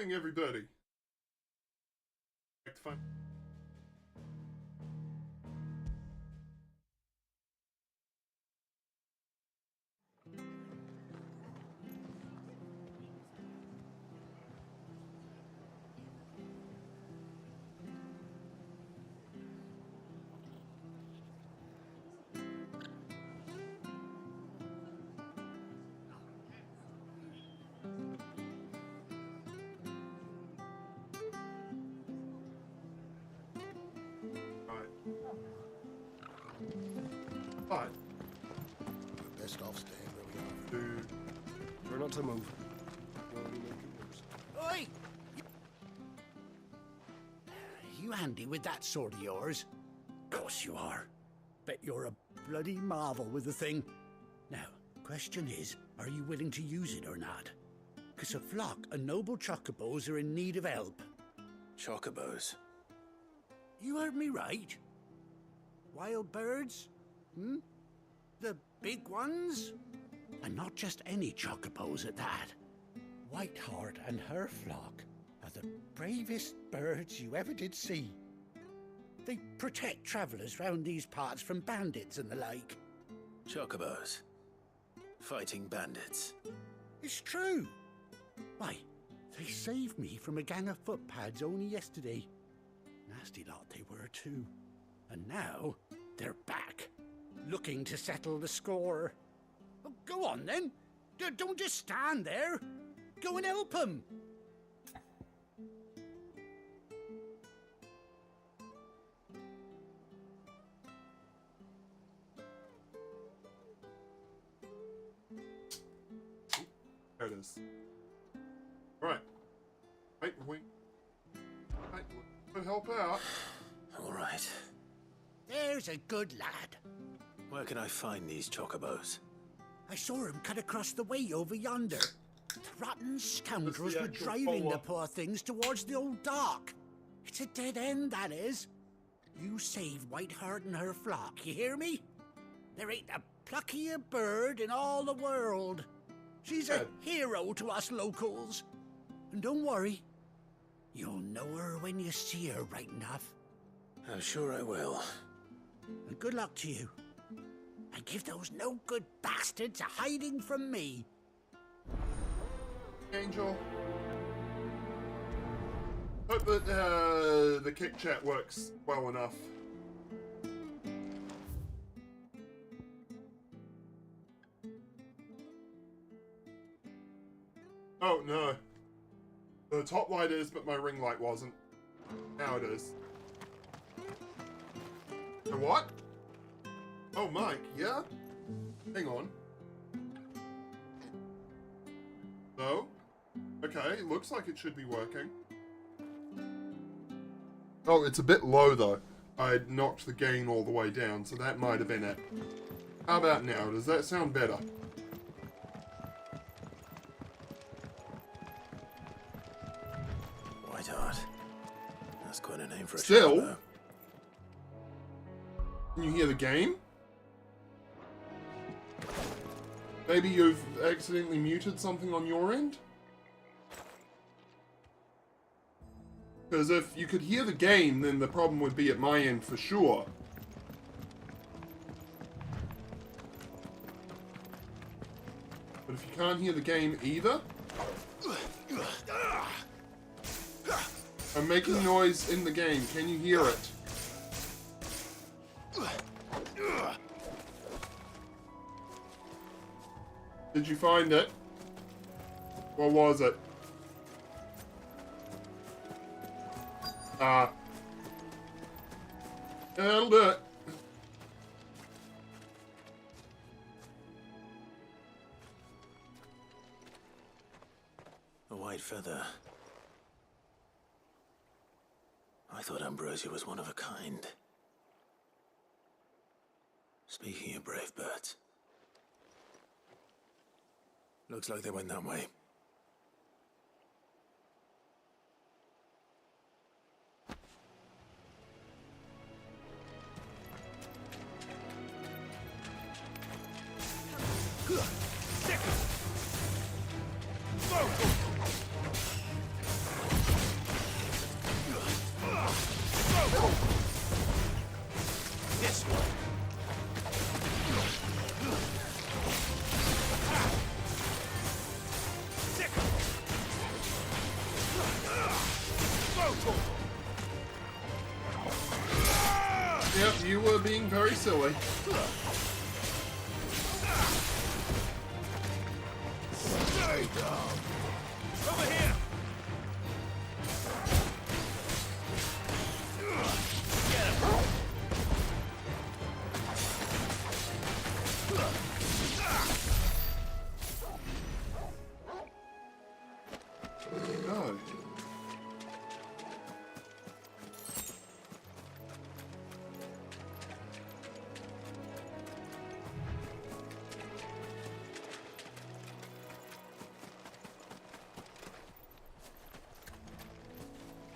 morning, everybody. Back to fun. But We're best off staying where we are. dude, Try not to move. You'll only make it worse. Oi! You handy with that sword of yours? Course you are. Bet you're a bloody marvel with the thing. Now, question is, are you willing to use it or not? 'Cause a flock of noble chocobos are in need of help. Chocobos? You heard me right. Wild birds? The big ones? And not just any chocobos at that. Whiteheart and her flock are the bravest birds you ever did see. They protect travellers round these parts from bandits and the like. Chocobos? Fighting bandits? It's true. Why, they saved me from a gang of footpads only yesterday. Nasty lot they were too. And now they're back, looking to settle the score. Oh, go on then. Don't just stand there. Go and help them. there it is. Right. Wait, wait. Wait, we'll help out. All right. There's a good lad. Where can I find these chocobos? I saw him cut across the way over yonder. The rotten scoundrels the were actual driving the follow-up. poor things towards the old dock. It's a dead end, that is. You save Whiteheart and her flock, you hear me? There ain't a pluckier bird in all the world. She's a Good. hero to us locals. And don't worry, you'll know her when you see her right enough. I'm sure I will. And good luck to you. And give those no-good bastards a hiding from me. Angel. Hope that the kick chat works well enough. Oh no. The top light is, but my ring light wasn't. Now it is. The what? Oh, Mike, yeah? Hang on. No? Okay, it looks like it should be working. Oh, it's a bit low though. I knocked the gain all the way down, so that might have been it. How about now? Does that sound better? Whiteheart. That's quite a name for a Still? chocobo. Can you hear the game? Maybe you've accidentally muted something on your end? Because if you could hear the game, then the problem would be at my end for sure. But if you can't hear the game either... I'm making noise in the game. Can you hear it? Did you find it? What was it? That'll do it. A white feather. I thought Ambrosia was one of a kind. Speaking of brave birds. Looks like they went that way. Yep, you were being very silly. Stay down. Over here! Get him! No.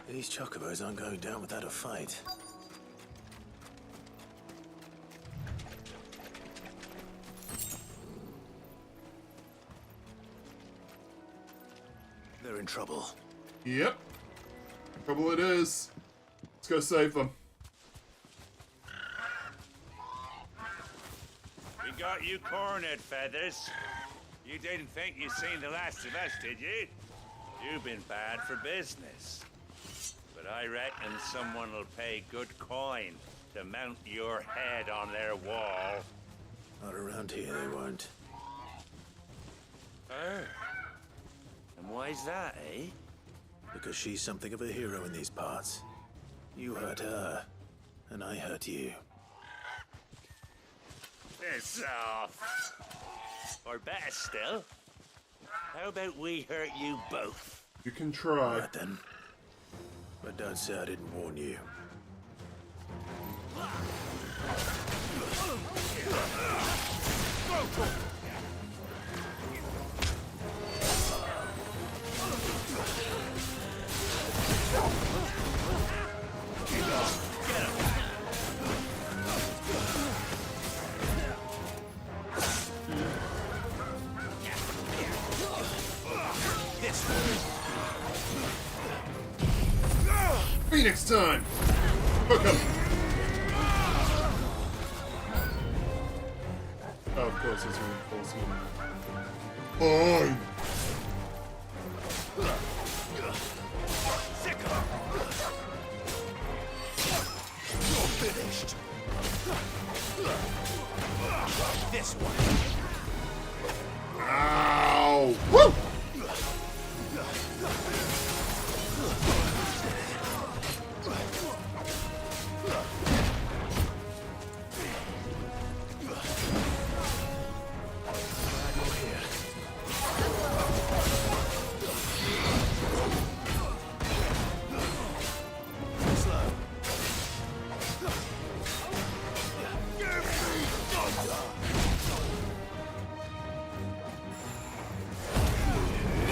These chocobos aren't going down without a fight. They're in trouble. Yep. Trouble it is. Let's go save them. We got you cornered, Feathers. You didn't think you'd seen the last of us, did you? You've been bad for business. But I reckon someone will pay good coin to mount your head on their wall. Not around here, they won't. Oh. And why's that, eh? Because she's something of a hero in these parts. You hurt her, and I hurt you. Piss off. Or better still, how about we hurt you both? You can try. Right then. But don't say I didn't warn you. Phoenix time! Hook him! Oh, of course it's reinforcement. Fine! You're finished! This one! Ow! Woo!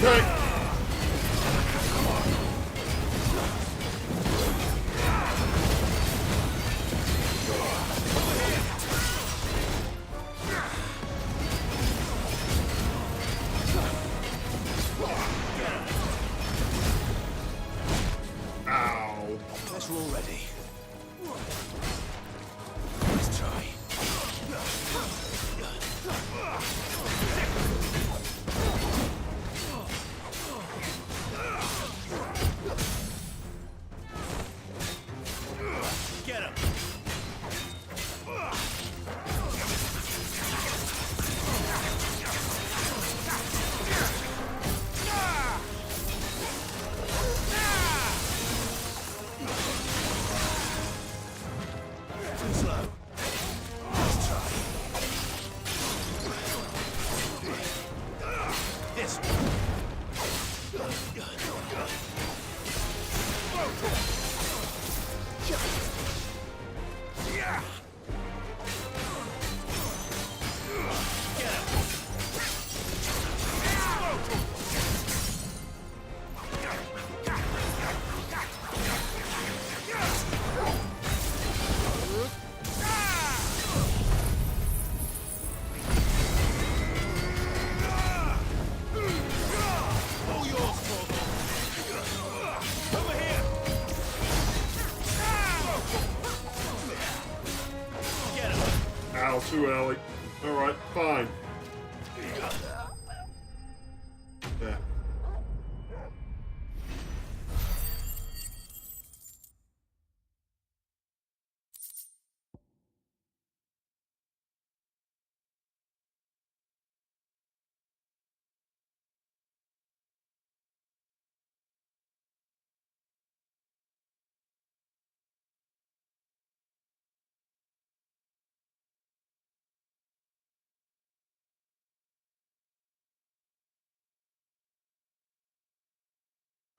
Okay. Ow. Guess we're all ready. Let's try. Get him! Too slow. Let's try. This one. Yeah. Get him. All yours, Morgan. Over here. Get him. Ow, too early. Alright, fine. Yeah.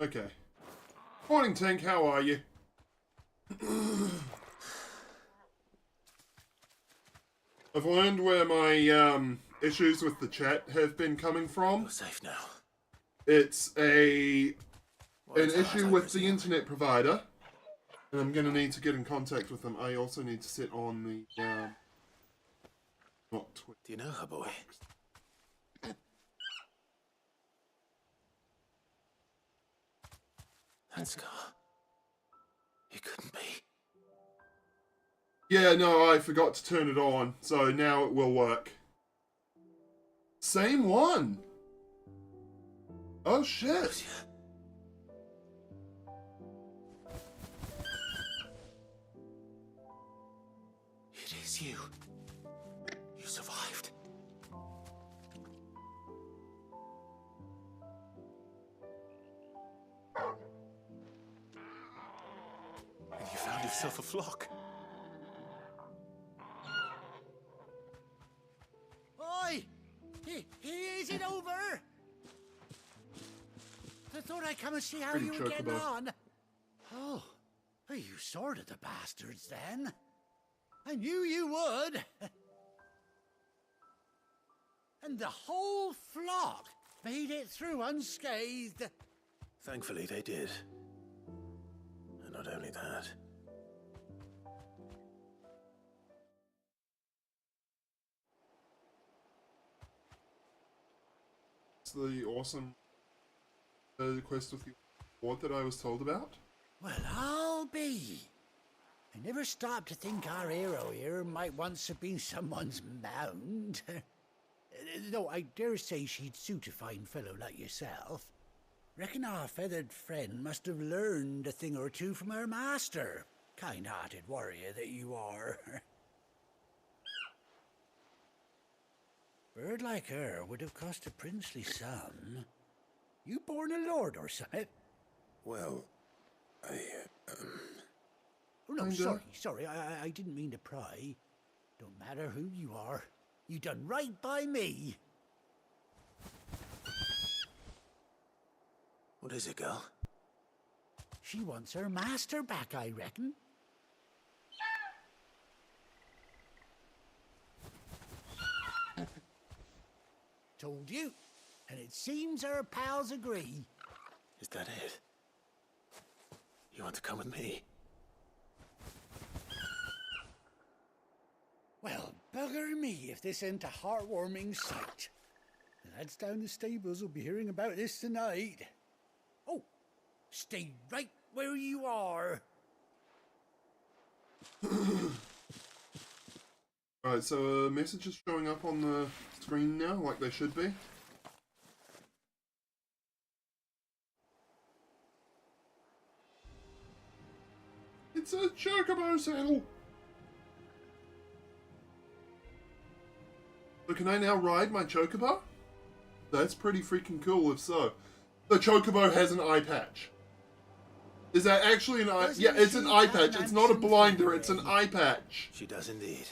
Okay. Morning, Tank. How are you? I've learned where my issues with the chat have been coming from. You're safe now. It's an Wiretaps, issue I with the presume. internet provider, and I'm going to need to get in contact with them. I also need to sit on the not Twitch. Do you know her, boy? That scar. It couldn't be. Yeah, no, I forgot to turn it on, so now it will work. Same one. Oh shit. It is you. You survived. And you found yourself a flock. Oi! Is it over? I thought I'd come and see how Pretty you were getting chocobo. on. Oh, you sorted the bastards then. I knew you would. And the whole flock made it through unscathed. Thankfully, they did. And not only that. It's the awesome quest with the award that I was told about. Well, I'll be. I never stopped to think our hero here might once have been someone's mound. Though I dare say she'd suit a fine fellow like yourself. Reckon our feathered friend must have learned a thing or two from her master. Kind-hearted warrior that you are. Bird like her would have cost a princely sum. You born a lord or something? Well, Oh, no, Kinda. sorry, I didn't mean to pry. Don't matter who you are. You done right by me. What is it, girl? She wants her master back, I reckon. Told you. And it seems her pals agree. Is that it? You want to come with me? Well, bugger me if this ain't a heartwarming sight. The lads down the stables will be hearing about this tonight. Oh, stay right where you are. Alright, so messages showing up on the screen now, like they should be. It's a chocobo saddle! So can I now ride my chocobo? That's pretty freaking cool if so. The chocobo has an eye patch. Is that actually an eye? Doesn't Yeah, it's an she eye have patch. an It's not a handsome blinder, figure, it's an eh? eye patch. She does indeed.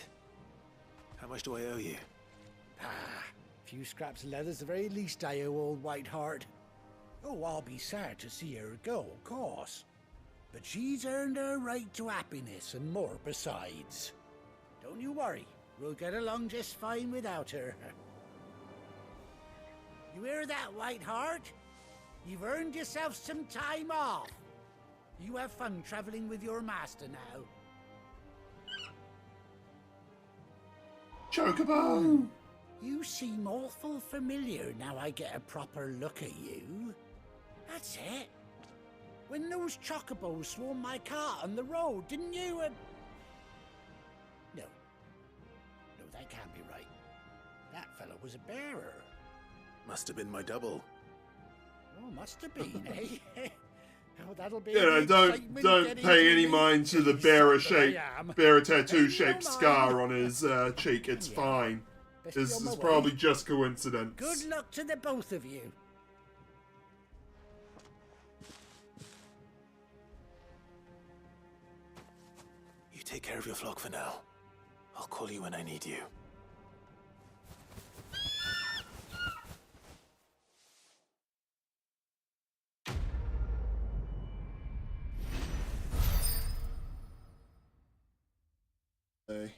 How much do I owe you? Ah, few scraps of leather's the very least I owe old Whiteheart. Oh, I'll be sad to see her go, of course. But she's earned her right to happiness and more besides. Don't you worry, we'll get along just fine without her. You hear that, Whiteheart? You've earned yourself some time off. You have fun traveling with your master now. Chocobo! You seem awful familiar now I get a proper look at you. That's it. When those chocobos swarmed my cart on the road, didn't you? No. No, that can't be right. That fellow was a bearer. Must have been my double. Oh, must have been, eh? Oh, that'll be Yeah, the don't excitement getting pay to any me. mind to the Son that I bearer am. tattoo-shaped Pay no scar mind. on his cheek. It's Yeah. fine. Best This be on is my way. probably just coincidence. Good luck to the both of you. You take care of your flock for now. I'll call you when I need you. Okay.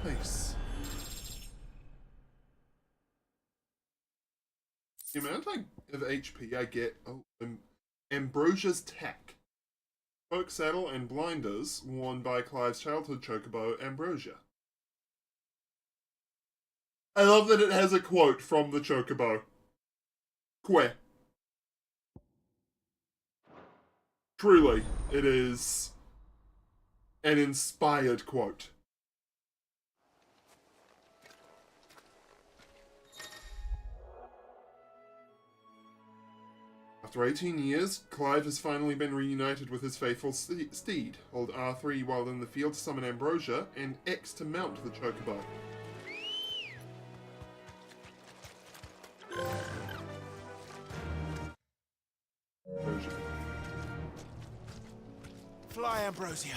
Nice. The amount of HP I get... Oh, Ambrosia's Tack. Oak saddle and blinders worn by Clive's childhood chocobo, Ambrosia. I love that it has a quote from the chocobo. Que. Truly, it is an inspired quote. After 18 years, Clive has finally been reunited with his faithful steed. Hold R3 while in the field to summon Ambrosia, and X to mount the chocobo. Ambrosia. Fly, Ambrosia.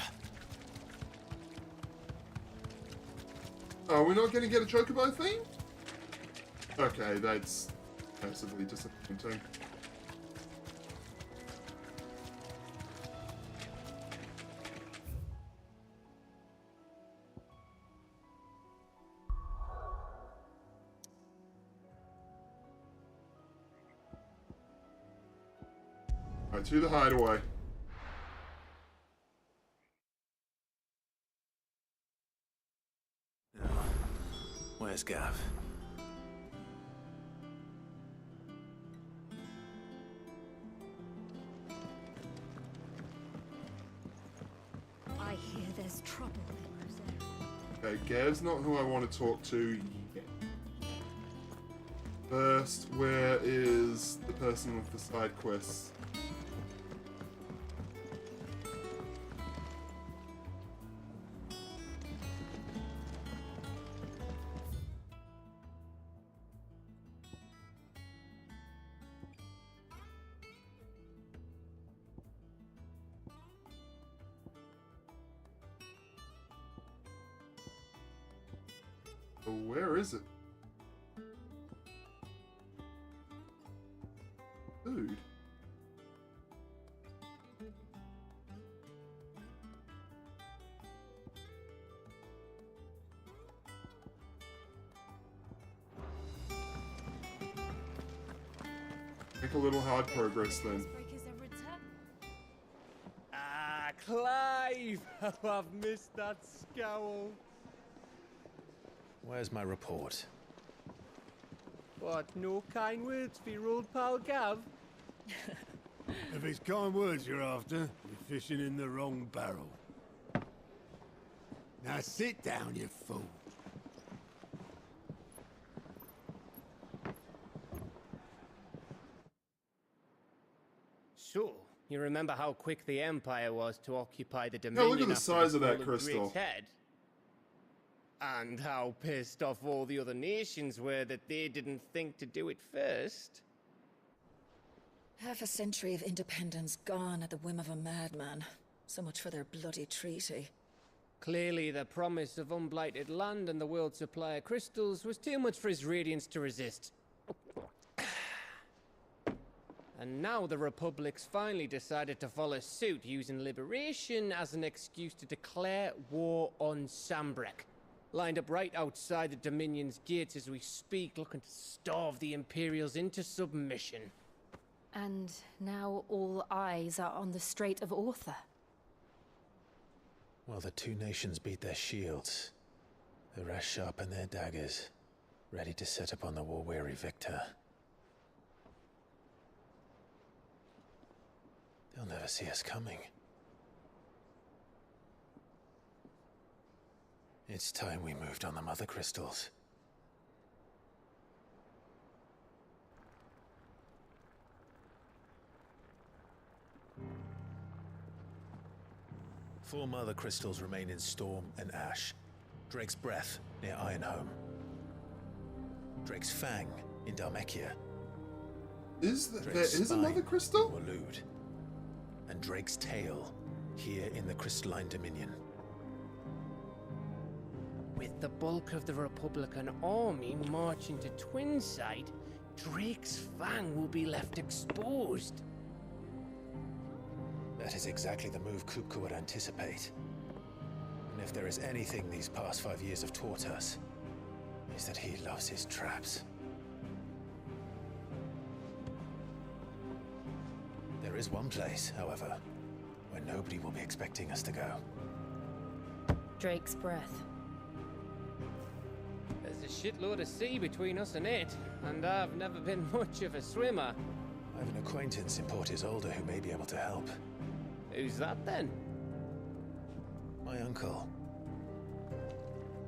Oh, we're not going to get a chocobo thing? Okay, that's massively disappointing. Alright, to the hideaway. Where's Gav? I hear there's trouble. Okay, Gav's not who I want to talk to yet. First, where is the person with the side quests? Where is it? Dude. Make a little hard progress then. Ah, Clive! How I've missed that scowl. Where's my report? What, no kind words for your old pal Gav? If it's kind words you're after, you're fishing in the wrong barrel. Now sit down, you fool. So, you remember how quick the Empire was to occupy the Dominion? look at the after size of fall that crystal. Drake's head? And how pissed off all the other nations were that they didn't think to do it first. Half a century of independence gone at the whim of a madman. So much for their bloody treaty. Clearly, the promise of unblighted land and the world's supply of crystals was too much for his radiance to resist. And now the Republic's finally decided to follow suit, using liberation as an excuse to declare war on Sambrek. Lined up right outside the Dominion's gates as we speak, looking to starve the Imperials into submission. And now all eyes are on the Strait of Author. While the two nations beat their shields, the rest sharpen their daggers, ready to set upon the war-weary victor. They'll never see us coming. It's time we moved on the mother crystals. Four mother crystals remain in Storm and Ash. Drake's Breath near Ironhome. Drake's Fang in Dhalmekia. There is another crystal? Waloed. And Drake's Tail here in the Crystalline Dominion. With the bulk of the Republican army marching to Twinside, Drake's Fang will be left exposed. That is exactly the move Kupka would anticipate. And if there is anything these past 5 years have taught us, is that he loves his traps. There is one place, however, where nobody will be expecting us to go. Drake's breath. There's a shitload of sea between us and it, and I've never been much of a swimmer. I have an acquaintance in Port Isolde who may be able to help. Who's that then? My uncle,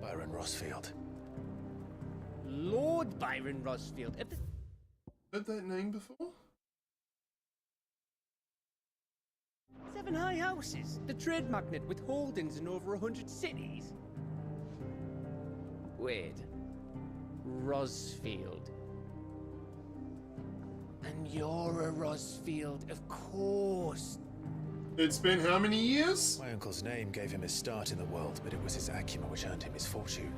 Byron Rossfield. Lord Byron Rossfield. Heard that name before? 7 high houses. The trade magnate with holdings in over 100 cities. Wait. Rossfield. And you're a Rossfield, of course. It's been how many years? My uncle's name gave him his start in the world, but it was his acumen which earned him his fortune,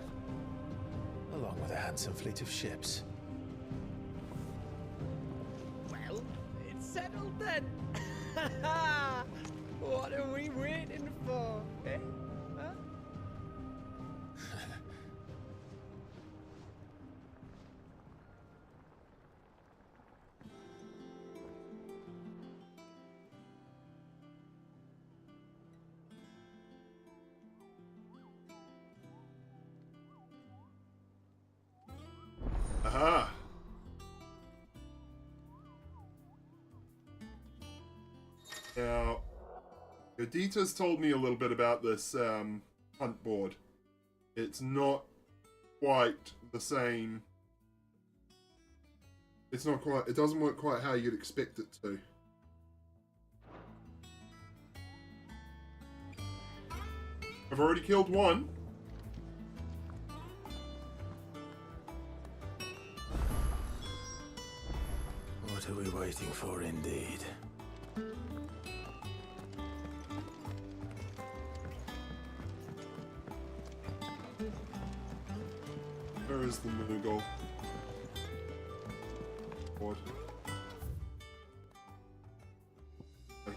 along with a handsome fleet of ships. Well, it's settled then. What are we waiting for, eh? Huh? Aha! Now, Yodita's told me a little bit about this hunt board. It's not quite the same. It's not quite. It doesn't work quite how you'd expect it to. I've already killed one. What are we waiting for, indeed? Where is the Moogle? What?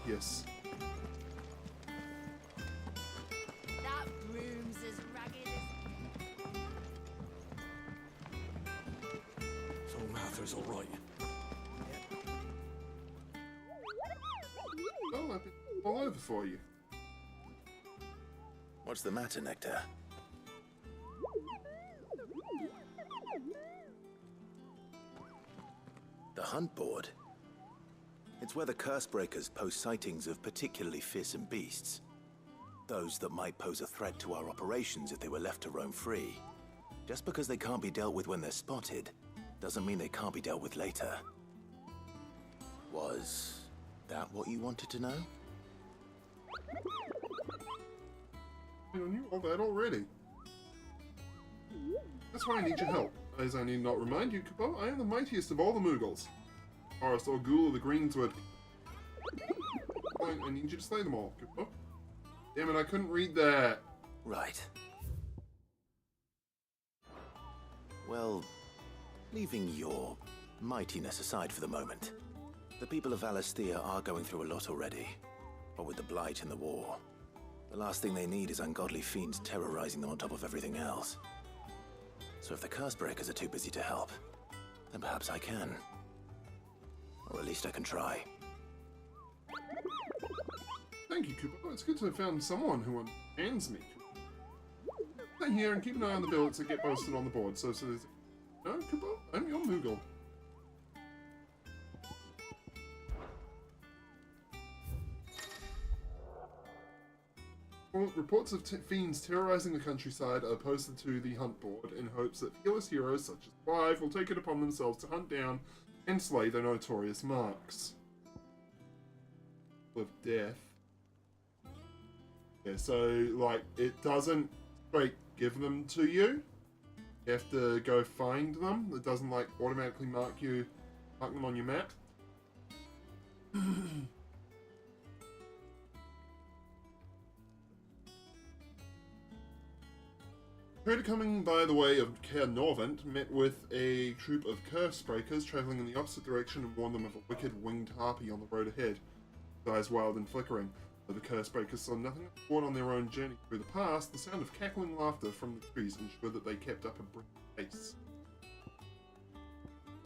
Yes. That room's as ragged as... So Mather's all right. Oh, I've been all over for you. What's the matter, Nectar? The hunt board? It's where the Cursebreakers post sightings of particularly fearsome beasts. Those that might pose a threat to our operations if they were left to roam free. Just because they can't be dealt with when they're spotted, doesn't mean they can't be dealt with later. Was that what you wanted to know? I knew all that already. That's why I need your help. As I need not remind you, Kupo, I am the mightiest of all the Moogles. Forest or Ghoul of the Greenswood. I need you to slay them all, Kupo. Damn it, I couldn't read that. Right. Well, leaving your mightiness aside for the moment, the people of Valisthea are going through a lot already. What with the Blight and the war, the last thing they need is ungodly fiends terrorizing them on top of everything else. So if the Cursebreakers are too busy to help, then perhaps I can. Or at least I can try. Thank you, Kupo. It's good to have found someone who understands me. Stay here and keep an eye on the billets that get posted on the board. So there's... No, Kupo, I'm your Moogle. Reports of fiends terrorizing the countryside are posted to the hunt board in hopes that fearless heroes such as Clive will take it upon themselves to hunt down and slay the notorious marks. Of death. Yeah, so, like, it doesn't straight give them to you. You have to go find them. It doesn't, like, automatically mark them on your map. Trader coming by the way of Caer Norvent met with a troop of Cursebreakers travelling in the opposite direction and warned them of a wicked winged harpy on the road ahead, his eyes wild and flickering. Though the curse breakers saw nothing born on their own journey through the past, the sound of cackling laughter from the trees ensured that they kept up a brisk pace.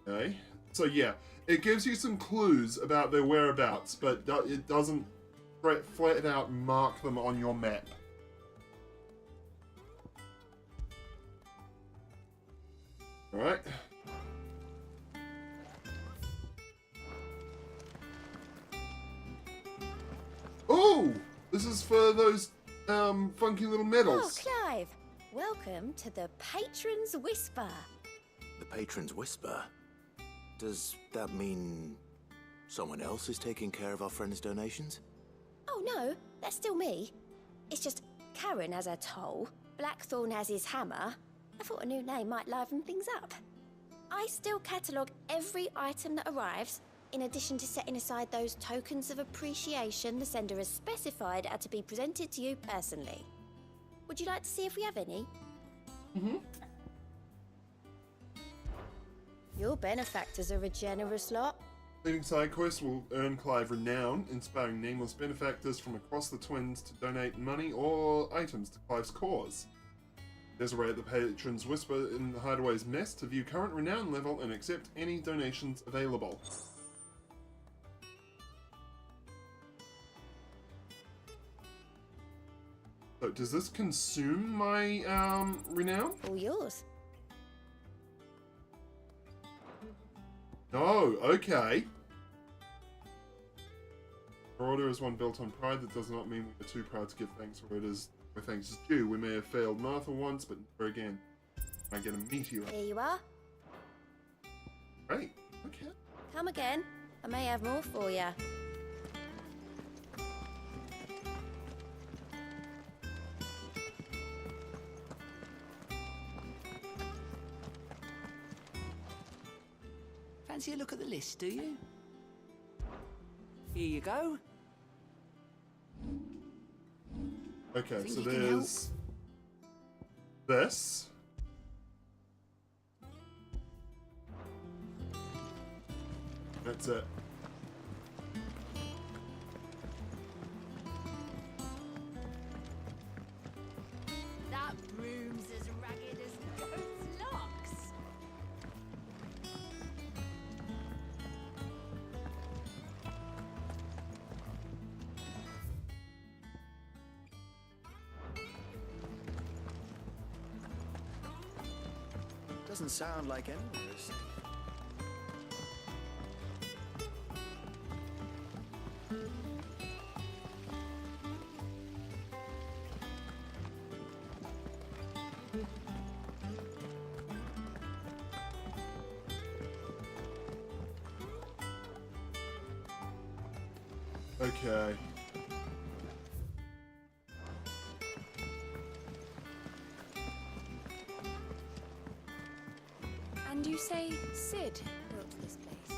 Okay, so yeah, it gives you some clues about their whereabouts, but it doesn't flat out mark them on your map. Alright. Oh! This is for those funky little medals. Oh, Clive! Welcome to the Patron's Whisper. The Patron's Whisper? Does that mean someone else is taking care of our friends' donations? Oh no, that's still me. It's just Karen has her toll, Blackthorn has his hammer. I thought a new name might liven things up. I still catalogue every item that arrives, in addition to setting aside those tokens of appreciation the sender has specified are to be presented to you personally. Would you like to see if we have any? Mm-hmm. Your benefactors are a generous lot. Leading side quests will earn Clive renown, inspiring nameless benefactors from across the Twins to donate money or items to Clive's cause. There's a way at the Patron's Whisper in the Hideaway's mess to view current renown level and accept any donations available. So, does this consume my renown? All yours. No, okay. Our order is one built on pride. That does not mean we are too proud to give thanks where it is where thanks is due. We may have failed Martha once, but never again. I get a meteor. Here you are. Great. Okay. Come again. I may have more for you. Fancy a look at the list, do you? Here you go. Okay, Think so you can there's this. That's it. That room's as ragged as goat's locks. Doesn't sound like anywhere is safe. Okay. And you say Sid built this place?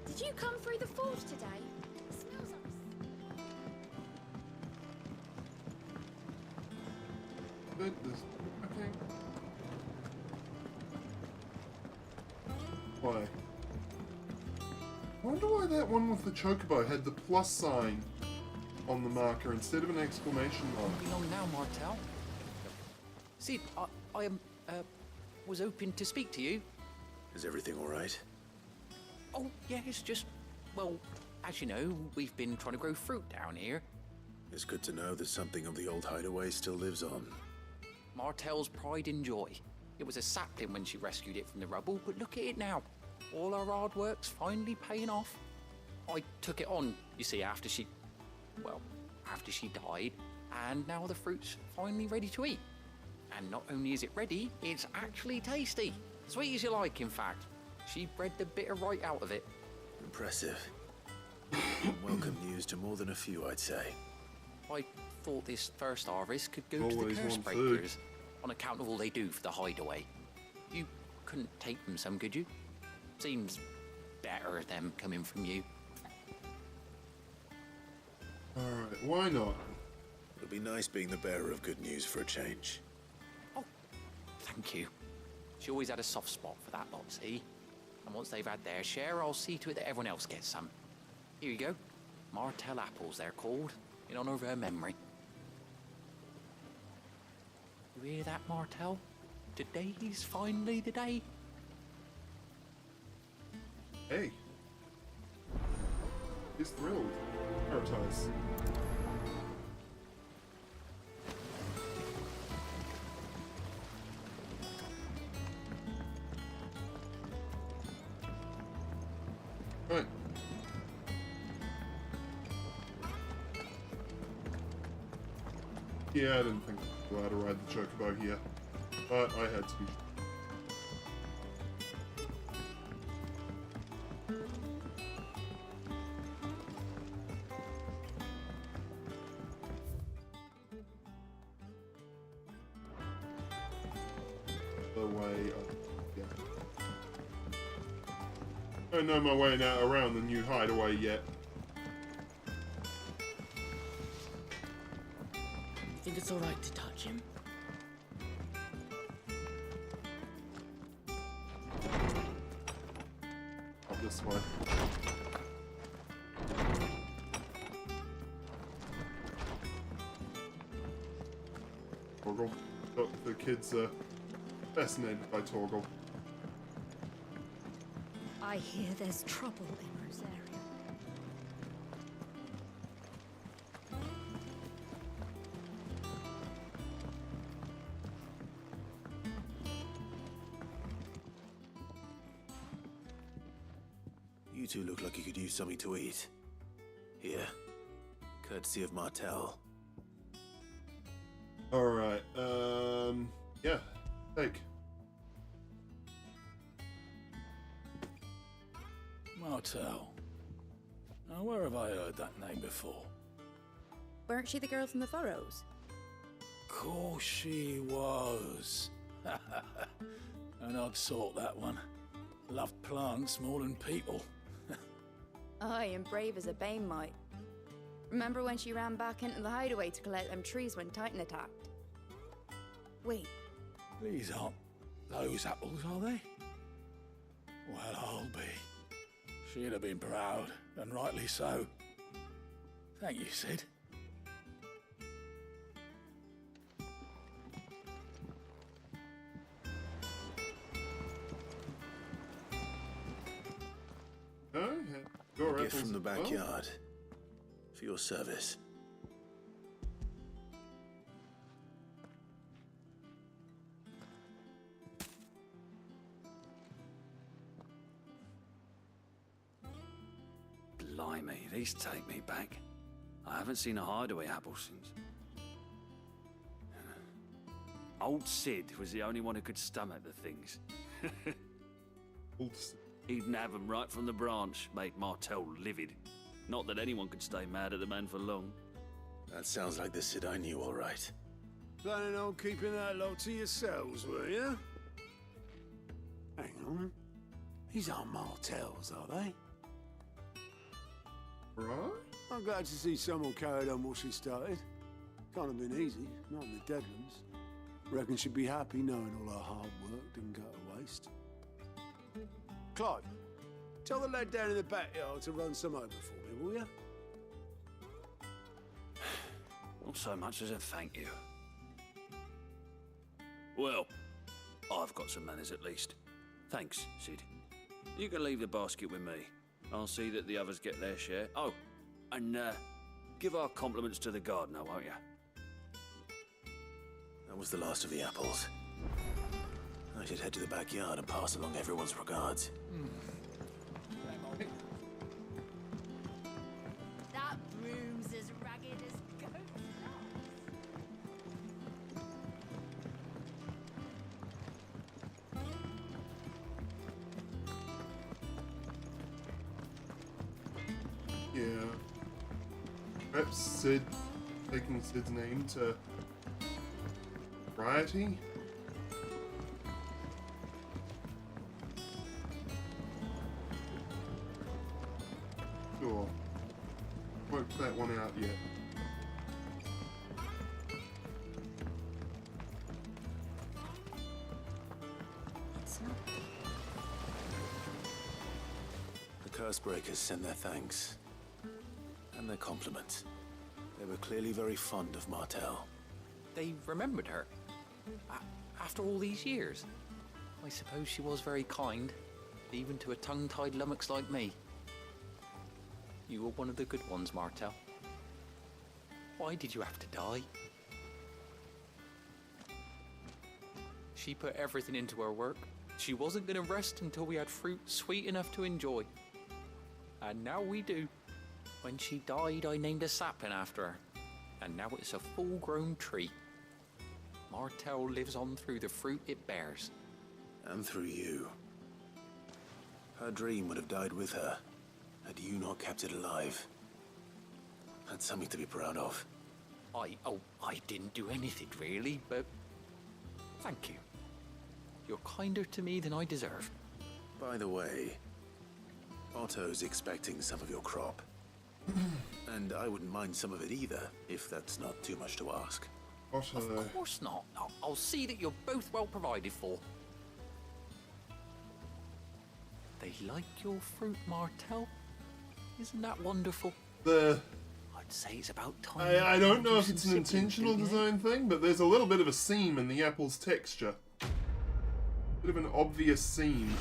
Did you come through the forge today? It smells like... Good. Okay. Why? I wonder why that one with the chocobo had the plus sign on the marker instead of an exclamation mark. Be long now, Martel. Sid, I was hoping to speak to you. Is everything all right? Oh, yeah, it's just, well, as you know, we've been trying to grow fruit down here. It's good to know that something of the old hideaway still lives on. Martel's pride and joy. It was a sapling when she rescued it from the rubble, but look at it now. All our hard work's finally paying off. I took it on, you see, after she died, and now the fruit's finally ready to eat. And not only is it ready, it's actually tasty. Sweet as you like, in fact. She bred the bitter right out of it. Impressive. Welcome news to more than a few, I'd say. I thought this first harvest could go to Always the curse want food. breakers on account of all they do for the hideaway. You couldn't take them some, could you? Seems better them coming from you. Alright, why not? It'll be nice being the bearer of good news for a change. Thank you. She always had a soft spot for that lot, see? And once they've had their share, I'll see to it that everyone else gets some. Here you go. Martell apples, they're called, in honor of her memory. You hear that, Martell? Today's finally the day. Hey. He's thrilled. Prioritize. Right. Yeah, I didn't think I was allowed to ride the chocobo here, but I had to. The way up, yeah. I don't know my way now around the new hideaway yet. You think it's alright to touch him? Up this way. Torgal. The kids are fascinated by Torgal. I hear there's trouble in Rosaria. You two look like you could use something to eat. Here. Courtesy of Martell. Alright, yeah, take. Martell. Now, where have I heard that name before? Weren't she the girl from the Furrows? Course she was. An odd sort, that one. Loved plants more than people. Aye, and brave as a bane might. Remember when she ran back into the hideaway to collect them trees when Titan attacked? Wait, These aren't those apples, are they? Well, I'll be. She'd have been proud, and rightly so. Thank you, Sid. Oh, your A gift apples from the as well? backyard. For your service. Blimey, these take me back. I haven't seen a hideaway apple since. Old Sid was the only one who could stomach the things. Old Sid. He'd nab them right from the branch, made Martell livid. Not that anyone could stay mad at the man for long. That sounds like the Sid I knew, all right. Planning on keeping that lot to yourselves, were you? Hang on. These aren't Martells, are they? Right? I'm glad to see someone carried on what she started. Can't have been easy, not in the Deadlands. Reckon she'd be happy knowing all her hard work didn't go to waste. Clive, tell the lad down in the backyard to run some over for me, will you? Not so much as a thank you. Well, I've got some manners at least. Thanks, Sid. You can leave the basket with me. I'll see that the others get their share. Oh, and give our compliments to the gardener, won't you? That was the last of the apples. I should head to the backyard and pass along everyone's regards. that broom's as ragged as goat's Yeah. Perhaps Sid, taking Sid's name to variety? Sure. Worked that one out yet. personal. The Cursebreakers sent their thanks. And their compliments. They were clearly very fond of Martel. They remembered her. After all these years. I suppose she was very kind, even to a tongue-tied lummox like me. You were one of the good ones, Martel. Why did you have to die? She put everything into her work. She wasn't going to rest until we had fruit sweet enough to enjoy. And now we do. When she died, I named a sapling after her. And now it's a full-grown tree. Martel lives on through the fruit it bears. And through you. Her dream would have died with her, had you not kept it alive. That's something to be proud of. I didn't do anything really, but thank you. You're kinder to me than I deserve. By the way, Otto's expecting some of your crop. And I wouldn't mind some of it either, if that's not too much to ask. Otto. Of course not. I'll see that you're both well provided for. They like your fruit, Martel. Isn't that wonderful? I'd say it's about time. I don't know if it's an intentional design thing, but there's a little bit of a seam in the apple's texture. Bit of an obvious seam.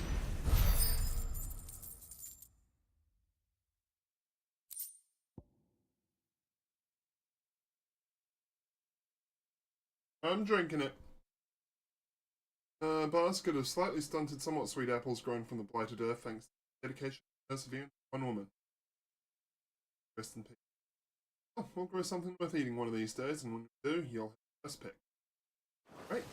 I'm drinking it. Basket of slightly stunted, somewhat sweet apples grown from the blighted earth thanks to the dedication and perseverance of one woman. Rest in peace. Oh, we'll grow something worth eating one of these days, and when we do, you'll have the best pick. Right.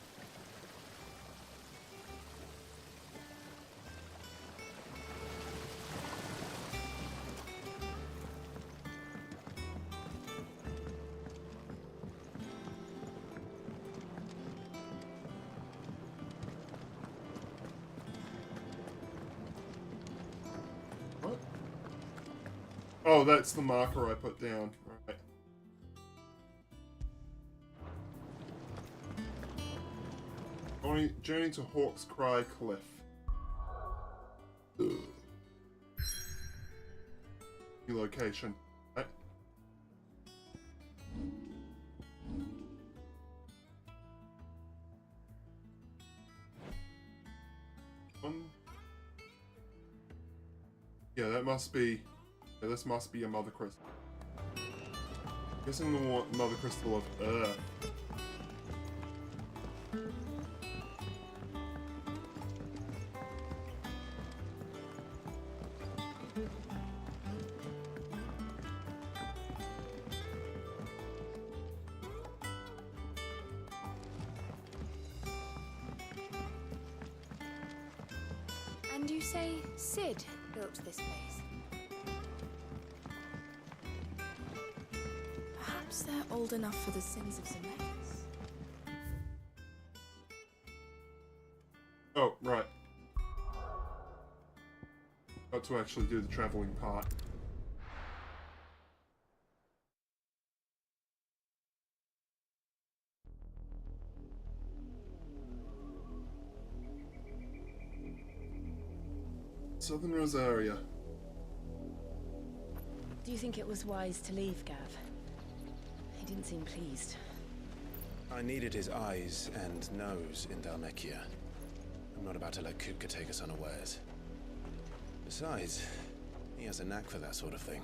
Oh, that's the marker I put down. Alright. Journey to Hawk's Cry Cliff. Ugh. New location. Right. Yeah, that must be... Yeah, this must be a Mother Crystal. Guessing the Mother Crystal of Earth. And you say Sid built this place? Perhaps they're old enough for the sins of Zemeckis. Oh, right. Got to actually do the traveling part. Southern Rosaria. Do you think it was wise to leave, Gav? He didn't seem pleased. I needed his eyes and nose in Dhalmekia. I'm not about to let Kupka take us unawares. Besides, he has a knack for that sort of thing.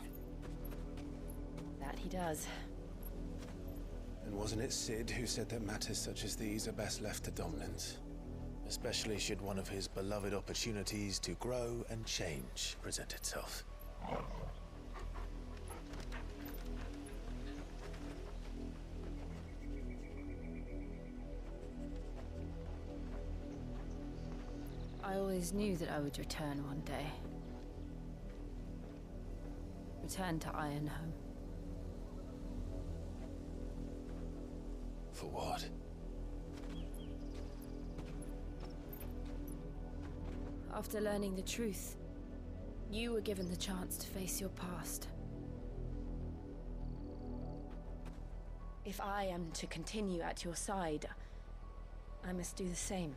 That he does. And wasn't it Sid who said that matters such as these are best left to dominance? Especially should one of his beloved opportunities to grow and change present itself. I always knew that I would return one day. Return to Ironhome. For what? After learning the truth, you were given the chance to face your past. If I am to continue at your side, I must do the same.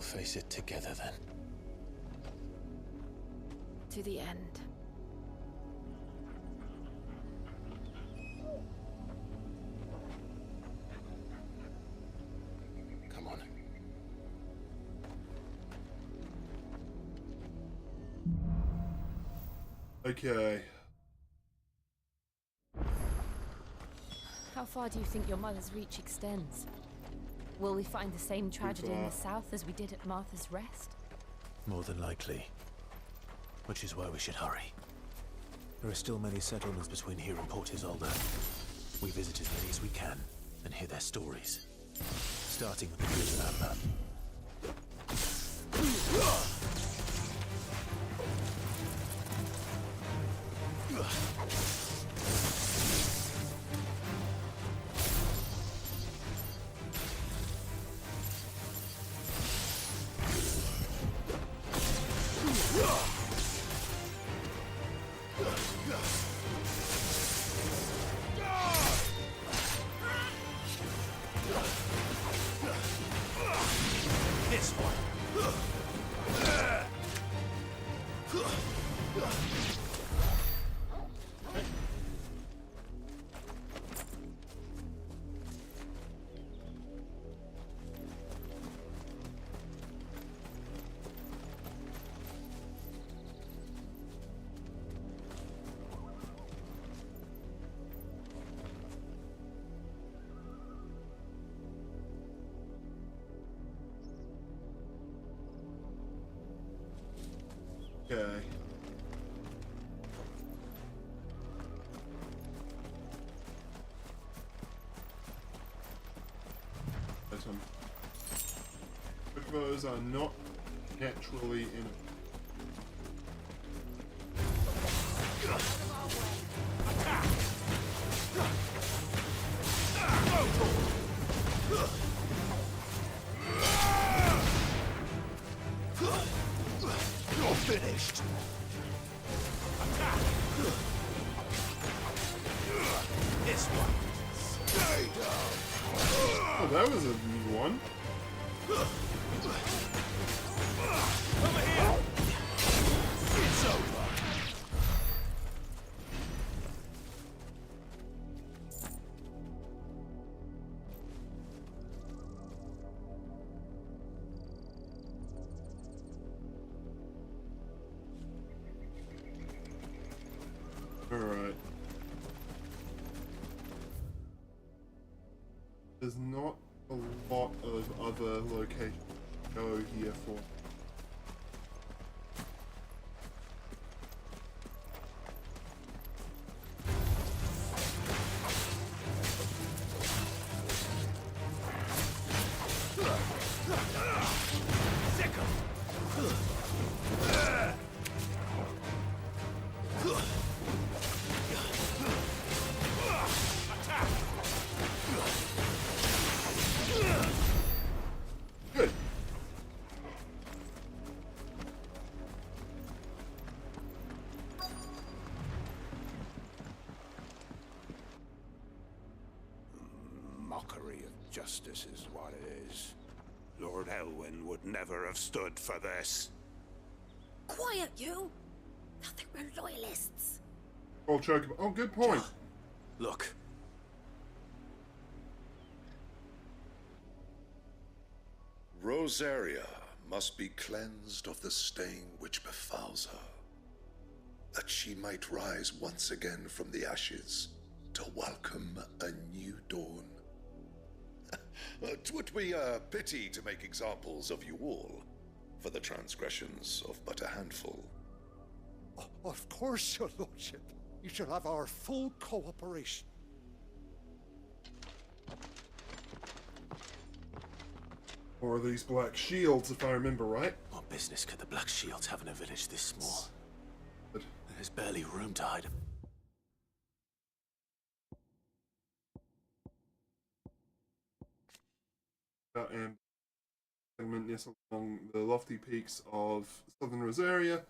face it together then. To the end. Come on. Okay. How far do you think your mother's reach extends? Will we find the same tragedy in the south as we did at Martha's Rest? More than likely. Which is why we should hurry. There are still many settlements between here and Port Isolde. We visit as many as we can and hear their stories. Starting with the Bridge of Amber. This one. Okay. Chocobos are not naturally in You're finished. Attack. This one. Stay down. Oh, that was a new one. Over here. It's over. Alright. There's not a lot of other locations to go here for. Good. Mockery of justice is what it is. Lord Elwyn would never have stood for this. Quiet, you! I think we're loyalists. Oh, Chocobo. Oh, good point. Look. Rosaria must be cleansed of the stain which befouls her, that she might rise once again from the ashes to welcome a new dawn. 'Twould be a pity to make examples of you all, for the transgressions of but a handful. Of course, your lordship. You shall have our full cooperation. Or these black shields, if I remember right. What business could the Black Shields have in a village this small? But there's barely room to hide. And settlement nestled among the lofty peaks of southern Rosaria.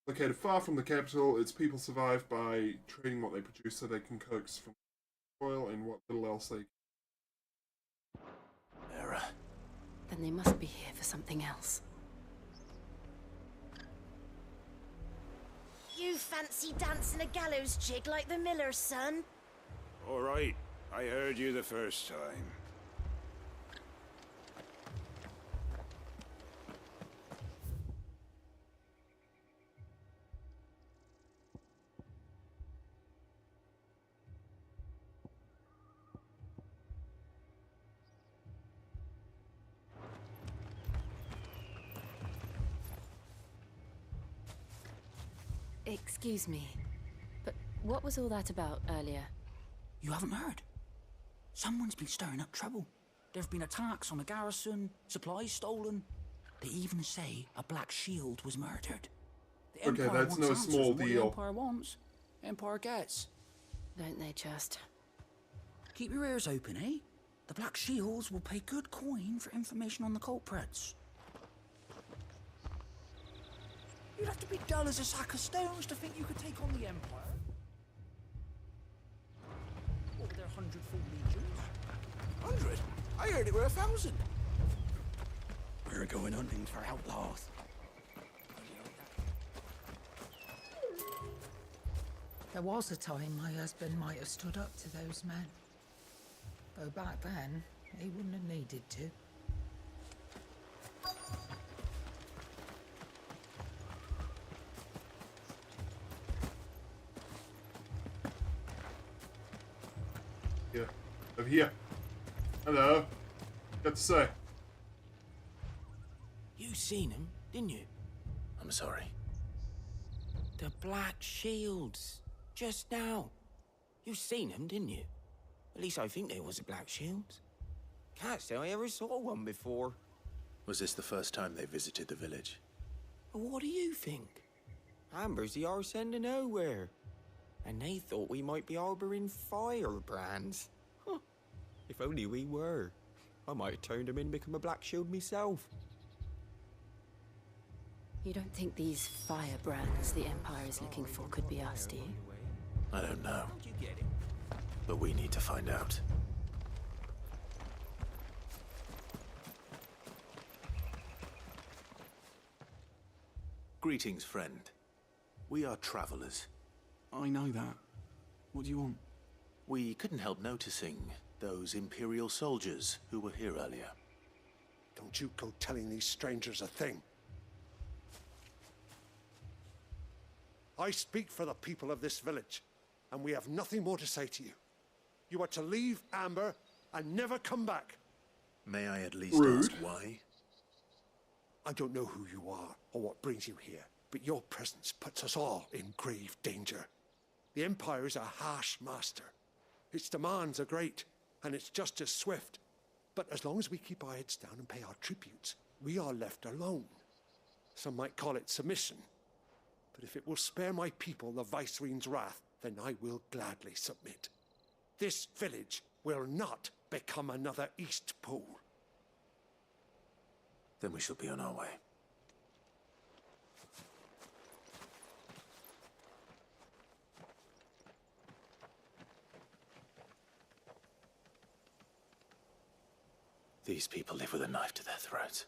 Located far from the capital, its people survive by trading what they produce so they can coax from oil and what little else they can. Era. Then they must be here for something else. You fancy dancing a gallows jig like the miller's son? All right, I heard you the first time. Excuse me, but what was all that about earlier? You haven't heard? Someone's been stirring up trouble. There have been attacks on the garrison, supplies stolen. They even say a Black Shield was murdered. The Okay, Empire that's wants no answers. small What the deal. Empire wants, Empire gets. Don't they just? Keep your ears open, eh? The Black Shields will pay good coin for information on the culprits. You'd have to be dull as a sack of stones to think you could take on the Empire. What were their 100 full legions? 100? I heard it were 1,000. We're going hunting for outlaws. There was a time my husband might have stood up to those men. Though back then, he wouldn't have needed to. Yeah. Over here. Hello. Got to say. You seen him, didn't you? I'm sorry. The Black Shields. Just now. You seen him, didn't you? At least I think they was the Black Shields. Can't say I ever saw one before. Was this the first time they visited the village? What do you think? Amber's the arse end of nowhere. And they thought we might be harboring firebrands. Huh. If only we were. I might have turned them in and become a Black Shield myself. You don't think these firebrands the Empire is looking for could be us, do you? I don't know. But we need to find out. Greetings, friend. We are travelers. I know that. What do you want? We couldn't help noticing those Imperial soldiers who were here earlier. Don't you go telling these strangers a thing. I speak for the people of this village, and we have nothing more to say to you. You are to leave Amber and never come back. May I at least ask why? I don't know who you are or what brings you here, but your presence puts us all in grave danger. The Empire is a harsh master. Its demands are great, and its justice swift. But as long as we keep our heads down and pay our tributes, we are left alone. Some might call it submission. But if it will spare my people the Viceroy's wrath, then I will gladly submit. This village will not become another East Pool. Then we shall be on our way. These people live with a knife to their throats.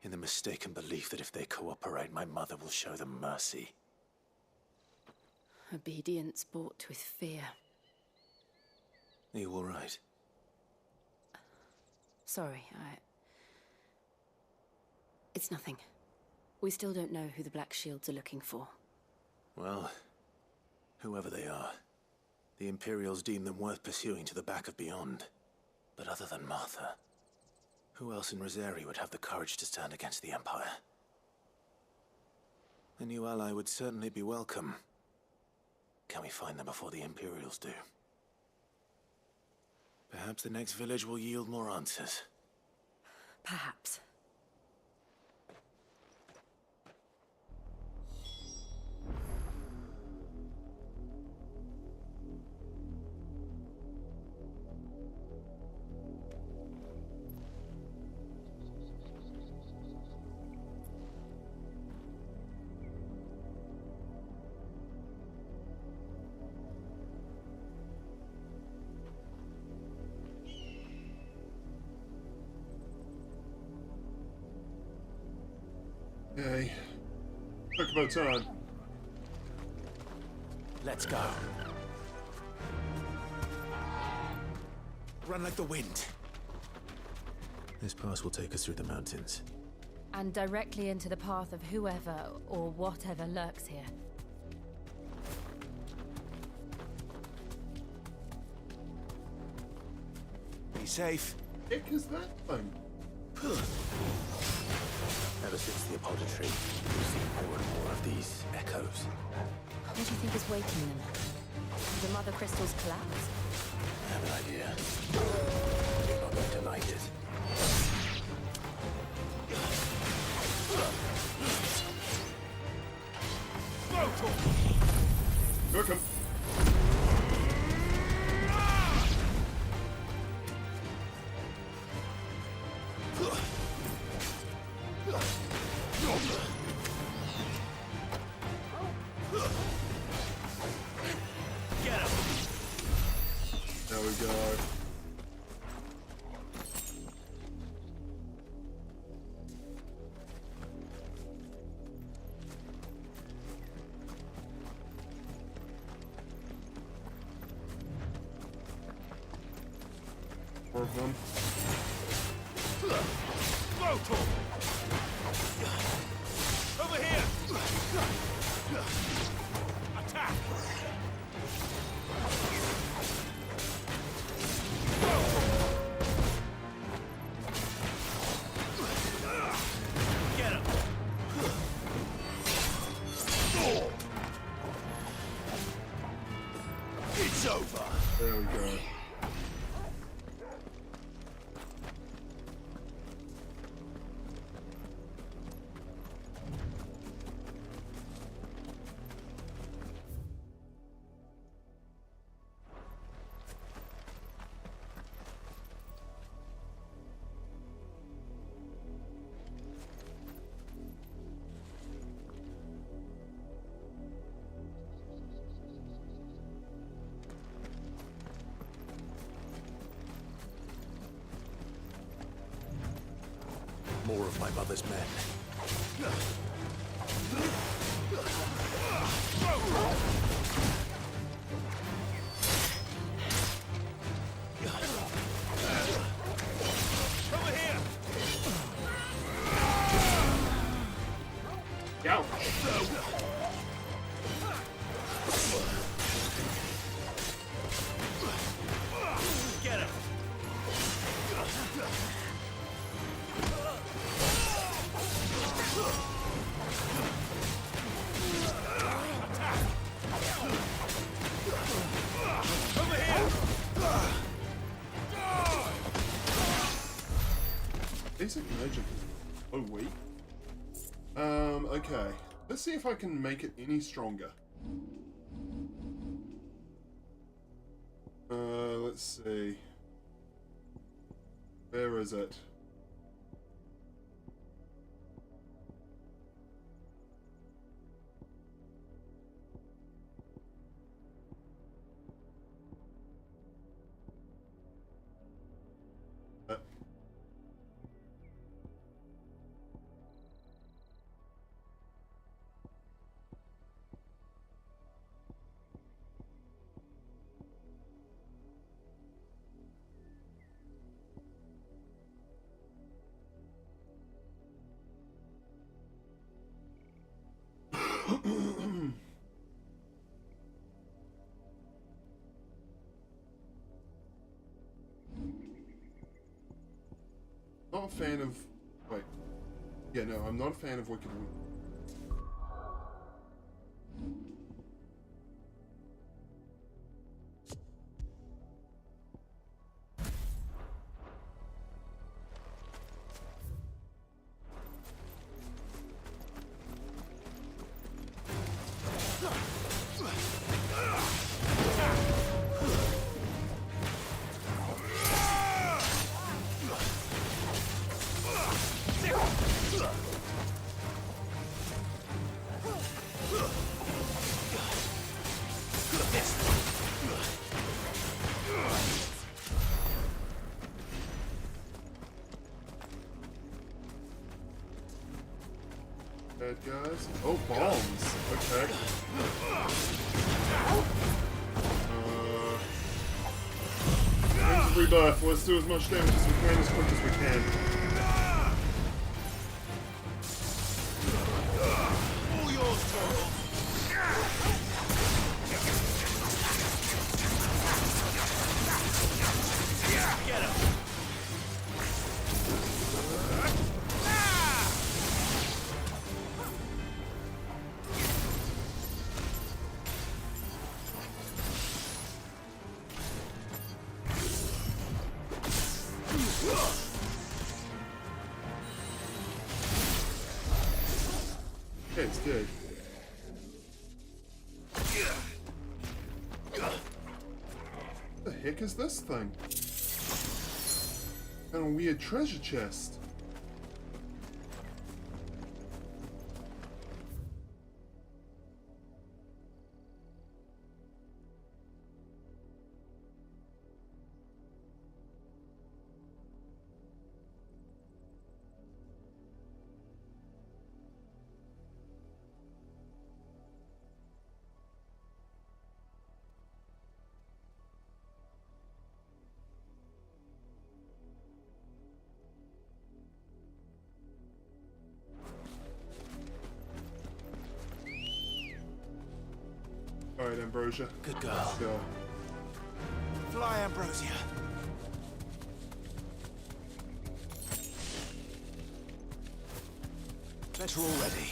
In the mistaken belief that if they cooperate, my mother will show them mercy. Obedience bought with fear. Are you all right? Sorry, It's nothing. We still don't know who the Black Shields are looking for. Well, whoever they are, the Imperials deem them worth pursuing to the back of beyond. But other than Martha, who else in Rosari would have the courage to stand against the Empire? A new ally would certainly be welcome. Can we find them before the Imperials do? Perhaps the next village will yield more answers. Perhaps. Okay. Chocobo time. Let's go. Run like the wind. This pass will take us through the mountains. And directly into the path of whoever or whatever lurks here. Be safe. Heck is that thing? Ever since the apodatory, we've seen more and more of these echoes. What do you think is waking them? Did the mother crystals collapse? I have an idea. You're not going to like it. Cook him. Get him. There we go. More of them. Over here. Attack. Get him. It's over. There we go. More of my mother's men. Over here. Go. Get him. Over here. Basic magic is so weak. Okay. Let's see if I can make it any stronger. Let's see. Where is it? Not a fan of... Wait. Yeah, no, I'm not a fan of Wicked Woman. bad guys. Oh, bombs. Okay. Rings of Rebirth. Let's do as much damage as we can as quick as we can. All yours, Toro. Get him. Okay, it's dead. What the heck is this thing? Kind of weird treasure chest. Alright, Ambrosia. Good girl. Let's go. Fly, Ambrosia. Better already.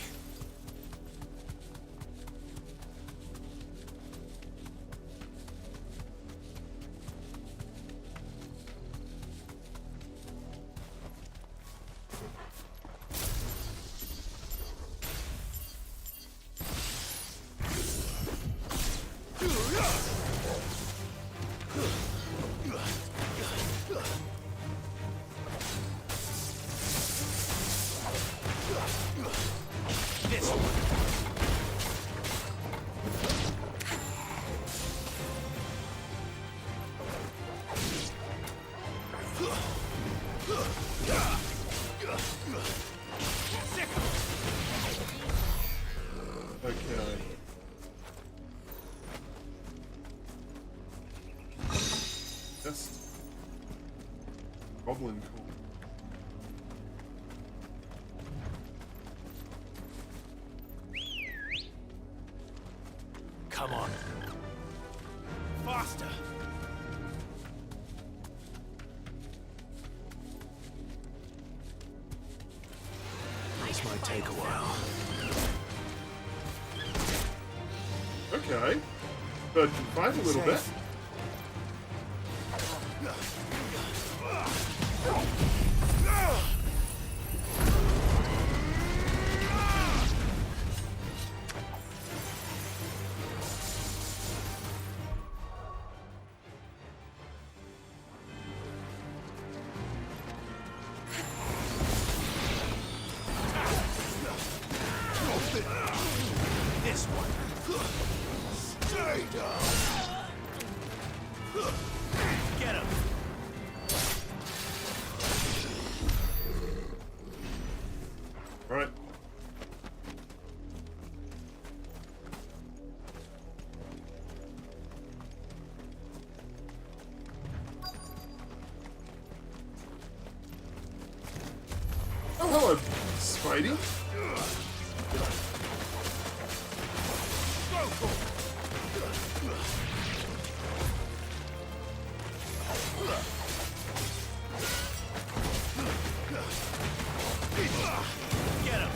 Okay. Just goblin core. Come on. Faster. This might take a while. Okay. Bird can fight a little bit. This one. Stay down. Get him. All right. Oh, hello, Spidey. Get him.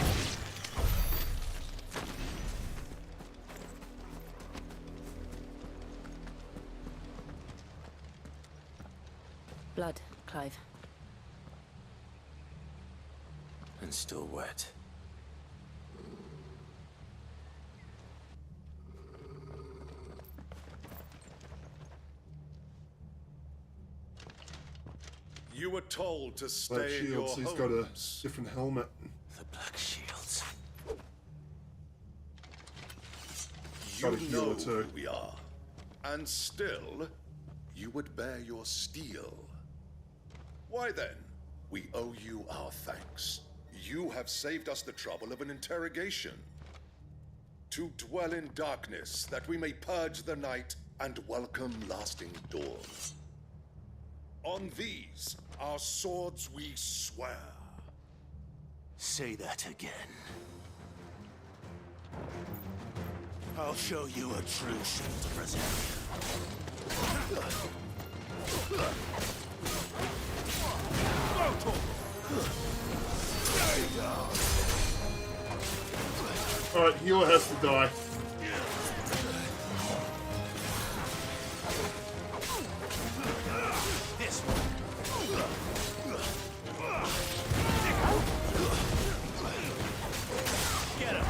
Blood, Clive. And still wet. You were told to stay Black in your Shields, he's got a homes. different helmet. The Black Shields. Got a You healer know too. who we are. And still, you would bear your steel. Why then, we owe you our thanks. you have saved us the trouble of an interrogation. To dwell in darkness, that we may purge the night and welcome lasting dawn. On these, our swords we swear. Say that again. I'll show you a true shield of Rosaria. Alright, healer has to die. This one. Get him.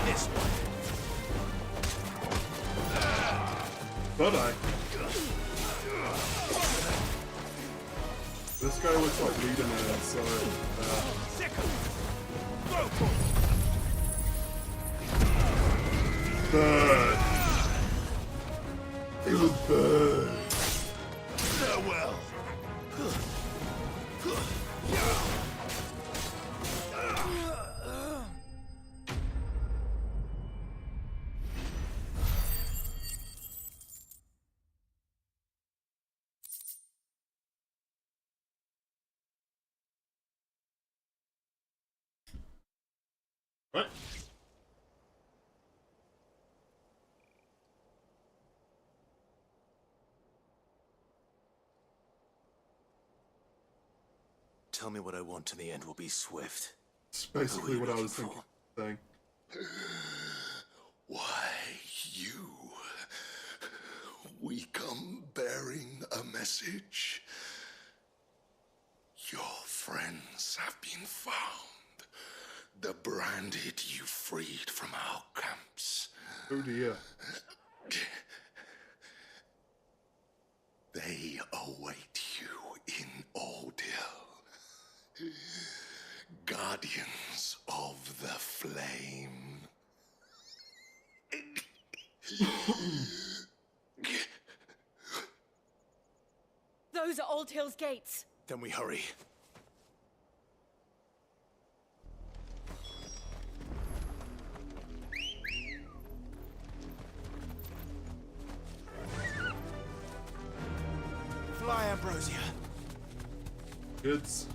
This one. But this guy looks like leader man, so burn. He was burned. Farewell. Right. Tell me what I want and the end will be swift. It's basically what I was saying. Why, you? We come bearing a message. Your friends have been found. The branded you freed from our camps. Oh dear. They await you in Ordeal. Guardians of the Flame. Those are Old Hill's gates. Then we hurry. Fly, Ambrosia. Goods.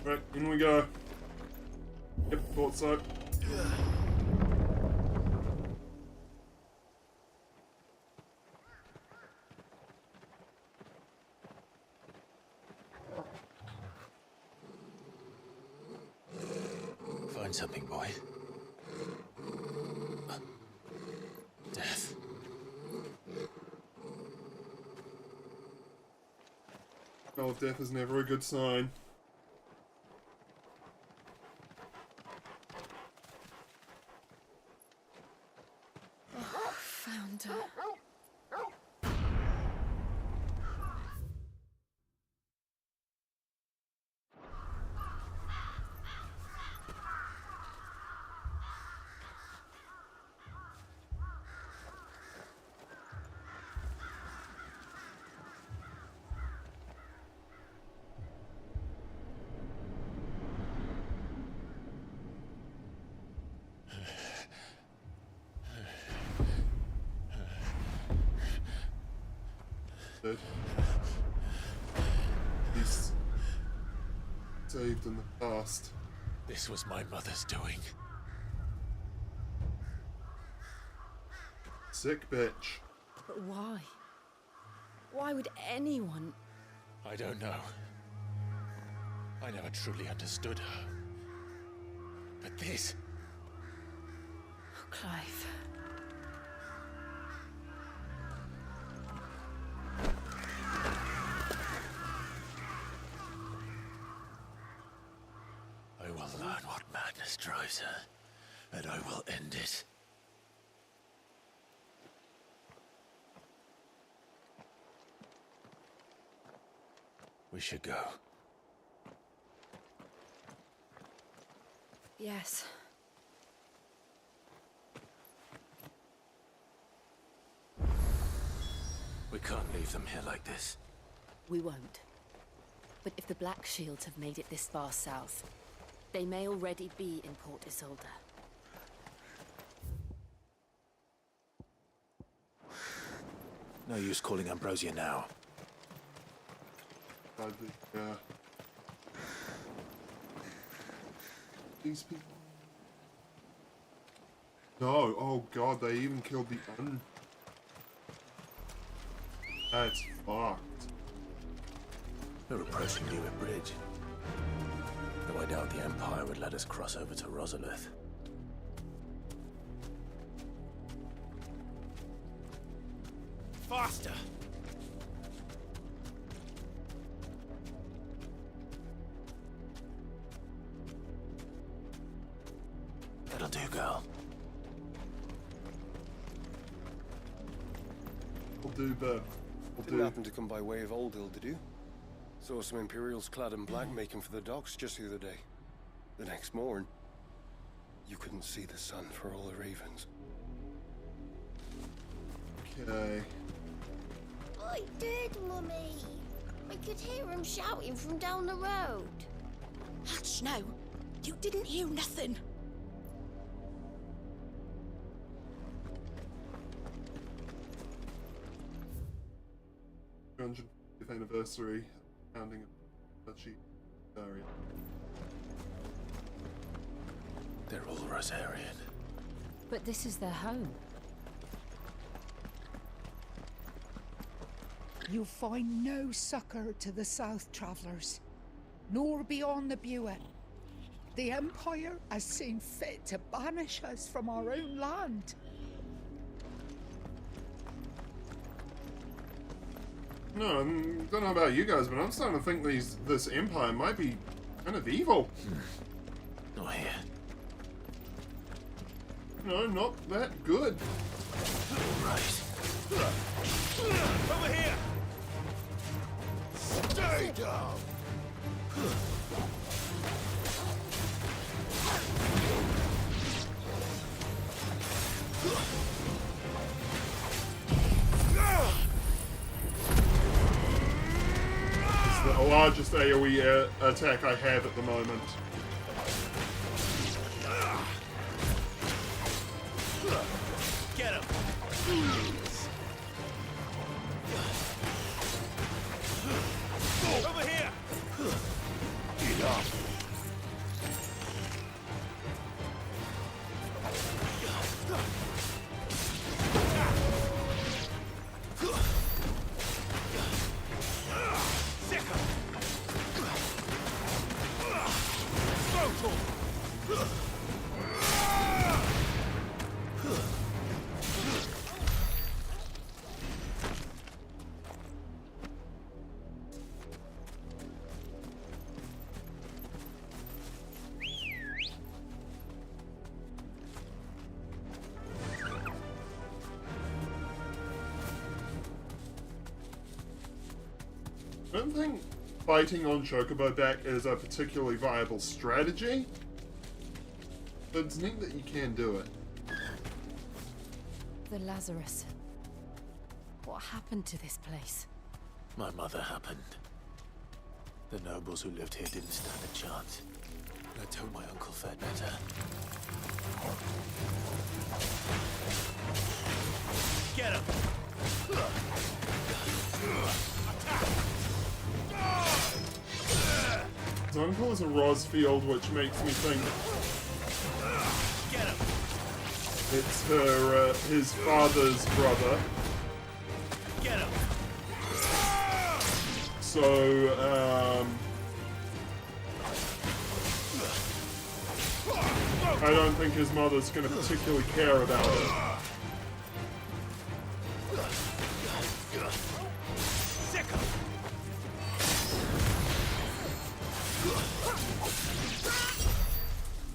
Right, in we go. Yep, thought so. Find something, boy. Death. Smell of death is never a good sign. Found her. He's saved in the past. This was my mother's doing. Sick bitch. But why? Why would anyone? I don't know. I never truly understood her. But this... Oh, Clive. I will learn what madness drives her, and I will end it. We should go. Yes. We can't leave them here like this. We won't. But if the Black Shields have made it this far south, they may already be in Port Isolde. No use calling Ambrosia now. These people. No, oh god, they even killed the That's fucked. We're approaching Newick Bridge. Though I doubt the Empire would let us cross over to Rosalith. Faster! That'll do, girl. We'll do, but Didn't happen to come by way of Oldhill, did you? Saw some Imperials clad in black making for the docks just the other day. The next morn, you couldn't see the sun for all the ravens. Okay. I did, Mummy. I could hear him shouting from down the road. Hush now. You didn't hear nothing. th anniversary founding of Duchy area. They're all Rosarian. But this is their home. You'll find no succor to the south travellers, nor beyond the Buet. The Empire has seen fit to banish us from our own land. No, I don't know about you guys, but I'm starting to think this Empire might be kind of evil. Not here. No, not that good. Right. Over here! Stay down! It's the largest AoE attack I have at the moment. Get him! Over here! Get up! I don't think fighting on Chocobo back is a particularly viable strategy, but it's neat that you can do it. The Lazarus. What happened to this place? My mother happened. The nobles who lived here didn't stand a chance. Let's hope my uncle fared better. Get him! His uncle is a Rosfield, which makes me think Get him! it's his father's brother. Get him! So, I don't think his mother's going to particularly care about it.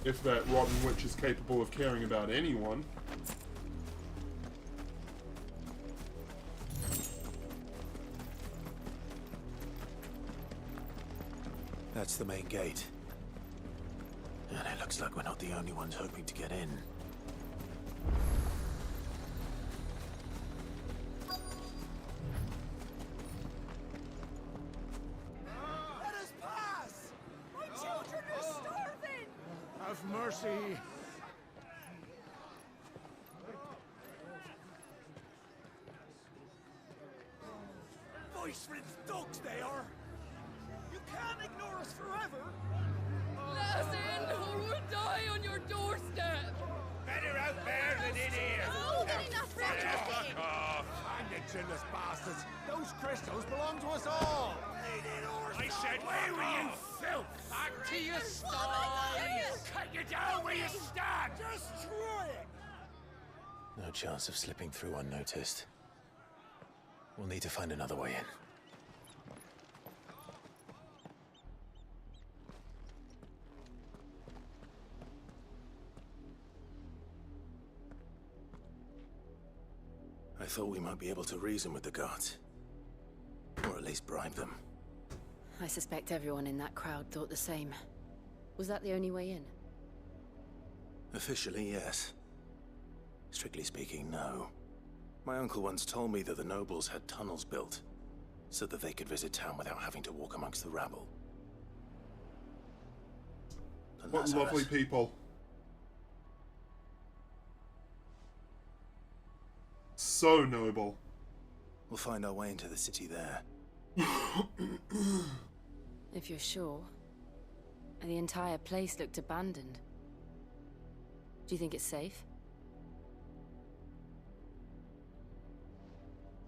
If that rotten witch is capable of caring about anyone. That's the main gate. And it looks like we're not the only ones hoping to get in. Let us pass! My children are starving! Have mercy. Voice-riddled dogs they are! You can't ignore us forever! Let us in, or we'll die on your doorstep! Better out there than in here! Oh, get enough Fuck off! Find the chinless bastards. Those crystals belong to us all. I said, where were you, filth? Back to your stall! Cut you down where you stand! Just try it! No chance of slipping through unnoticed. We'll need to find another way in. I thought we might be able to reason with the guards. Or at least bribe them. I suspect everyone in that crowd thought the same. Was that the only way in? Officially, yes. Strictly speaking, no. My uncle once told me that the nobles had tunnels built, so that they could visit town without having to walk amongst the rabble. And What that's lovely us. people. So noble. We'll find our way into the city there. If you're sure. The entire place looked abandoned. Do you think it's safe?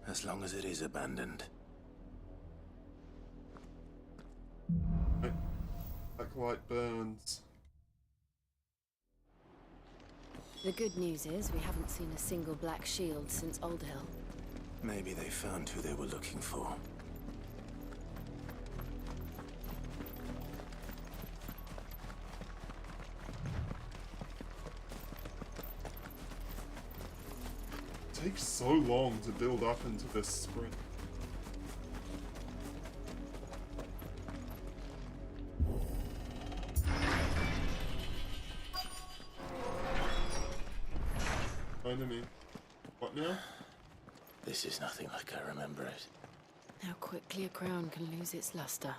As long as it is abandoned. Black light burns. The good news is we haven't seen a single black shield since Old Hill. Maybe they found who they were looking for. It takes so long to build up into this sprint. Enemy. What now? This is nothing like I remember it. How quickly a crown can lose its luster.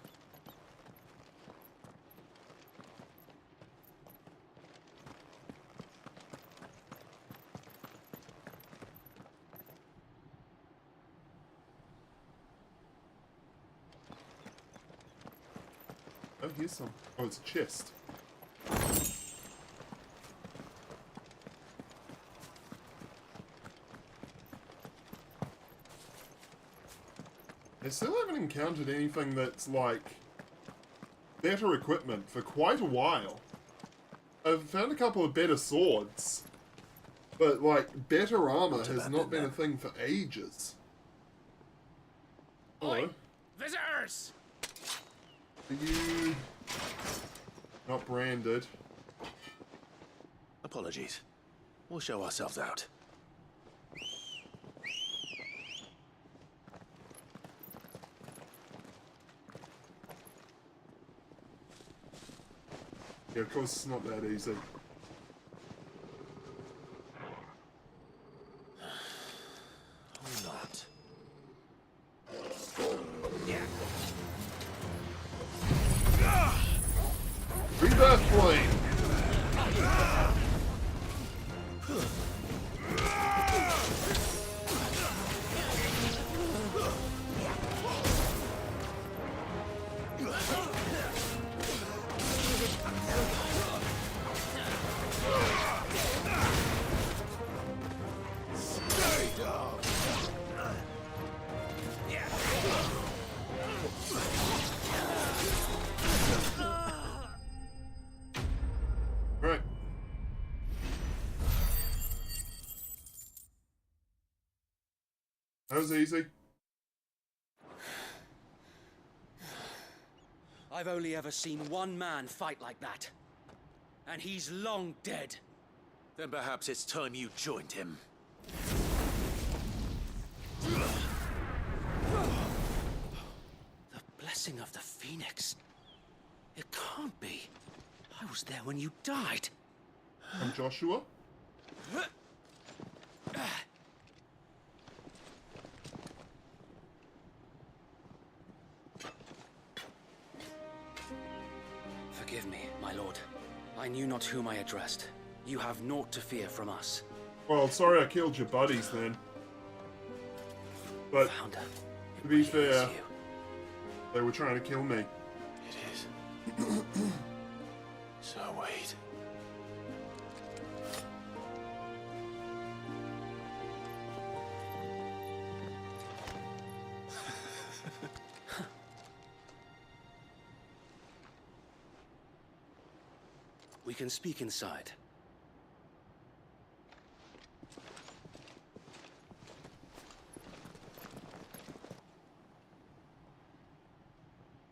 Oh, here's some. Oh, it's a chest. I still haven't encountered anything that's like better equipment for quite a while. I've found a couple of better swords, but like better armor has not been a thing for ages. Hello. Visitors! Are you not branded? Apologies. We'll show ourselves out. Yeah, of course it's not that easy. Or not. Rebirth Flame! Right. That was easy. I've only ever seen one man fight like that. And he's long dead. Then perhaps it's time you joined him. The blessing of the Phoenix. It can't be. I was there when you died. I'm Joshua. Forgive me, my lord. I knew not whom I addressed. You have naught to fear from us. Well, sorry I killed your buddies then. But to be fair, they were trying to kill me. It is. So wait. We can speak inside.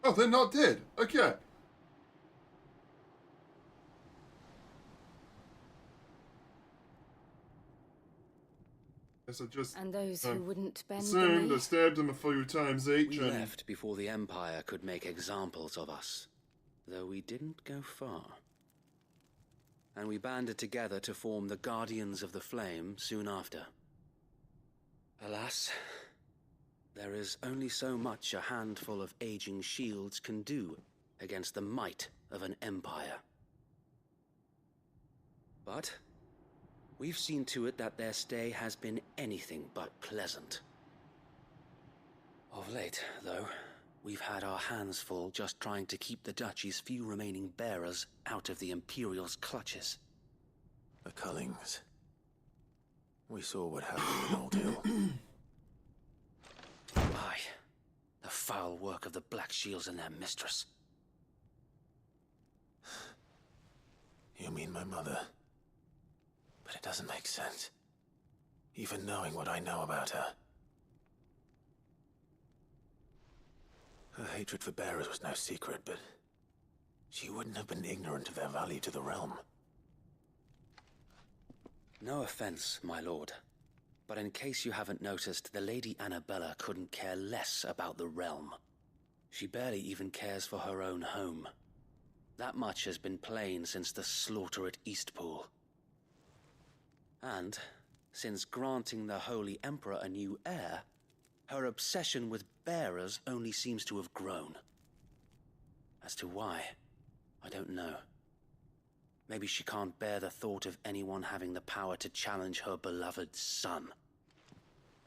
Oh, they're not dead. Okay. Guess I just And those who wouldn't bend the assumed knee? I stabbed them a few times each. We and left before the Empire could make examples of us, though we didn't go far. And we banded together to form the Guardians of the Flame soon after. Alas, there is only so much a handful of aging shields can do against the might of an empire. But we've seen to it that their stay has been anything but pleasant. Of late, though, we've had our hands full just trying to keep the Duchy's few remaining bearers out of the Imperial's clutches. The Cullings. We saw what happened in Old Hill. Aye, the foul work of the Black Shields and their mistress. You mean my mother? But it doesn't make sense. Even knowing what I know about her. Her hatred for bearers was no secret, but she wouldn't have been ignorant of their value to the realm. No offense, my lord, but in case you haven't noticed, the Lady Annabella couldn't care less about the realm. She barely even cares for her own home. That much has been plain since the slaughter at Eastpool. And, since granting the Holy Emperor a new heir, her obsession with bearers only seems to have grown. As to why, I don't know. Maybe she can't bear the thought of anyone having the power to challenge her beloved son.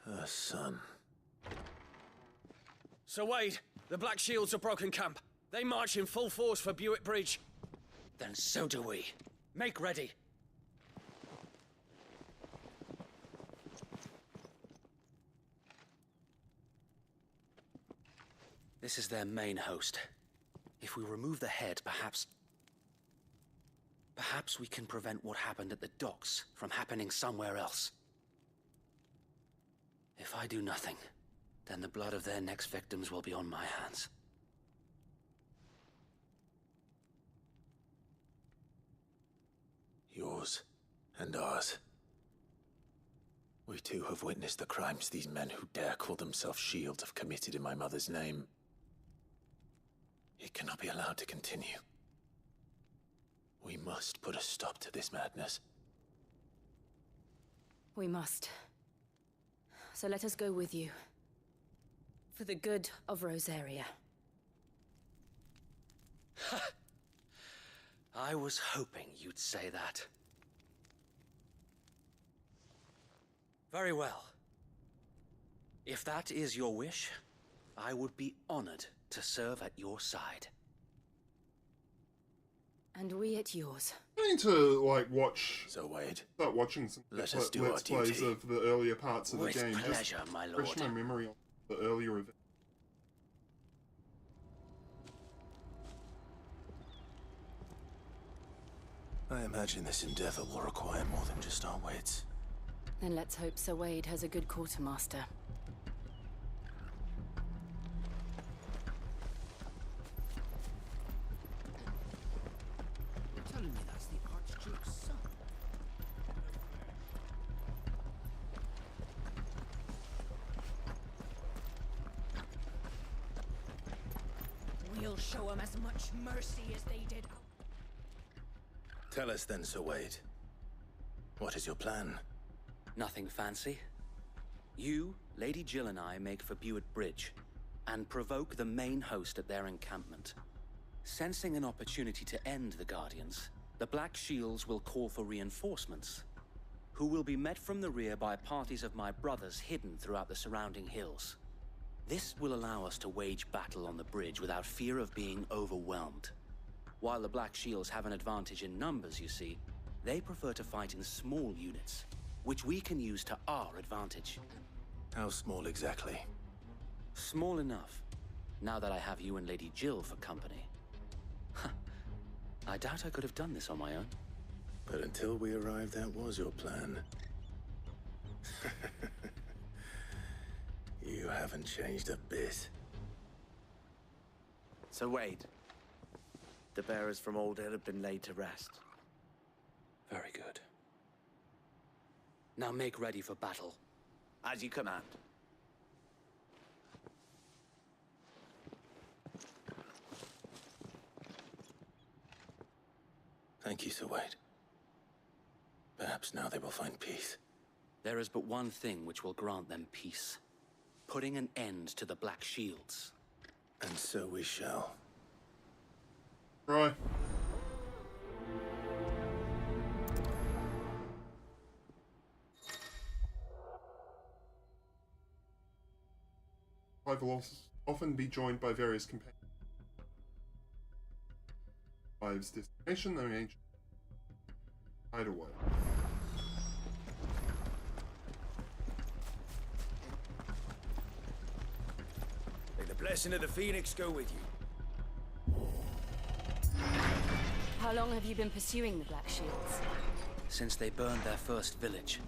Her son. Sir Wade, the Black Shields have broken camp. They march in full force for Buick Bridge. Then so do we. Make ready. This is their main host. If we remove the head, perhaps we can prevent what happened at the docks from happening somewhere else. If I do nothing, then the blood of their next victims will be on my hands. Yours and ours. We too have witnessed the crimes these men who dare call themselves shields have committed in my mother's name. It cannot be allowed to continue. We must put a stop to this madness. We must. So let us go with you. For the good of Rosaria. I was hoping you'd say that. Very well. If that is your wish, I would be honored to serve at your side. And we at yours. I need to, like, So Wade, start watching some let us do Let's our Plays duty. of the earlier parts of With the game. pleasure, Just my refresh lord. my memory on the earlier events. I imagine this endeavor will require more than just our wits. Then let's hope Sir Wade has a good quartermaster. You're telling me that's the Archduke's son? We'll We'll show them as much mercy as they did. Tell us then, Sir Wade. What is your plan? Nothing fancy. You, Lady Jill and I make for Buett Bridge and provoke the main host at their encampment. Sensing an opportunity to end the Guardians, the Black Shields will call for reinforcements, who will be met from the rear by parties of my brothers hidden throughout the surrounding hills. This will allow us to wage battle on the bridge without fear of being overwhelmed. While the Black Shields have an advantage in numbers, you see, they prefer to fight in small units, which we can use to our advantage. How small exactly? Small enough, now that I have you and Lady Jill for company. I doubt I could have done this on my own. But until we arrived, that was your plan. You haven't changed a bit. So Wade, the bearers from Old Hill have been laid to rest. Very good. Now make ready for battle. As you command. Thank you, Sir Wade. Perhaps now they will find peace. There is but one thing which will grant them peace. Putting an end to the Black Shields. And so we shall. Right. Clive will often be joined by various companions. Clive's destination, though ancient hideaway. May the blessing of the Phoenix go with you. How long have you been pursuing the Black Shields? Since they burned their first village,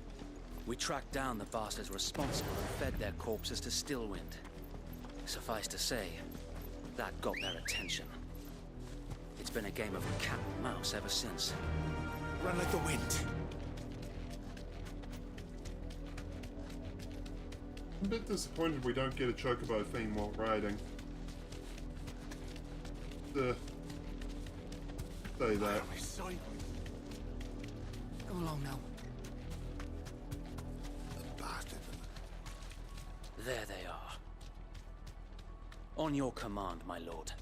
we tracked down the bastards responsible and fed their corpses to Stillwind. Suffice to say, that got their attention. It's been a game of cat and mouse ever since. Run like the wind. I'm a bit disappointed we don't get a chocobo theme while riding. Say that. Go along now. The bastard. There they are. On your command, my lord.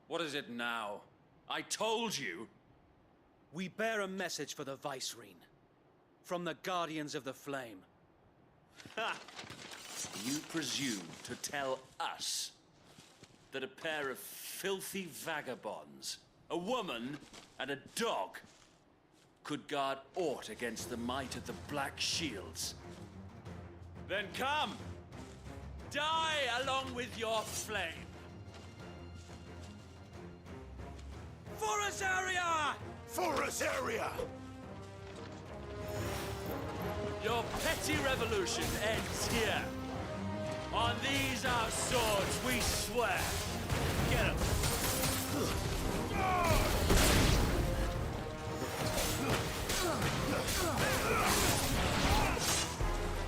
What is it now? I told you! We bear a message for the Vicereine. From the Guardians of the Flame. Ha! You presume to tell us that a pair of filthy vagabonds, a woman and a dog, could guard aught against the might of the Black Shields? Then come! Die along with your flame! For Azaria! For Azaria! Your petty revolution ends here. On these our swords we swear. Get 'em.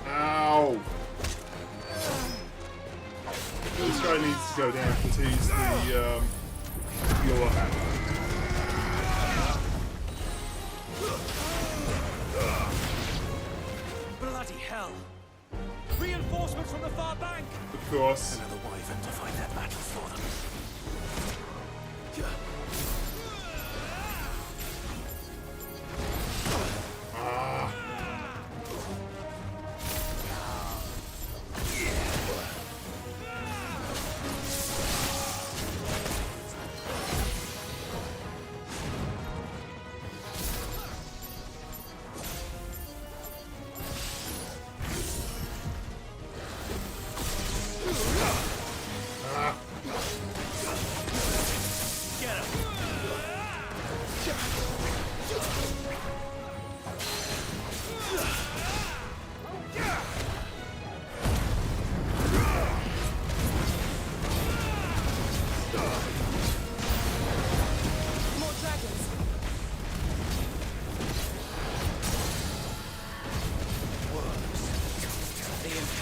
Ow! This guy needs to go down because he's the healer. Bloody hell! Reinforcements from the far bank! Of course. Another wyvern to fight that battle for them. Ah.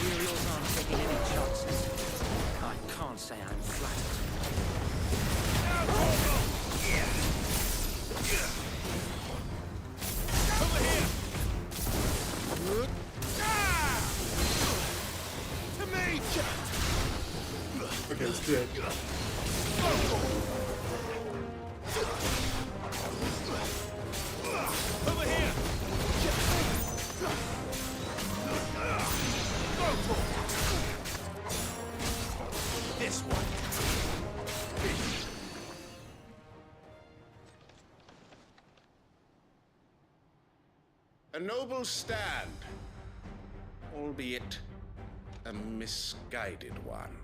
Imperials aren't taking any chances. I can't say I'm flattered. Over here! To me! Okay, it's dead. Over here! This one. A noble stand, albeit a misguided one.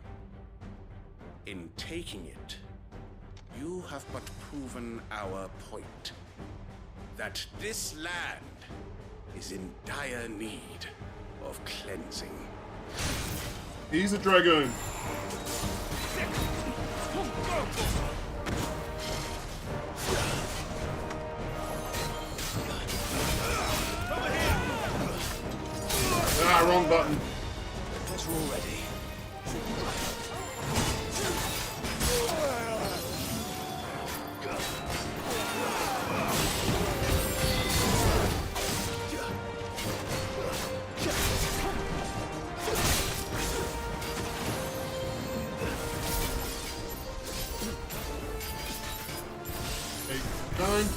In taking it, you have but proven our point, that this land is in dire need of cleansing. He's a dragoon. Ah, wrong button. Guess we're all ready. Nine.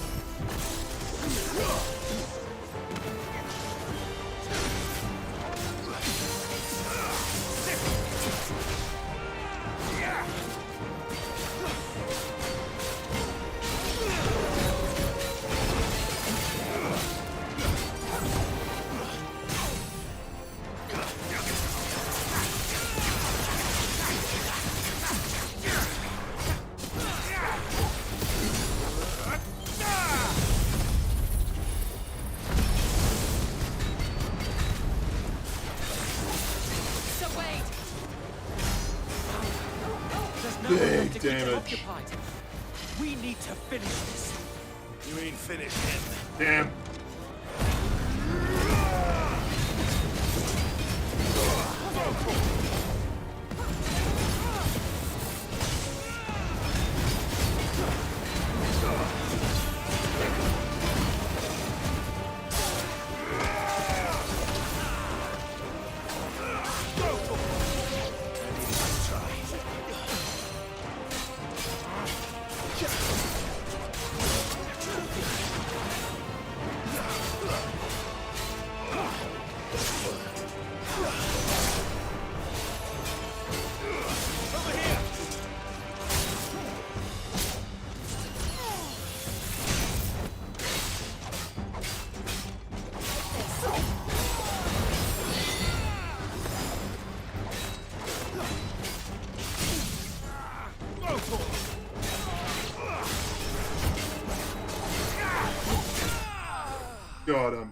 Big damage. We need to finish this. You ain't finished yet. Damn. Got him.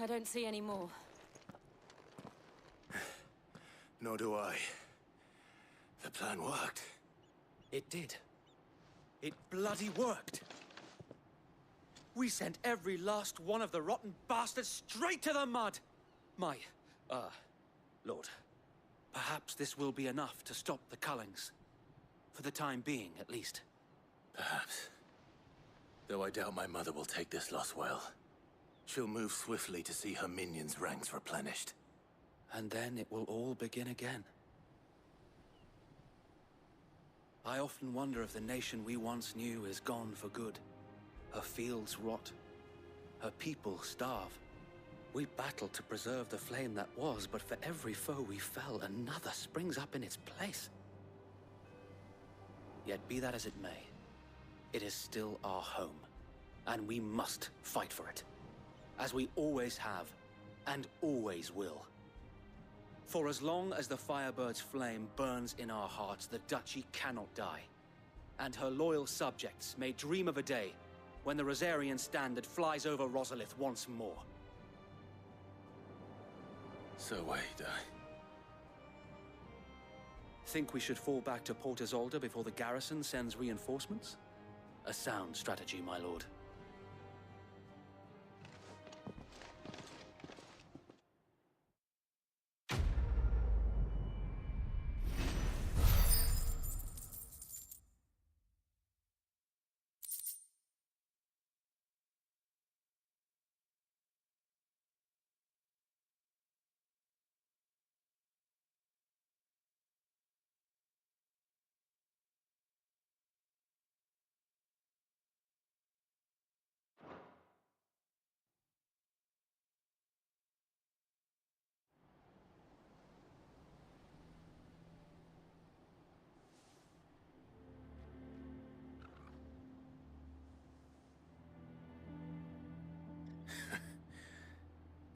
I don't see any more. Nor do I. The plan worked. It did. It bloody worked. We sent every last one of the rotten bastards straight to the mud! My, Lord, perhaps this will be enough to stop the Cullings. For the time being, at least. Perhaps. Though I doubt my mother will take this loss well. She'll move swiftly to see her minions' ranks replenished. And then it will all begin again. I often wonder if the nation we once knew is gone for good. Her fields rot. Her people starve. We battled to preserve the flame that was, but for every foe we fell, another springs up in its place. Yet be that as it may, it is still our home, and we must fight for it. As we always have, and always will. For as long as the Firebird's flame burns in our hearts, the Duchy cannot die. And her loyal subjects may dream of a day when the Rosarian standard flies over Rosalith once more. So wait, Think we should fall back to Port Isolde before the garrison sends reinforcements? A sound strategy, my lord.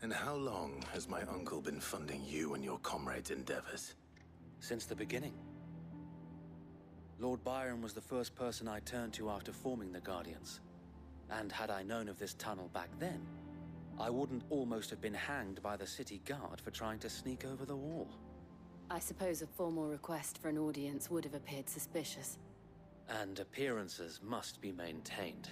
And how long has my uncle been funding you and your comrades' endeavors? Since the beginning. Lord Byron was the first person I turned to after forming the Guardians. And had I known of this tunnel back then, I wouldn't almost have been hanged by the city guard for trying to sneak over the wall. I suppose a formal request for an audience would have appeared suspicious. And appearances must be maintained.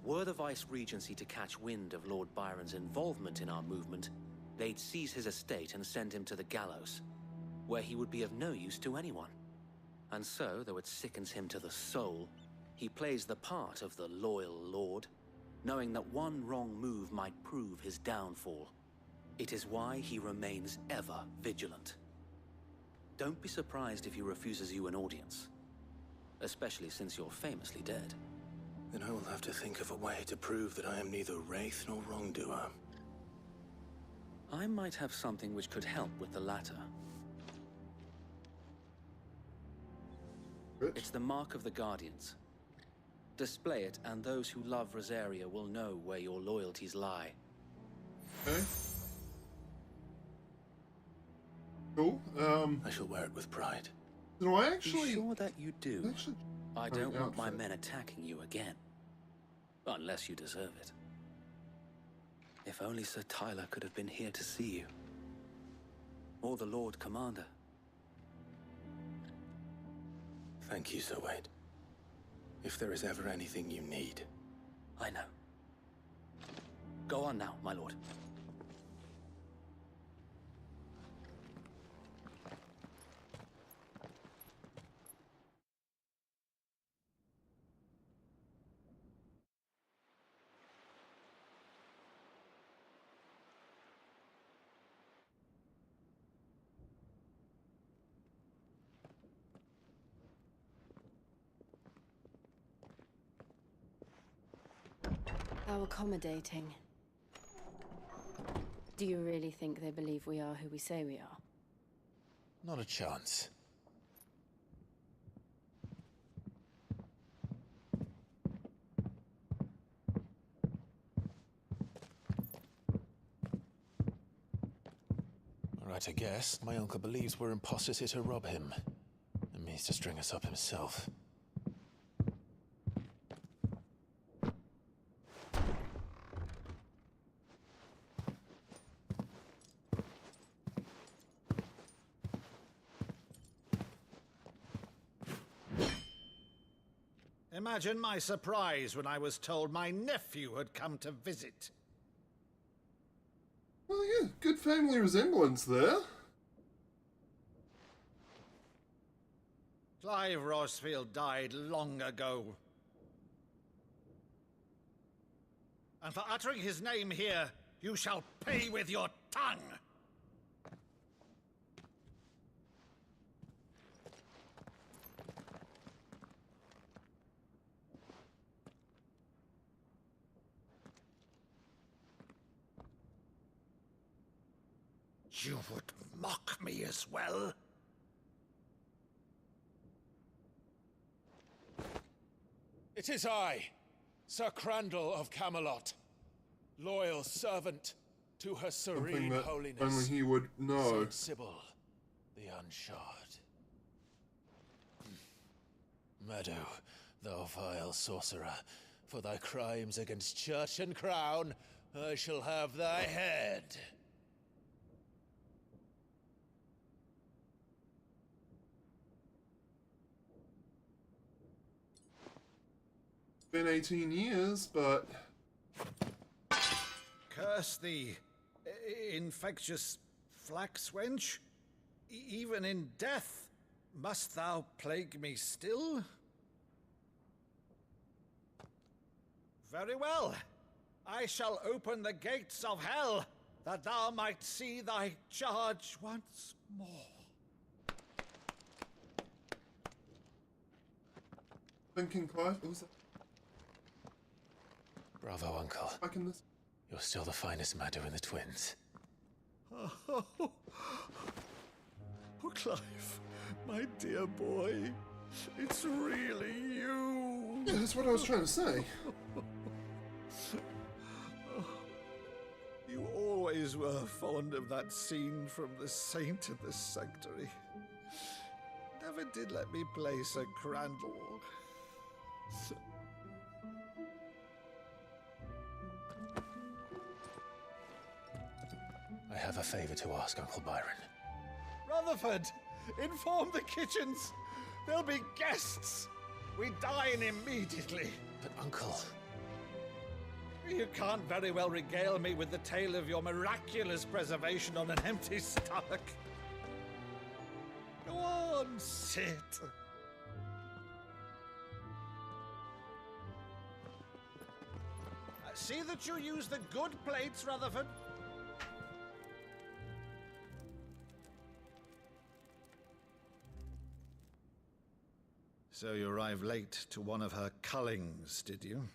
Were the Vice-Regency to catch wind of Lord Byron's involvement in our movement, they'd seize his estate and send him to the gallows, where he would be of no use to anyone. And so, though it sickens him to the soul, he plays the part of the loyal lord, knowing that one wrong move might prove his downfall. It is why he remains ever vigilant. Don't be surprised if he refuses you an audience, especially since you're famously dead. Then I will have to think of a way to prove that I am neither wraith nor wrongdoer. I might have something which could help with the latter. It's the mark of the Guardians. Display it, and those who love Rosaria will know where your loyalties lie. Okay. Cool. I shall wear it with pride. No, I actually... Be sure that you do. I don't want my outfit. men attacking you again. Unless you deserve it. If only Sir Tyler could have been here to see you. Or the Lord Commander. Thank you, Sir Wade. If there is ever anything you need. I know. Go on now, my lord. How accommodating. Do you really think they believe we are who we say we are? Not a chance. Right, I guess. My uncle believes we're imposters here to rob him. And means to string us up himself. Imagine my surprise when I was told my nephew had come to visit. Well, yeah, good family resemblance there. Clive Rosfield died long ago. And for uttering his name here, you shall pay with your tongue! You would mock me as well? It is I, Sir Crandall of Camelot, loyal servant To her Something serene that holiness, only he would know. Saint Sybil, the Unshod. Meadow, thou vile sorcerer, for thy crimes against church and crown, I shall have thy head. Been 18 years, but Curse thee, infectious flax wench. Even in death, must thou plague me still? Very well. I shall open the gates of hell, that thou might see thy charge once more. thinking, Clive, what was that? Bravo, Uncle. Back in this. You're still the finest Meadow in the twins. Oh, Clive, my dear boy, it's really you. Yeah, that's what I was trying to say. You always were fond of that scene from The Saint in the Sanctuary. Never did let me play Sir Crandall. I have a favor to ask, Uncle Byron. Rutherford, inform the kitchens. There'll be guests. We dine immediately. But, Uncle... You can't very well regale me with the tale of your miraculous preservation on an empty stomach. Go on, sit. See that you use the good plates, Rutherford. So you arrived late to one of her cullings, did you?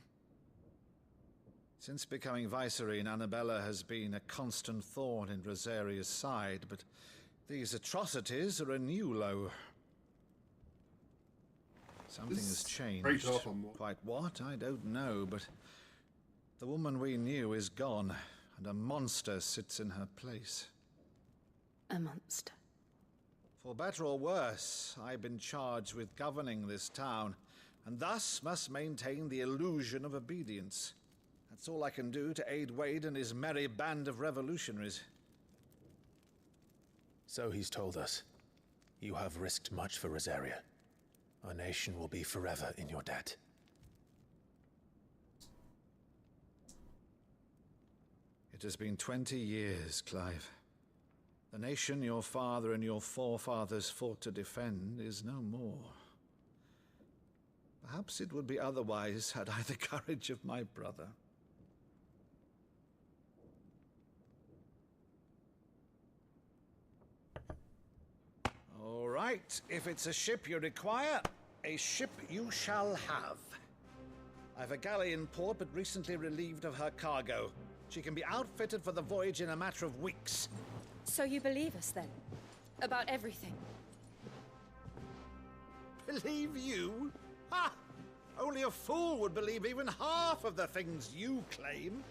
Since becoming Vicereine, Annabella has been a constant thorn in Rosaria's side, but these atrocities are a new low. Something has changed. Quite what, I don't know, but the woman we knew is gone, and a monster sits in her place. A monster. For better or worse, I've been charged with governing this town, and thus must maintain the illusion of obedience. That's all I can do to aid Wade and his merry band of revolutionaries. So he's told us. You have risked much for Rosaria. Our nation will be forever in your debt. It has been 20 years, Clive. The nation your father and your forefathers fought to defend is no more. Perhaps it would be otherwise had I the courage of my brother. All right, if it's a ship you require, a ship you shall have. I've a galley in port, but recently relieved of her cargo. She can be outfitted for the voyage in a matter of weeks. So you believe us, then? About everything? Believe you? Ha! Only a fool would believe even half of the things you claim.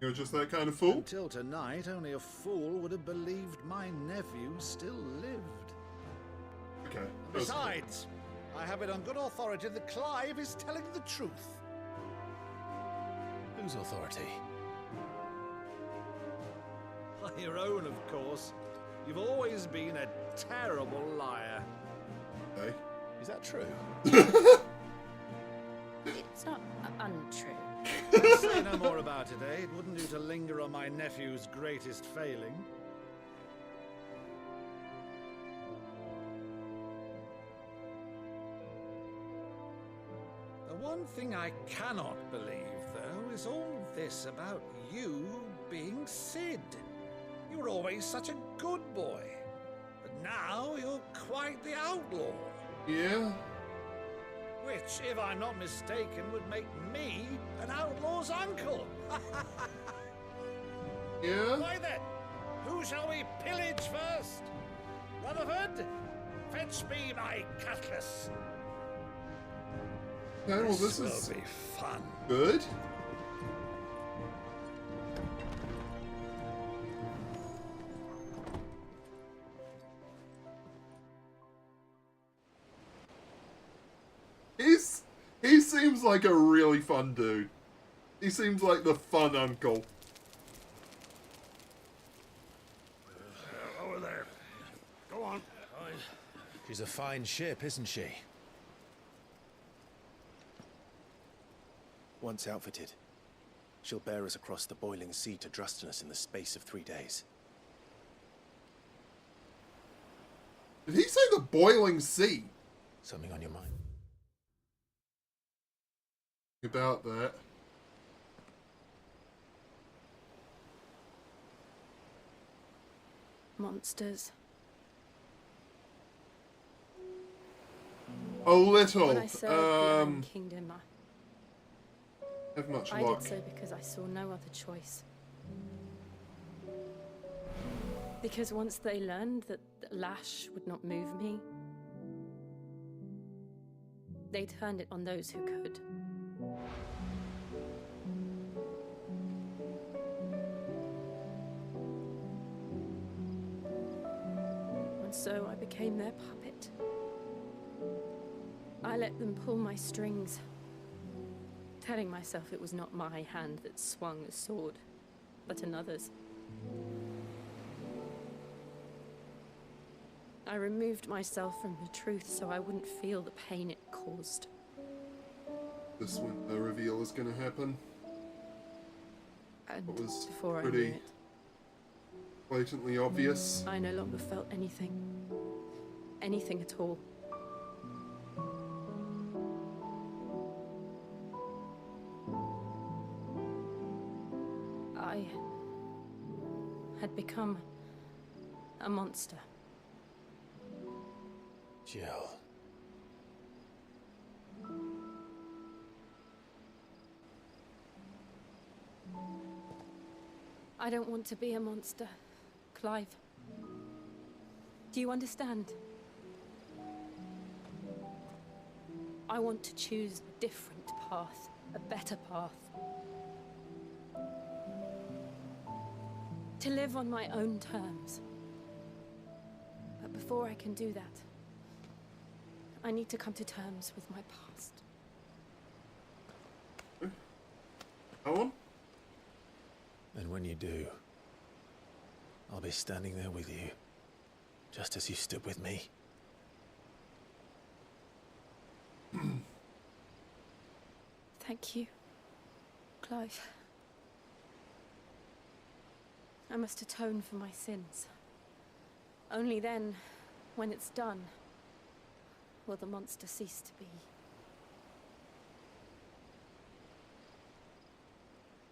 You're just that kind of fool? Until tonight, only a fool would have believed my nephew still lived. Okay. Besides, I have it on good authority that Clive is telling the truth. Whose authority? Your own, of course. You've always been a terrible liar. Hey? Is that true? It's not untrue. Say no more about it, eh? It wouldn't do to linger on my nephew's greatest failing. The one thing I cannot believe, though, is all this about you being Sid. You were always such a good boy, but now you're quite the outlaw. Yeah? Which, if I'm not mistaken, would make me an outlaw's uncle. Yeah? Why then, who shall we pillage first? Rutherford, fetch me my cutlass. Okay, well, this will is be fun. Good. He seems like a really fun dude. He seems like the fun uncle. Over there. Go on. She's a fine ship, isn't she? Once outfitted, she'll bear us across the boiling sea to Drustinus in the space of 3 days. Did he say the boiling sea? Something on your mind? About that. Monsters. A little. When I served the Iron Kingdom, have much I luck. did so because I saw no other choice. Because once they learned that the lash would not move me, they turned it on those who could. And so I became their puppet. I let them pull my strings, telling myself it was not my hand that swung a sword, but another's. I removed myself from the truth so I wouldn't feel the pain it caused. This when the reveal is going to happen. And It was before I knew pretty it, blatantly obvious. I no longer felt anything. Anything at all. I had become a monster. Jill. I don't want to be a monster, Clive. Do you understand? I want to choose a different path, a better path. To live on my own terms. But before I can do that, I need to come to terms with my past. Go on. And when you do, I'll be standing there with you, just as you stood with me. Thank you, Clive. I must atone for my sins. Only then, when it's done, will the monster cease to be.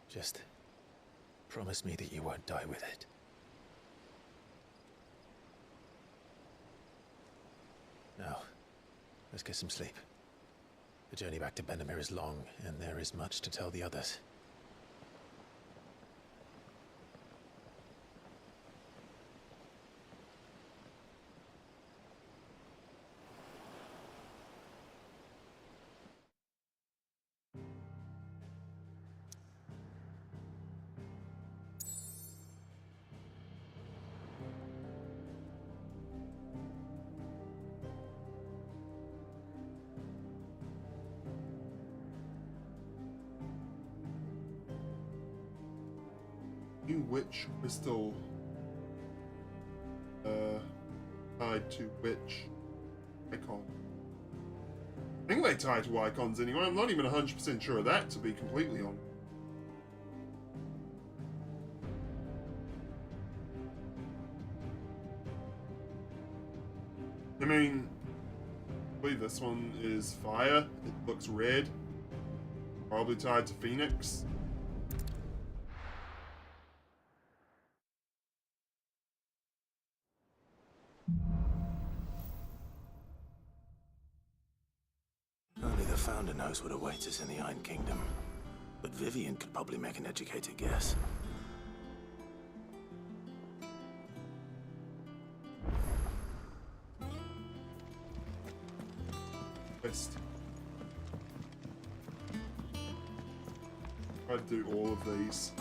Just promise me that you won't die with it. Now, let's get some sleep. The journey back to Benamir is long, and there is much to tell the others. New witch crystal tied to witch icon. I think they tie to icons anyway. I'm not even 100% sure of that, to be completely honest. I mean, I believe this one is fire. It looks red. Probably tied to Phoenix. Only the Founder knows what awaits us in the Iron Kingdom. But Vivian could probably make an educated guess. Best. I'd do all of these.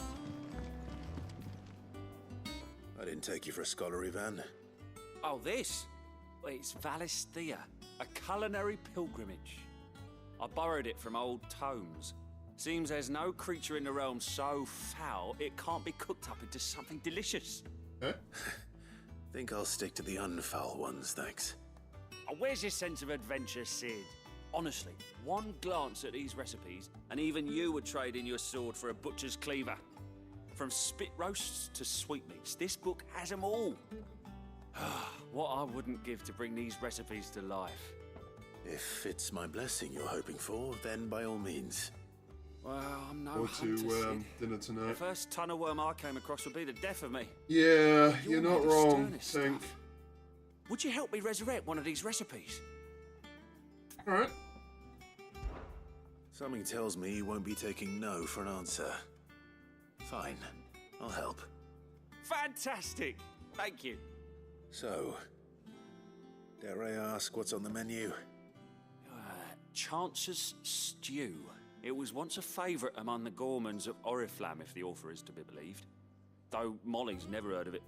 I didn't take you for a scholar, Ivan. Oh, this? Well, it's Valisthea, a culinary pilgrimage. I borrowed it from old tomes. Seems there's no creature in the realm so foul it can't be cooked up into something delicious. Huh? Think I'll stick to the unfoul ones, thanks. Oh, where's your sense of adventure, Sid? Honestly, one glance at these recipes, and even you would trade in your sword for a butcher's cleaver. From spit roasts to sweetmeats, this book has them all. What I wouldn't give to bring these recipes to life. If it's my blessing you're hoping for, then by all means. Well, I'm no Or hunter, to Sid. dinner The tonight. first ton of worm I came across would be the death of me. Yeah, you're not made of wrong, sternest Tink. stuff. Would you help me resurrect one of these recipes? Alright. Something tells me you won't be taking no for an answer. Fine, I'll help. Fantastic! Thank you. So, dare I ask what's on the menu? Chance's Stew. It was once a favourite among the gourmands of Oriflamme, if the author is to be believed. Though Molly's never heard of it.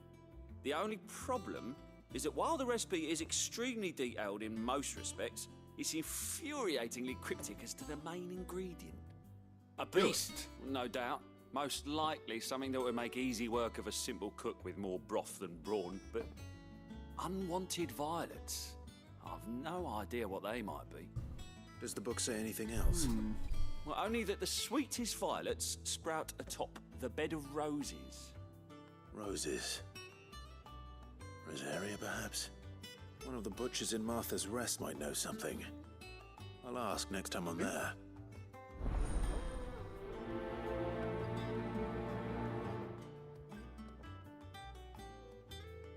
The only problem is that while the recipe is extremely detailed in most respects, it's infuriatingly cryptic as to the main ingredient. A beast, no doubt. Most likely something that would make easy work of a simple cook with more broth than brawn, but unwanted violets. I've no idea what they might be. Does the book say anything else? Well, only that the sweetest violets sprout atop the bed of roses. Roses. Rosaria, perhaps? One of the butchers in Martha's Rest might know something. I'll ask next time I'm there.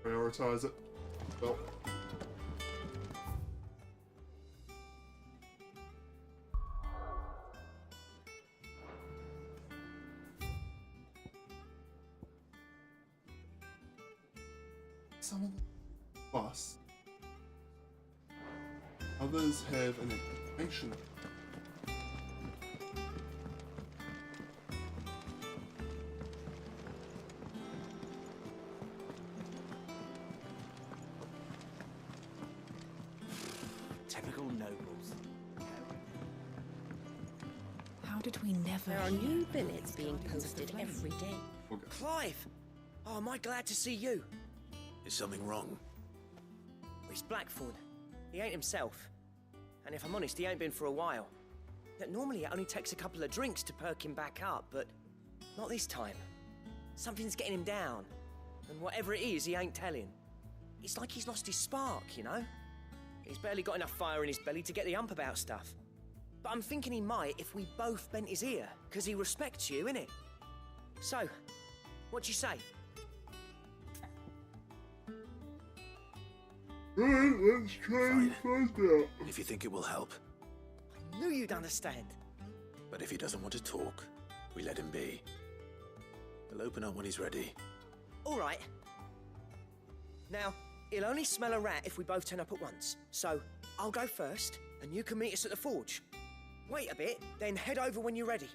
Prioritize it. Well. Some of the plus. Others have an application. Typical nobles. How did we never There are hear new of billets these being Guardians of the posted Flame? every day. Clive! Oh, am I glad to see you? Is something wrong? It's Blackthorn. He ain't himself. And if I'm honest, he ain't been for a while. Yet normally it only takes a couple of drinks to perk him back up, but not this time. Something's getting him down. And whatever it is, he ain't telling. It's like he's lost his spark, you know? He's barely got enough fire in his belly to get the ump about stuff. But I'm thinking he might if we both bent his ear, because he respects you, innit? So, what you say? Right, let's try and find out. If you think it will help. I knew you'd understand. But if he doesn't want to talk, we let him be. He'll open up when he's ready. All right. Now, he'll only smell a rat if we both turn up at once. So, I'll go first, and you can meet us at the forge. Wait a bit, then head over when you're ready.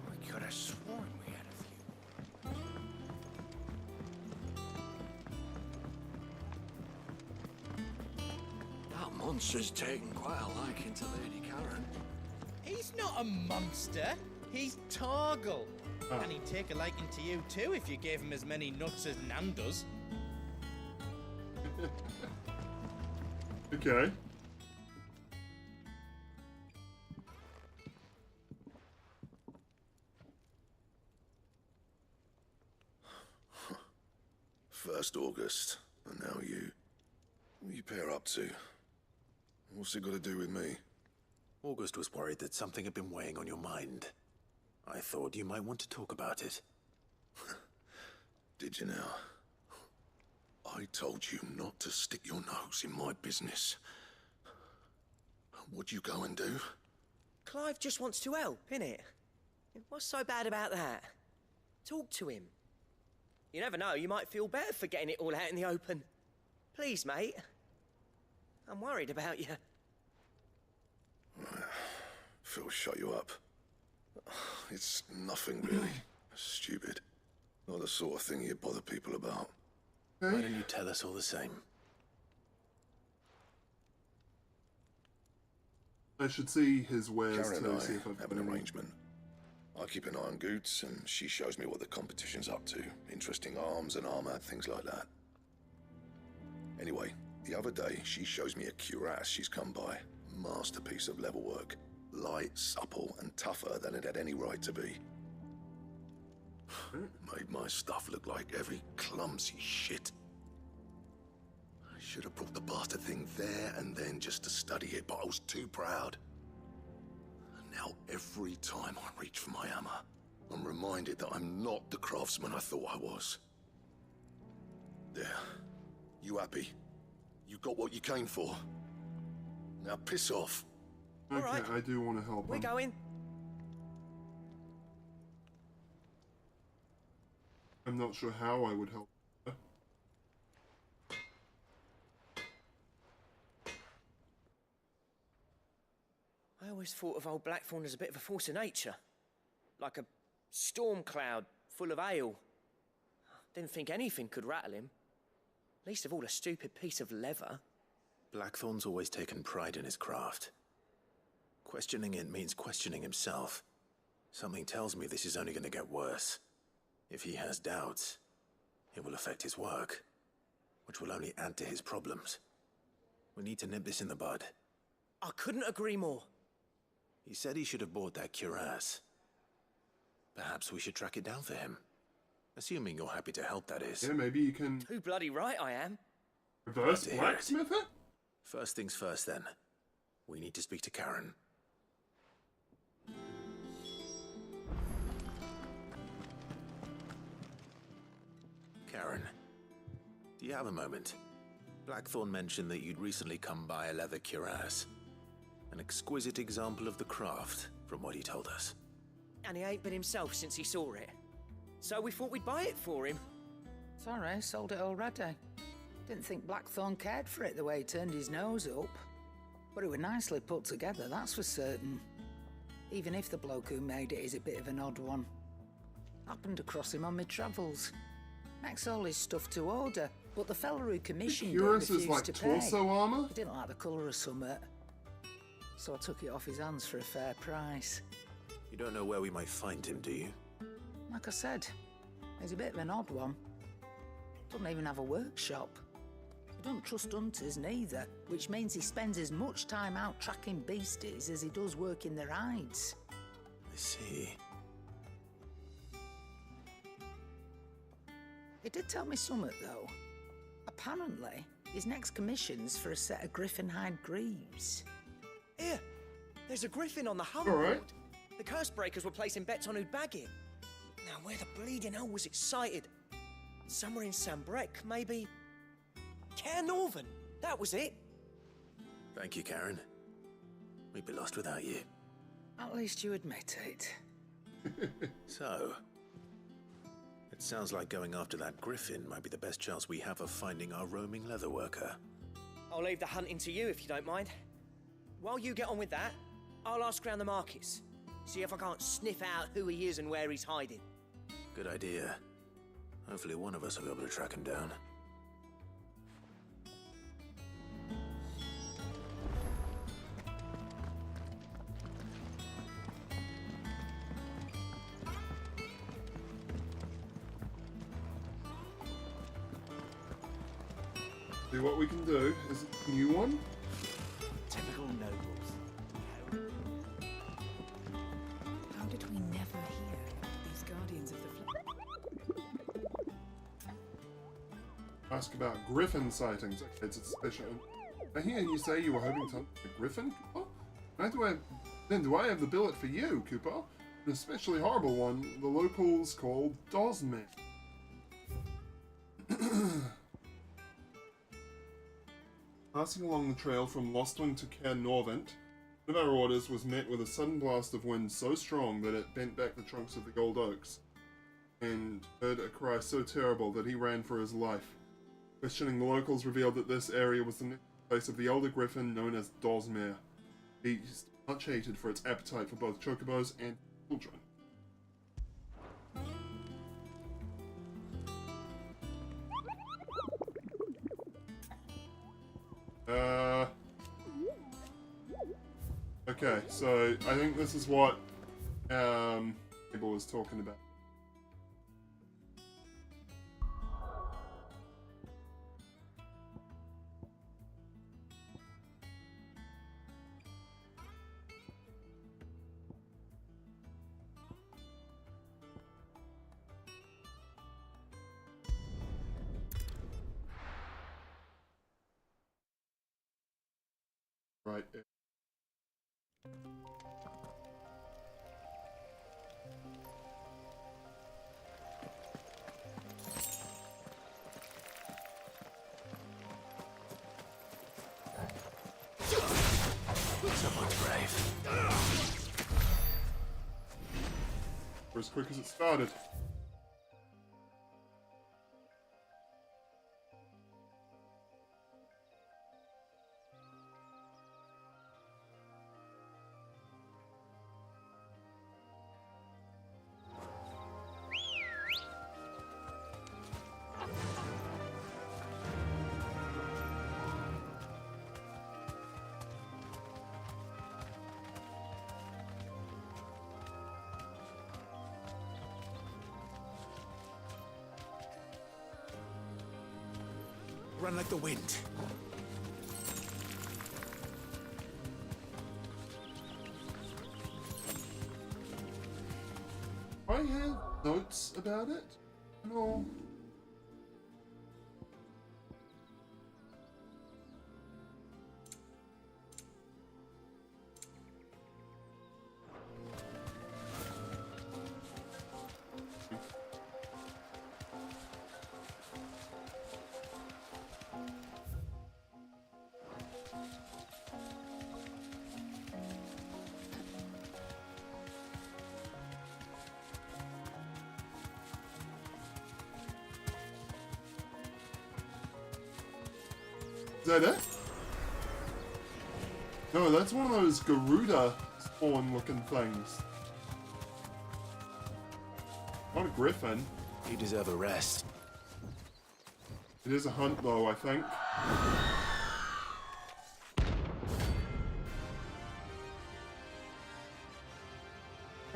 I could have sworn we had a few. That monster's taken quite a liking to Lady Karen. He's not a monster. He's Torgal. Oh. And he'd take a liking to you too if you gave him as many nuts as Nan does. Okay. First August, and now you. What you pair up to? What's it got to do with me? August was worried that something had been weighing on your mind. I thought you might want to talk about it. Did you now? I told you not to stick your nose in my business. What'd you go and do? Clive just wants to help, innit? What's so bad about that? Talk to him. You never know, you might feel better for getting it all out in the open. Please, mate. I'm worried about you. Phil shut you up. It's nothing really. Stupid. Not the sort of thing you bother people about. Why don't you tell us all the same? I should see his wares Karen to and see if I've I have an arrangement. I keep an eye on Goots, and she shows me what the competition's up to. Interesting arms and armor, things like that. Anyway, the other day, she shows me a cuirass she's come by. Masterpiece of level work. Light, supple, and tougher than it had any right to be. Made my stuff look like every clumsy shit. I should have brought the bastard thing there and then just to study it, but I was too proud. And now every time I reach for my hammer, I'm reminded that I'm not the craftsman I thought I was. There. You happy? You got what you came for? Now piss off. Okay, All right. I do want to help We're him. going. I'm not sure how I would help. I always thought of old Blackthorn as a bit of a force of nature. Like a storm cloud full of ale. Didn't think anything could rattle him. Least of all a stupid piece of leather. Blackthorn's always taken pride in his craft. Questioning it means questioning himself. Something tells me this is only going to get worse. If he has doubts, it will affect his work, which will only add to his problems. We need to nip this in the bud. I couldn't agree more. He said he should have bought that cuirass. Perhaps we should track it down for him. Assuming you're happy to help, that is. Yeah, maybe you can... Too bloody right I am. Reverse blacksmith it? First things first, then. We need to speak to Karen. Karen, do you have a moment? Blackthorn mentioned that you'd recently come by a leather cuirass. An exquisite example of the craft, from what he told us. And he ain't been himself since he saw it. So we thought we'd buy it for him. Sorry, sold it already. Didn't think Blackthorn cared for it the way he turned his nose up. But it was nicely put together, that's for certain. Even if the bloke who made it is a bit of an odd one. Happened across him on my travels. Makes all his stuff to order, but the fella who commissioned it Cuirass refused is like to pay. torso armor? I didn't like the colour of summit. So I took it off his hands for a fair price. You don't know where we might find him, do you? Like I said, he's a bit of an odd one. Doesn't even have a workshop. He doesn't trust hunters neither, which means he spends as much time out tracking beasties as he does working their hides. I see. He did tell me something, though. Apparently, his next commission's for a set of griffin hide greaves. Here, there's a griffin on the All hoverboard. right. The curse breakers were placing bets on who'd bag it. Now, where the bleeding hell was excited? Somewhere in Sambrec, maybe... Caernarvon, that was it. Thank you, Karen. We'd be lost without you. At least you admit it. So, it sounds like going after that griffin might be the best chance we have of finding our roaming leatherworker. I'll leave the hunting to you if you don't mind. While you get on with that, I'll ask around the markets. See if I can't sniff out who he is and where he's hiding. Good idea. Hopefully one of us will be able to track him down. See what we can do. Is it a new one? Typical nobles. How did we never hear about these guardians of the Ask about griffin sightings. Okay, it's a suspicion. I hear you say you were hoping to hunt a griffin, Cooper? Then do I have the billet for you, Cooper? An especially horrible one the locals call Dosman. Passing along the trail from Lostwing to Caernarvon, one of our orders was met with a sudden blast of wind so strong that it bent back the trunks of the gold oaks. and heard a cry so terrible that he ran for his life. Questioning the locals revealed that this area was the place of the elder griffin known as Dosmere, beast much hated for its appetite for both chocobos and children. Okay, so I think this is what Abel was talking about. Right. Someone's brave. Or as quick as it started. Run like the wind. I have notes about it. No. Is that it? No, that's one of those Garuda spawn looking things. Not a griffin. You deserve a rest. It is a hunt though, I think.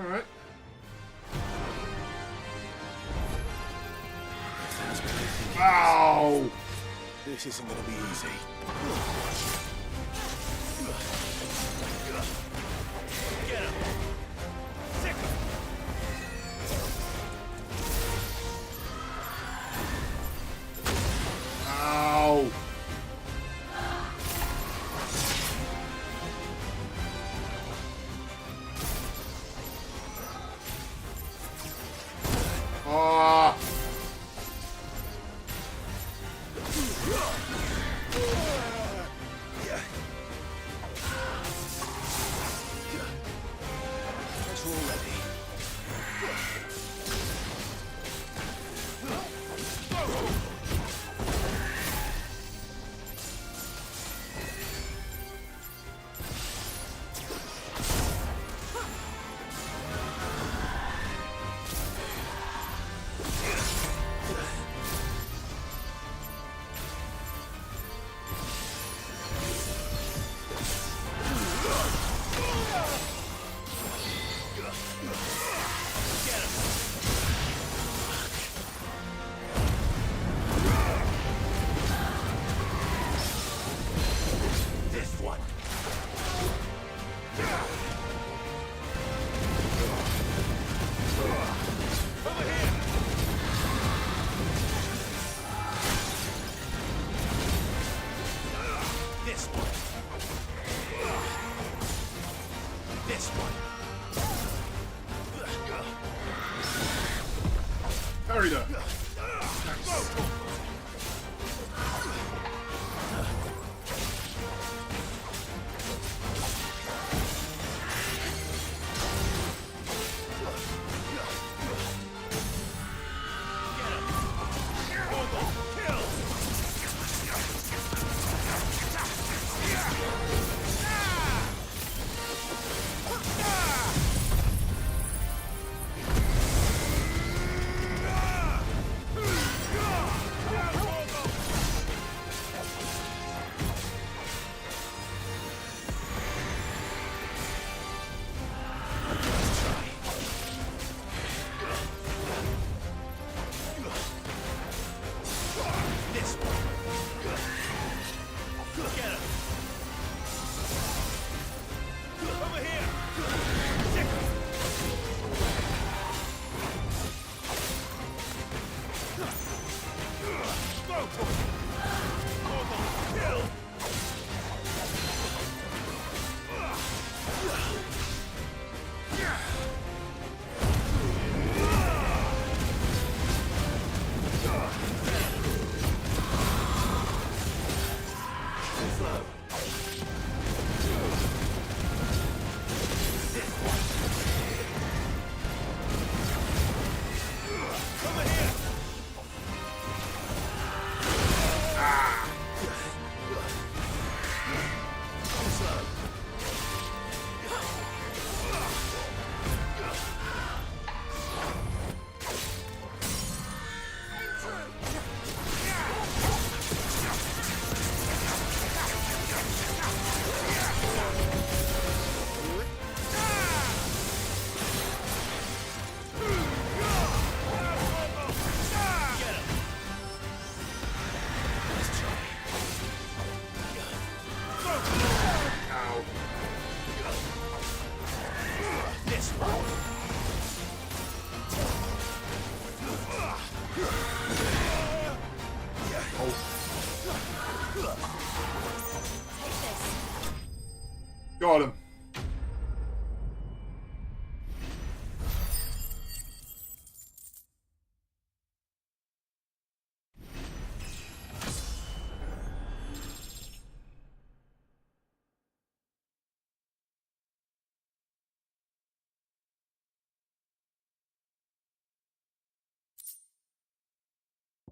Alright. Ow! This isn't gonna be easy. Get him! Sick him! Ow! Ah! Carried her.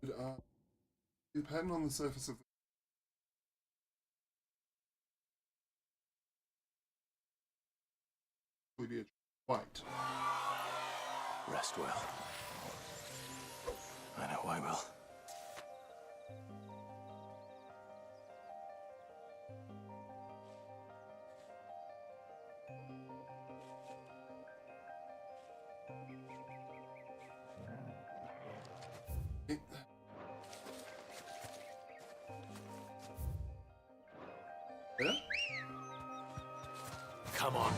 The pattern on the surface of the be a white. Rest well. I know I will. Yeah? Come on.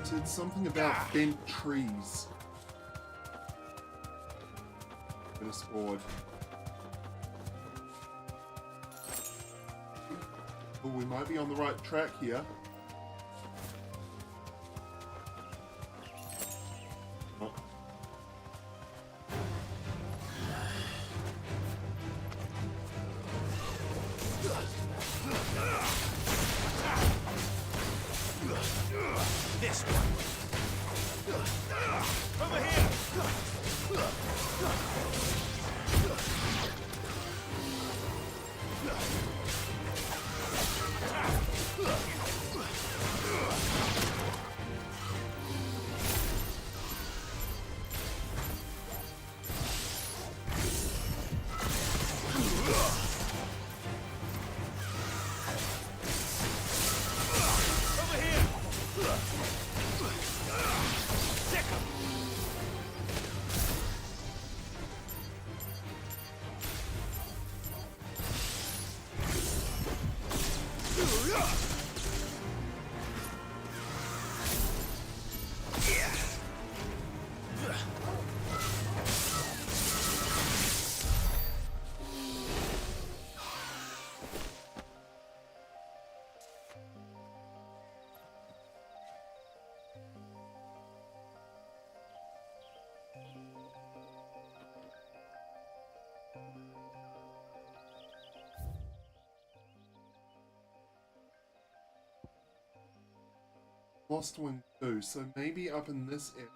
Said something about bent trees. Get a sword. Oh, we might be on the right track here. Oh. This one. Over here. Lost Wind 2, so maybe up in this area.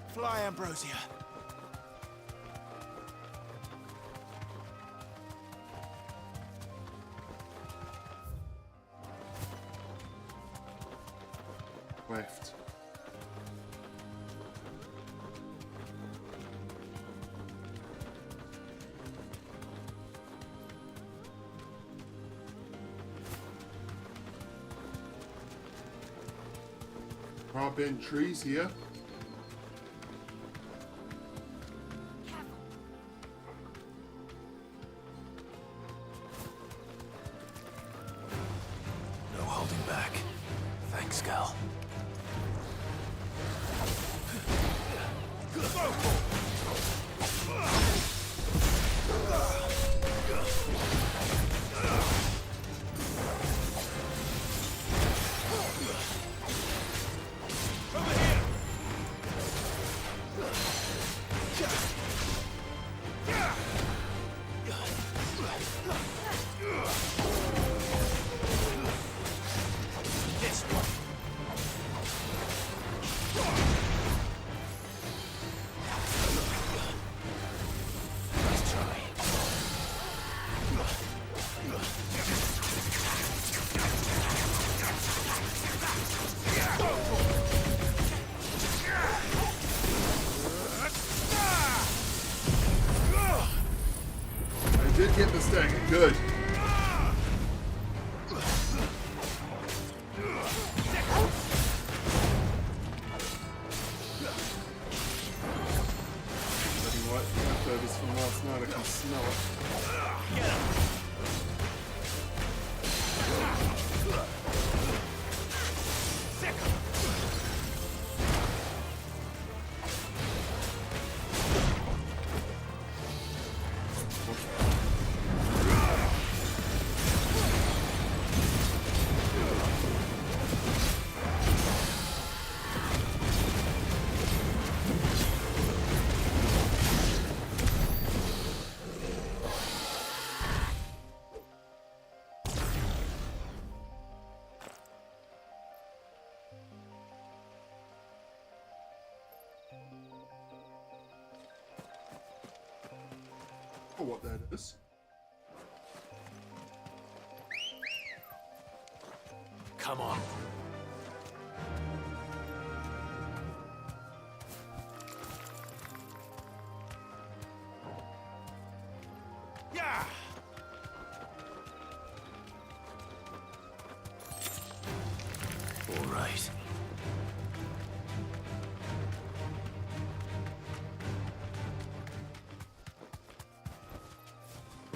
Fly, Ambrosia. Left. There are bent trees here. No holding back. Thanks, Gal. Did get the stagger, good. Bloody white leftovers from last night, I can smell it. Get him! For what that is. Come on. Yeah! All right.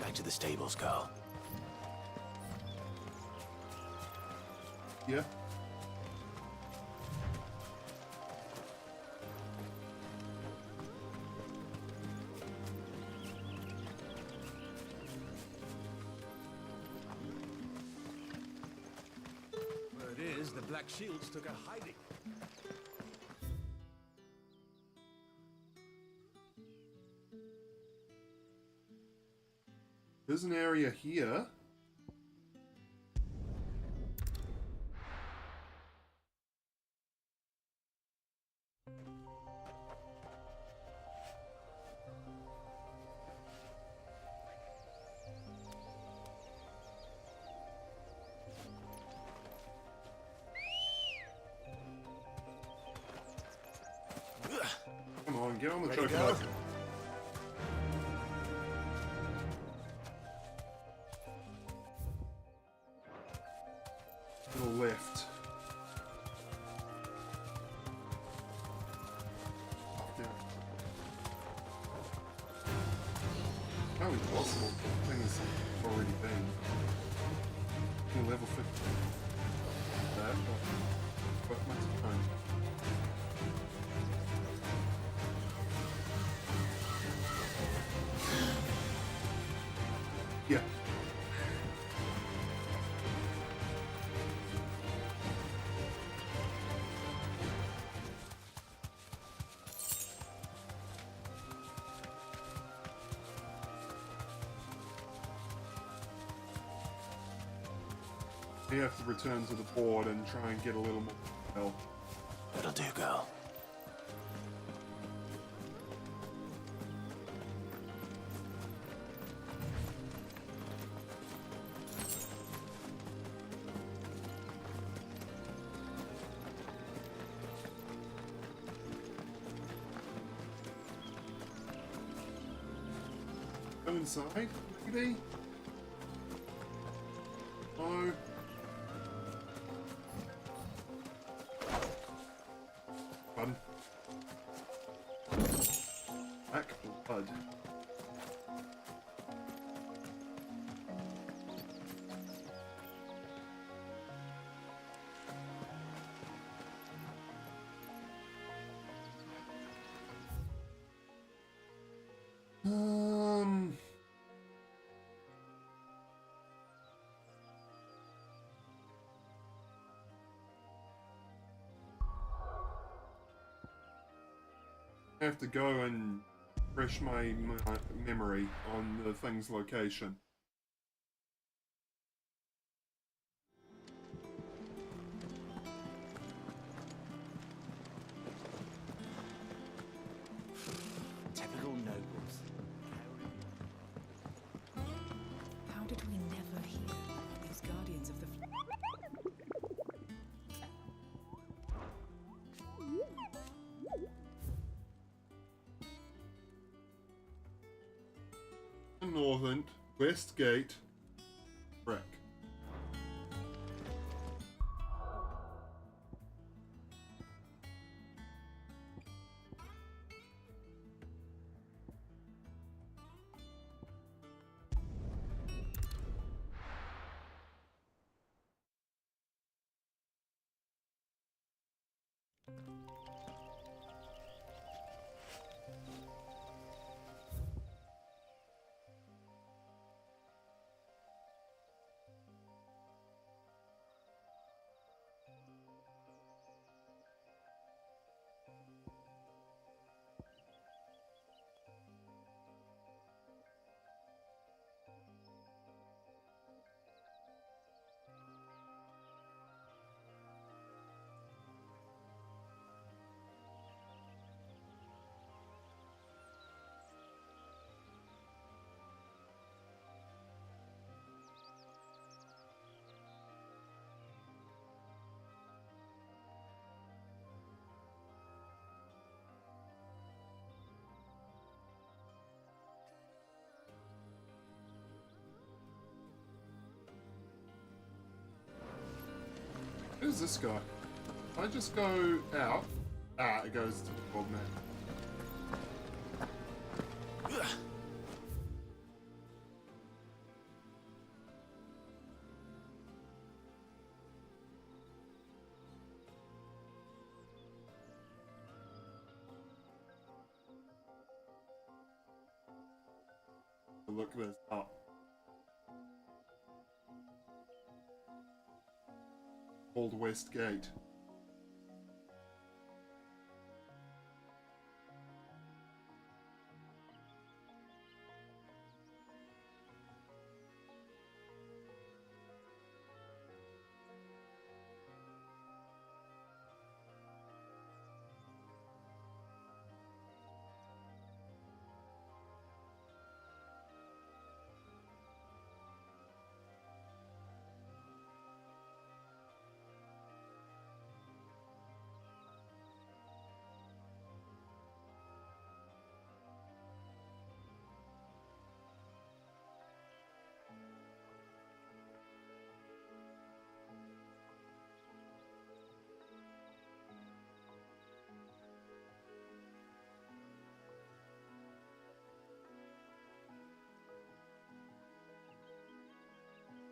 Back to the stables, girl. Yeah. Word is, the Black Shields took a hiding. There's an area here. Come on, get on the Ready to chocobo. go? To the left. There. How impossible the thing has already been. In level 50. That, but much time. Yeah. You have to return to the board and try and get a little more help. That'll do, girl. Go inside, maybe? No. Fun. Black blood. I have to go and refresh my memory on the thing's location. Typical nobles. How did we never hear of these guardians of the Northern, West Gate, Wreck. Who's this guy? I just go out. Ah, it goes to the old man. Look at this. Oh. Old West Gate.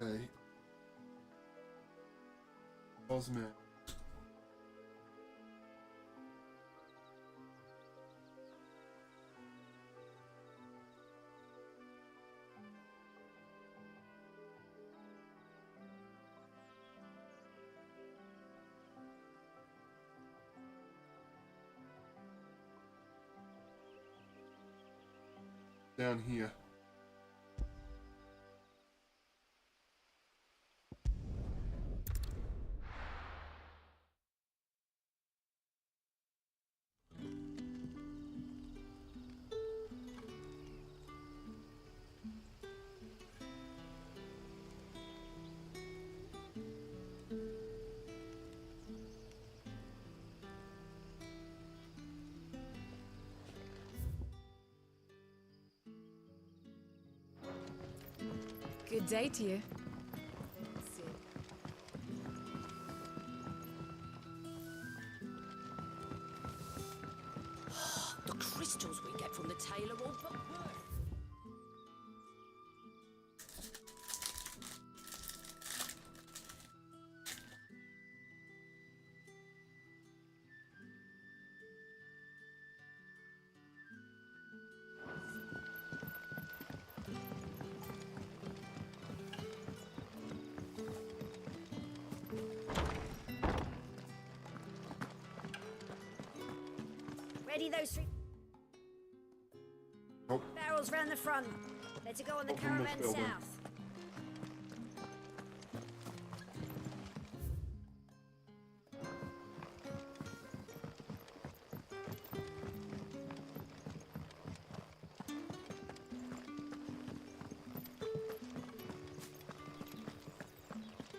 Okay. Osman. Down here. Good day to you. The crystals we get from the tailor will but worth. Ready those three barrels round the front. They're to go on the caravan south.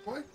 What?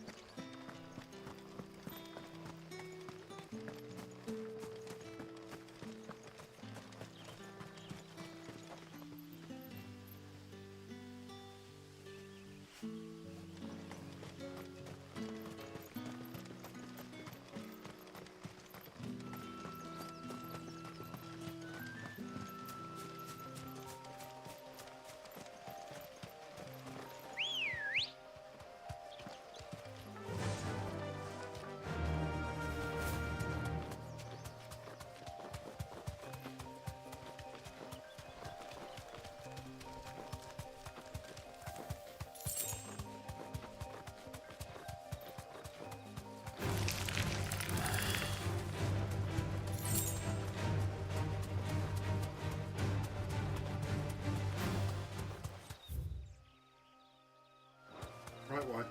Right way.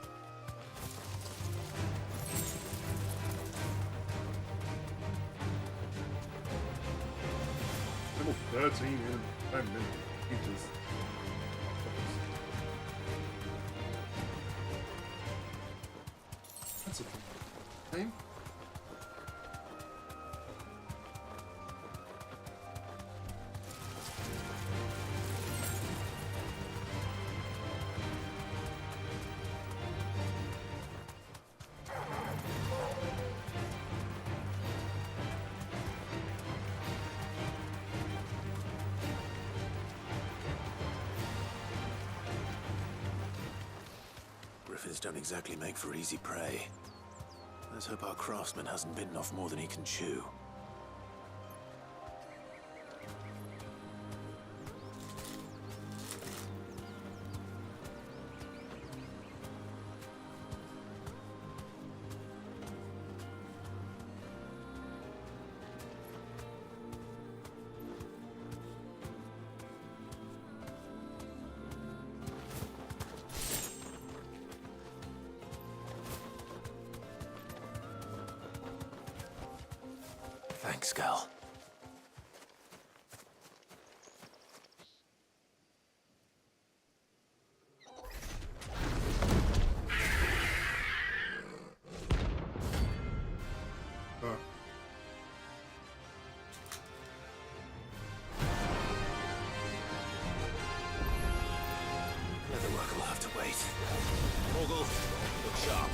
Level 13 in 10 inches. That's a name. griffins don't exactly make for easy prey. Let's hope our craftsman hasn't bitten off more than he can chew. Thanks, Gal. Leather work will have to wait. Morgul, look sharp.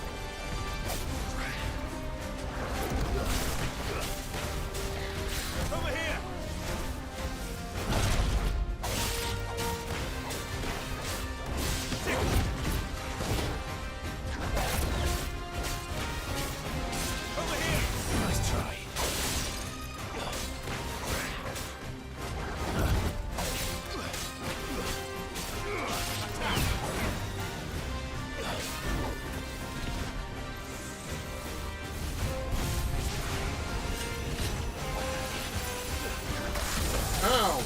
Over here! Over here! Nice try. Ow!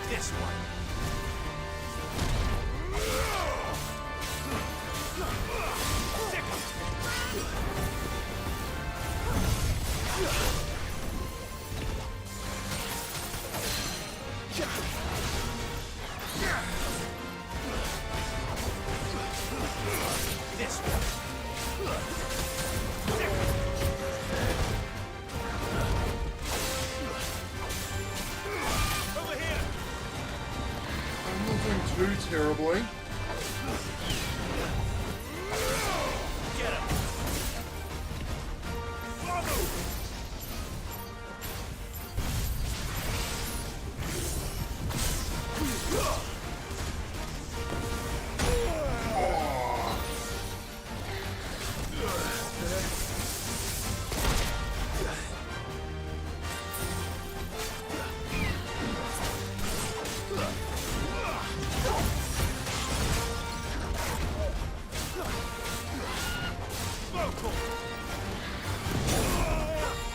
This one. This one. Over here! I'm not doing too terribly. Get him! Follow!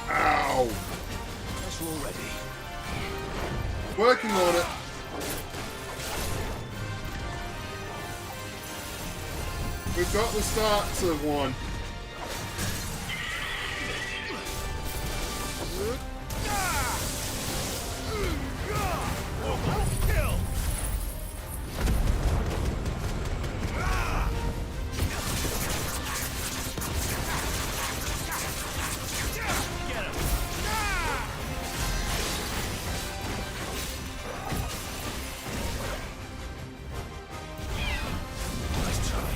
Ow! Guess we're all ready. Working on it. We've got the starts of one. Kill! Get him! Nice try.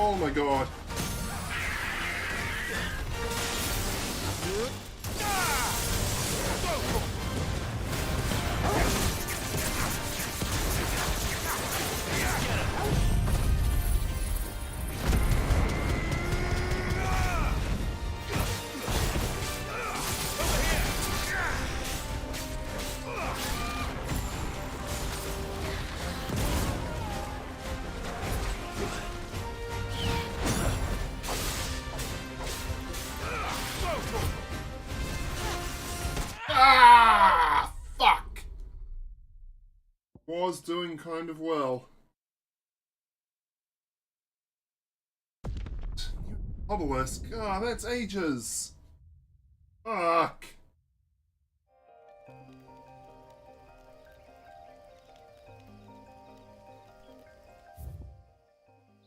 Oh my god. Ah! Fuck! Was doing kind of well. Obelisk. Ah, that's ages. Fuck.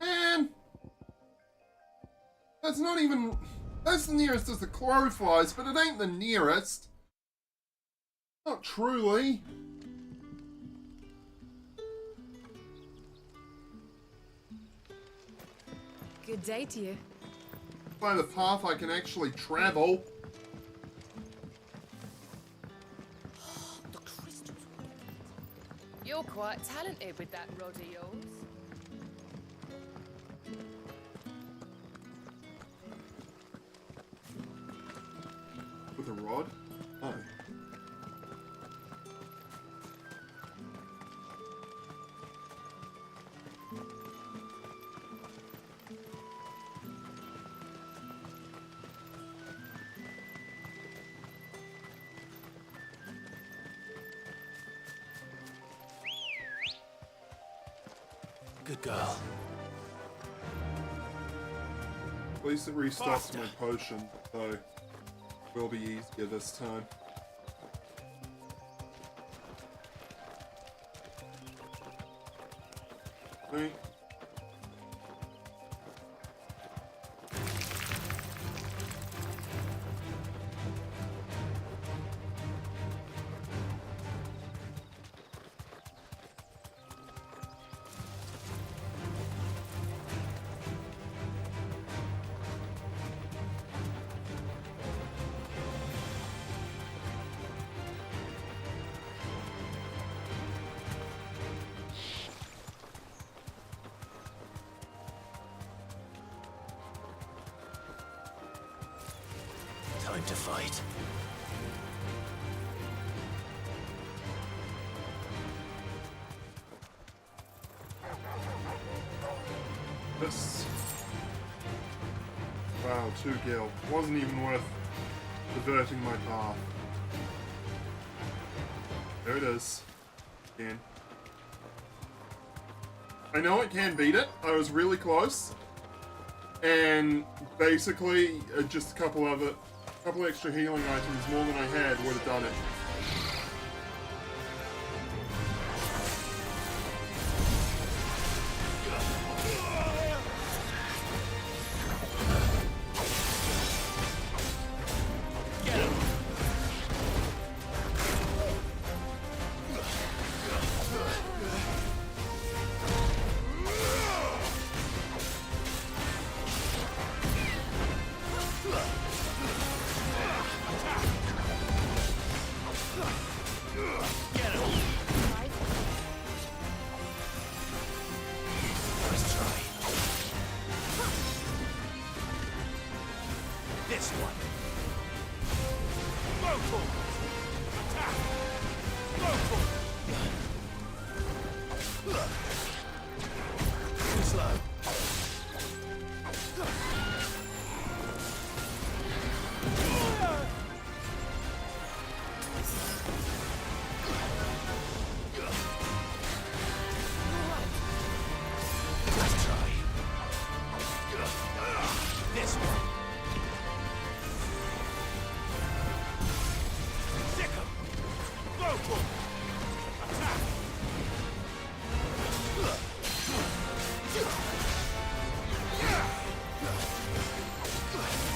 Man! That's not even... That's the nearest as the crow flies, but it ain't the nearest. Not truly. Good day to you. By the path I can actually travel. You're quite talented with that rod of yours. With a rod? Oh. Good girl. At least it restocks my potion, so will be easier this time. Right. Time to fight. This... Wow, 2 gil. Wasn't even worth diverting my path. There it is. Again. I know it can beat it. I was really close. And basically, just a couple extra healing items, more than I had, would have done it.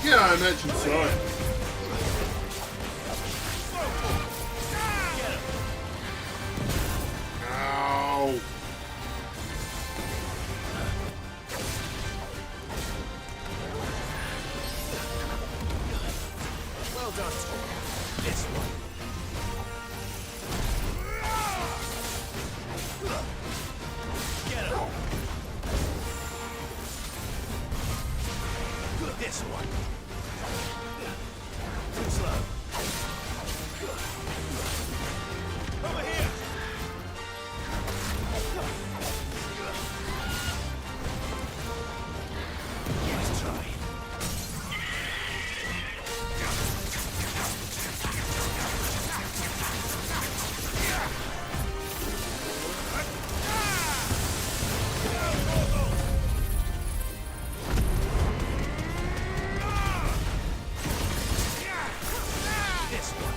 Yeah, I imagine so. Ow. This one. Get him. This one. Too slow. Over here. Let's try. This one.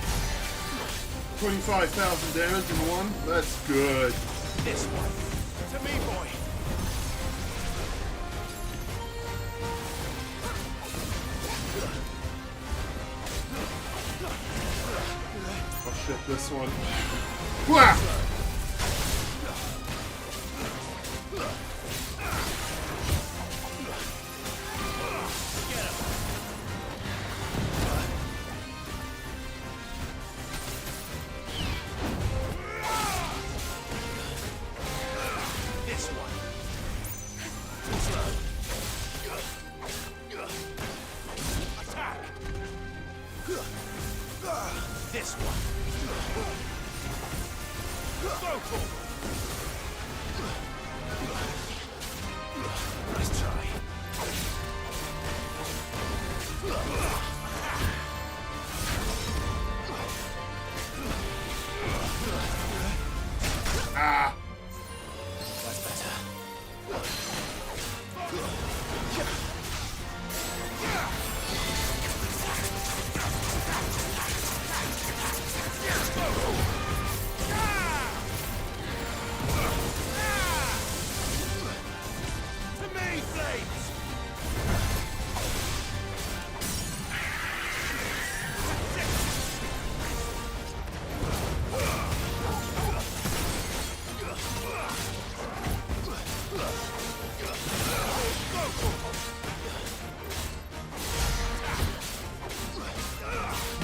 25,000 damage in one. That's good. This one. To me, boy. Oh shit, this one. Wah! This one. Too slow. Attack. This one. Go for it. Nice try. Ah! That's better. To me, flames!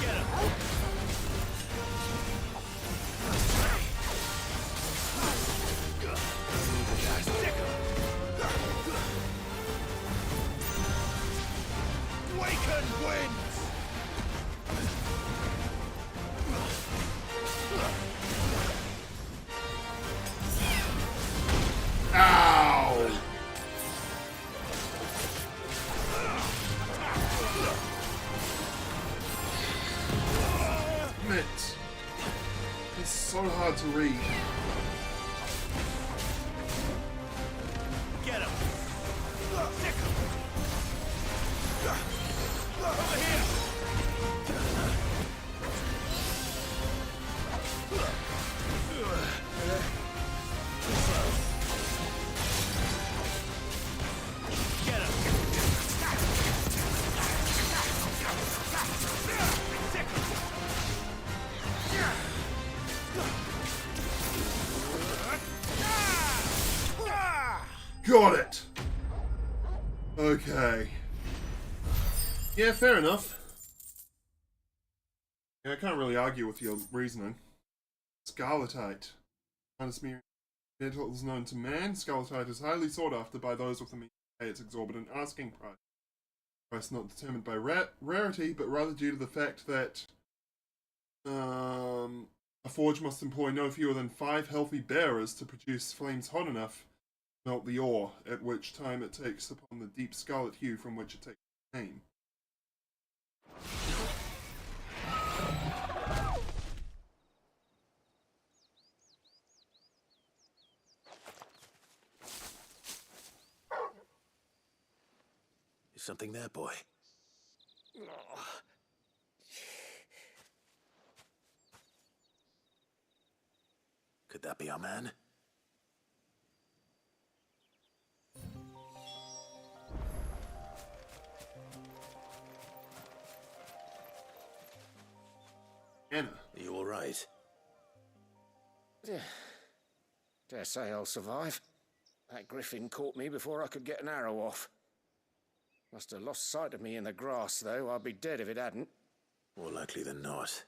Get him! Stick him! Waken winds! Ow! Damn it. It's so hard to read. Get him! Stick him! Over here! Get him! Stick him! Got it! Okay. Yeah, fair enough. Yeah, I can't really argue with your reasoning. Scarletite. Highness metal is known to man. Scarletite is highly sought after by those with the means to pay its exorbitant asking price. Price not determined by rarity, but rather due to the fact that a forge must employ no fewer than 5 healthy bearers to produce flames hot enough to melt the ore, at which time it takes upon the deep scarlet hue from which it takes its name. Is something there, boy? Could that be our man? Anna. Are you all right? Dare say I'll survive. That griffin caught me before I could get an arrow off. Must have lost sight of me in the grass, though. I'd be dead if it hadn't. More likely than not.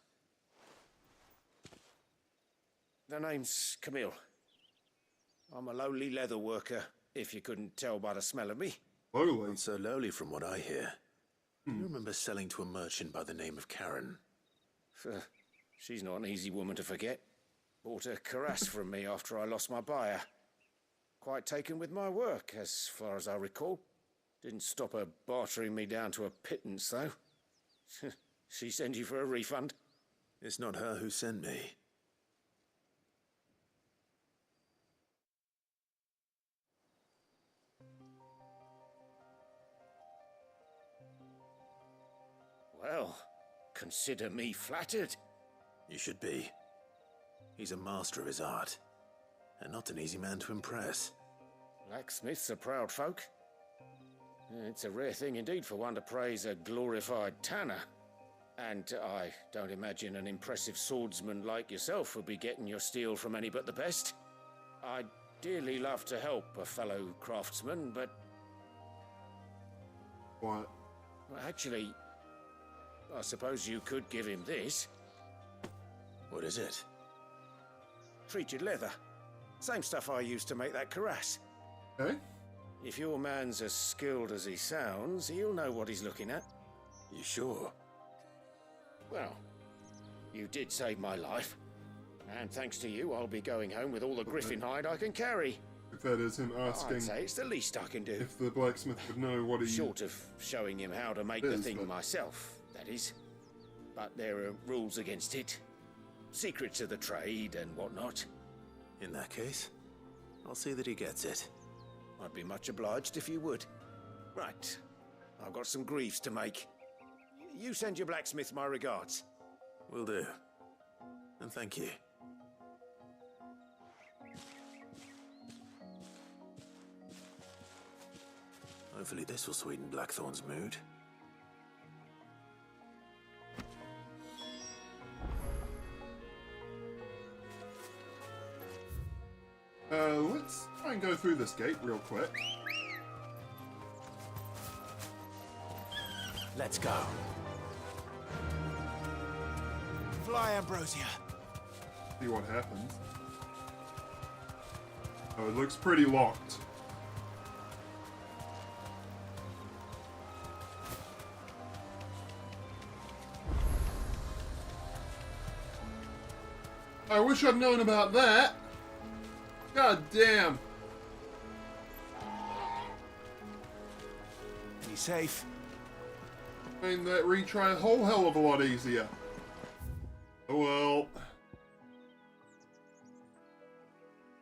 The name's Camille. I'm a lowly leather worker, if you couldn't tell by the smell of me. Lowly? Not so lowly from what I hear. You remember selling to a merchant by the name of Karen? She's not an easy woman to forget. Bought a cuirass from me after I lost my buyer. Quite taken with my work, as far as I recall. Didn't stop her bartering me down to a pittance, though. She sent you for a refund? It's not her who sent me. Well, consider me flattered. You should be. He's a master of his art, and not an easy man to impress. Blacksmiths are proud folk. It's a rare thing indeed for one to praise a glorified tanner. And I don't imagine an impressive swordsman like yourself would be getting your steel from any but the best. I'd dearly love to help a fellow craftsman, but... What? Well, actually, I suppose you could give him this. What is it? Treated leather. Same stuff I used to make that cuirass. Okay. If your man's as skilled as he sounds, he'll know what he's looking at. You sure? Well, you did save my life. And thanks to you, I'll be going home with all the griffin hide I can carry. If that is him asking... I'd say it's the least I can do. If the blacksmith would know what he... Short of showing him how to make the thing myself, that is. But there are rules against it. Secrets of the trade and whatnot. In that case, I'll see that he gets it. I'd be much obliged if you would. Right. I've got some greaves to make. You send your blacksmith my regards. Will do. And thank you. Hopefully this will sweeten Blackthorn's mood. Let's try and go through this gate real quick. Let's go. Fly, Ambrosia. See what happens. Oh, it looks pretty locked. I wish I'd known about that. God damn. Be safe. Made that retry a whole hell of a lot easier. Oh well.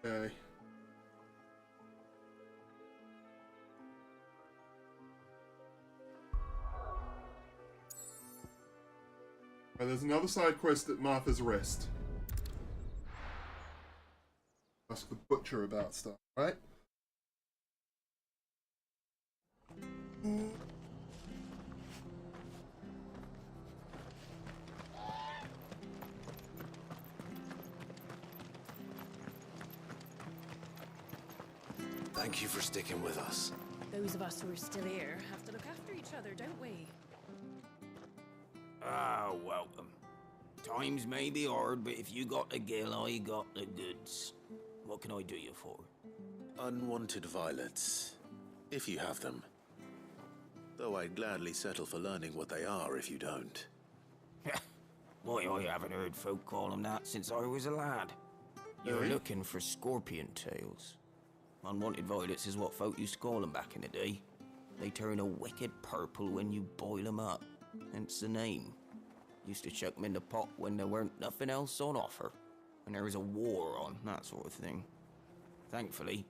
Okay. Right, there's another side quest at Martha's Rest. Ask the butcher about stuff, right? Thank you for sticking with us. Those of us who are still here have to look after each other, don't we? Ah, welcome. Times may be hard, but if you got the gill, I got the goods. What can I do you for? Unwanted violets, if you have them. Though I'd gladly settle for learning what they are if you don't. Why, I haven't heard folk call them that since I was a lad. You're looking for scorpion tails. Unwanted violets is what folk used to call them back in the day. They turn a wicked purple when you boil them up, hence the name. Used to chuck them in the pot when there weren't nothing else on offer. When there was a war on, that sort of thing. Thankfully,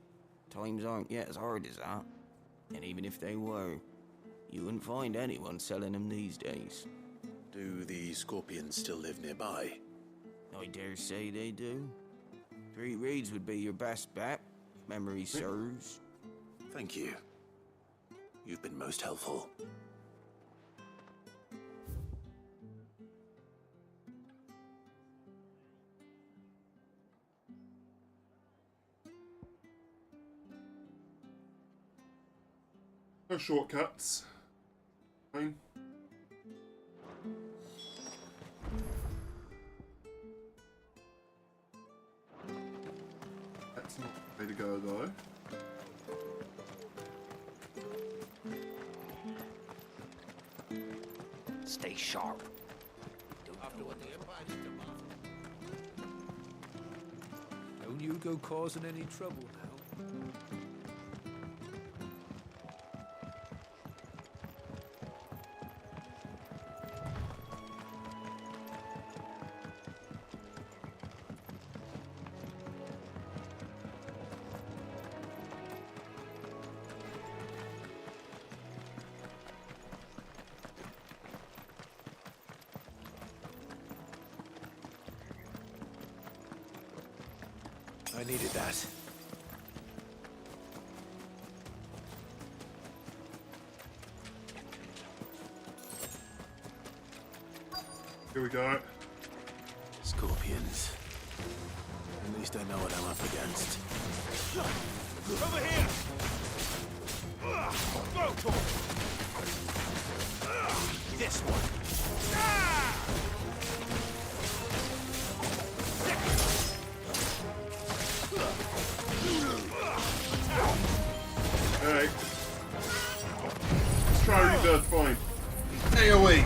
times aren't yet as hard as that. And even if they were, you wouldn't find anyone selling them these days. Do the scorpions still live nearby? I dare say they do. 3 reeds would be your best bet, if memory serves. Thank you. You've been most helpful. No shortcuts. Fine. That's not the way to go, though. Stay sharp. After what the Empire did to Martha. Don't you go causing any trouble now. I needed that. Here we go. Scorpions. At least I know what I'm up against. Over here! This one. Alright. Let's try to read that fine. AoE!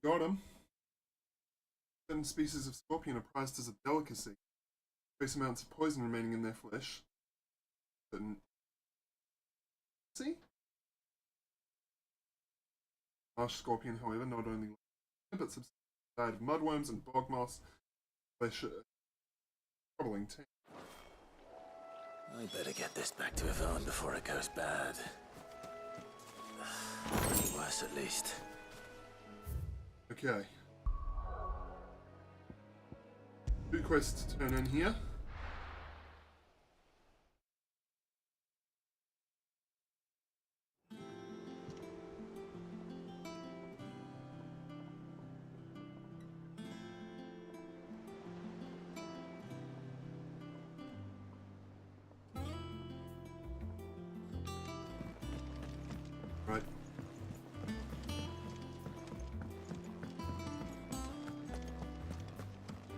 Got him. Certain species of scorpion are prized as a delicacy. Trace amounts of poison remaining in their flesh. Certain... See? Marsh scorpion, however, not only but subsist on the diet of mudworms and bog moss. Flesh troubling too. I better get this back to Yvonne before it goes bad. Any worse, at least. Okay. 2 quests to turn in here. Right.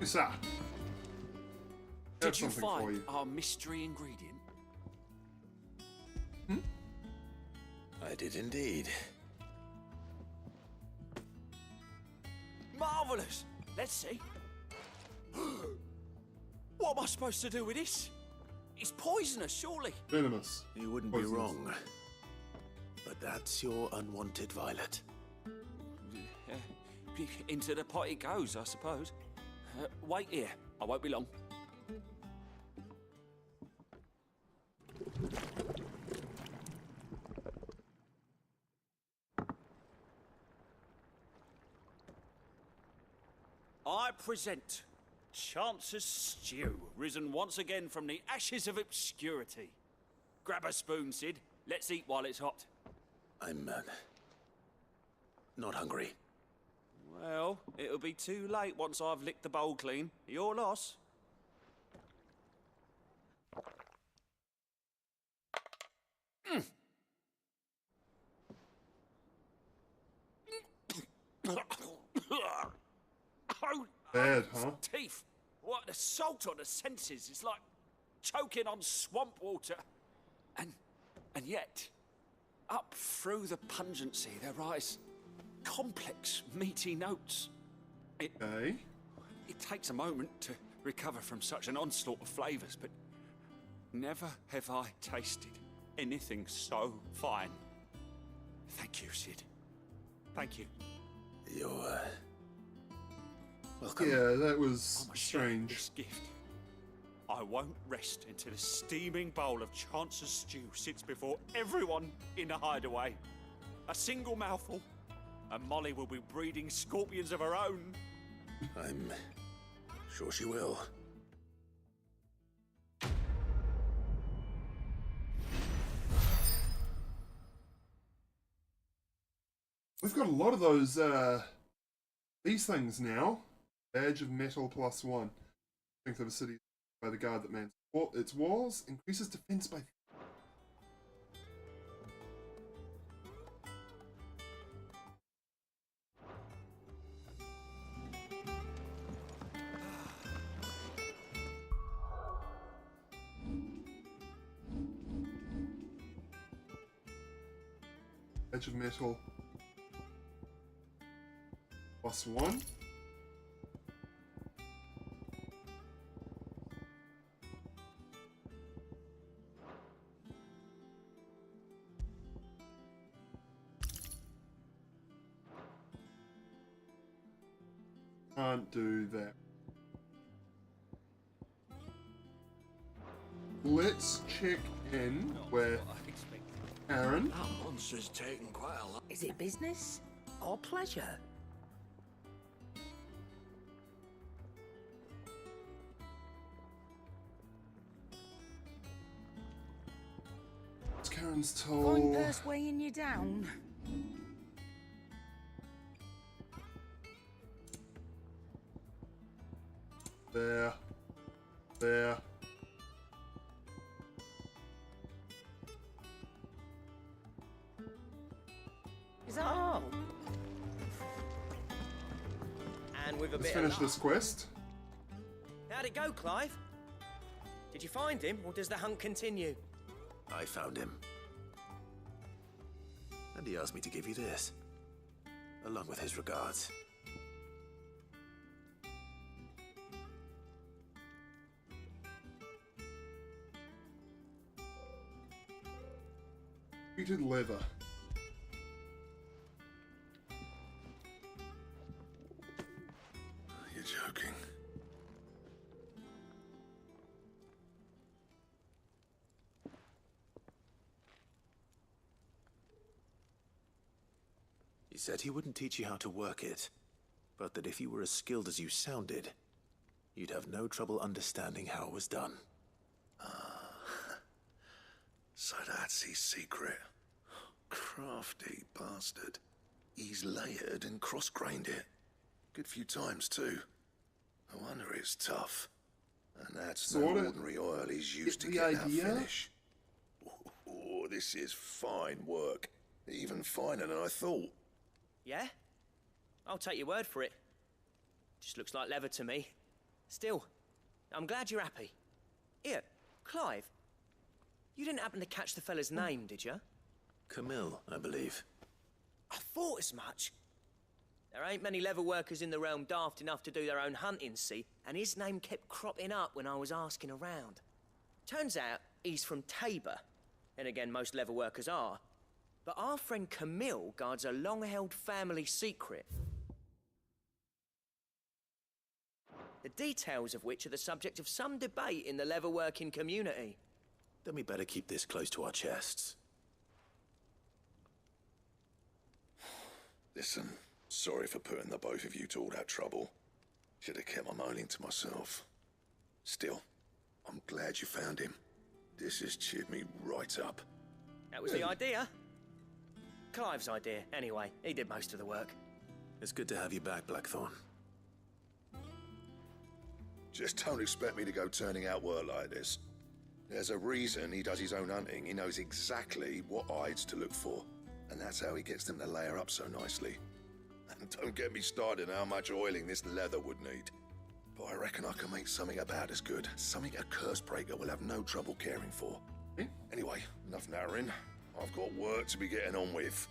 Sir. Did you find our mystery ingredient? I did indeed. Marvelous! Let's see. What am I supposed to do with this? It's poisonous, surely. Venomous. You wouldn't Poisonous. be wrong. But that's your unwanted violet. Into the pot it goes, I suppose. Wait here. I won't be long. I present Chance's Stew, risen once again from the ashes of obscurity. Grab a spoon, Sid. Let's eat while it's hot. I'm not hungry. Well, it'll be too late once I've licked the bowl clean. Your loss. Bad, huh? Teeth. What assault on the senses. It's like choking on swamp water. And yet, up through the pungency, there rise complex, meaty notes. It takes a moment to recover from such an onslaught of flavours, but never have I tasted anything so fine. Thank you, Sid. Thank you. You're, welcome. Yeah, that was strange. This gift. I won't rest until a steaming bowl of Chance's stew sits before everyone in the hideaway. A single mouthful, and Molly will be breeding scorpions of her own. I'm sure she will. We've got a lot of those, these things now. Badge of metal +1. Strength of a city by the guard that mans its walls. Increases defense by... Badge of metal +1. Can't do that. Let's check in with Aaron. That monster's taking quite a lot. Is it business or pleasure? Karen's Fine told... purse weighing you down. There. There. Is that all? And with a Let's bit finish of this quest. How'd it go, Clive? Did you find him, or does the hunt continue? I found him. And he asked me to give you this, along with his regards. Treated leather. You're joking. He said he wouldn't teach you how to work it, but that if you were as skilled as you sounded, you'd have no trouble understanding how it was done. So that's his secret. Crafty bastard. He's layered and cross-grained it. Good few times, too. No wonder it's tough. And that's no ordinary oil he's used to get that finish. Oh, this is fine work. Even finer than I thought. Yeah? I'll take your word for it. Just looks like leather to me. Still, I'm glad you're happy. Here, Clive. You didn't happen to catch the fella's name, did you? Camille, I believe. I thought as much. There ain't many leather workers in the realm daft enough to do their own hunting, see? And his name kept cropping up when I was asking around. Turns out he's from Tabor. And again, most leather workers are. But our friend Camille guards a long-held family secret. The details of which are the subject of some debate in the leather-working community. Then we better keep this close to our chests. Listen, sorry for putting the both of you to all that trouble. Should have kept my moaning to myself. Still, I'm glad you found him. This has cheered me right up. That was the idea. Clive's idea, anyway. He did most of the work. It's good to have you back, Blackthorn. Just don't expect me to go turning out work like this. There's a reason he does his own hunting. He knows exactly what hides to look for. And that's how he gets them to layer up so nicely. And don't get me started on how much oiling this leather would need. But I reckon I can make something about as good. Something a Cursebreaker will have no trouble caring for. Anyway, enough narrowing. I've got work to be getting on with.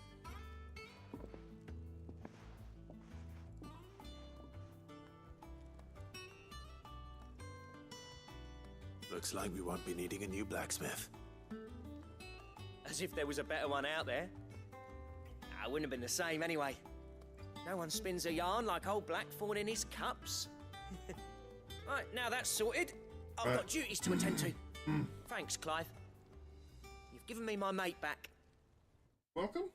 Looks like we won't be needing a new blacksmith. As if there was a better one out there. I wouldn't have been the same anyway. No one spins a yarn like old Blackthorn in his cups. Right, now that's sorted. I've got duties to attend to. Thanks, Clive. You've given me my mate back. Welcome.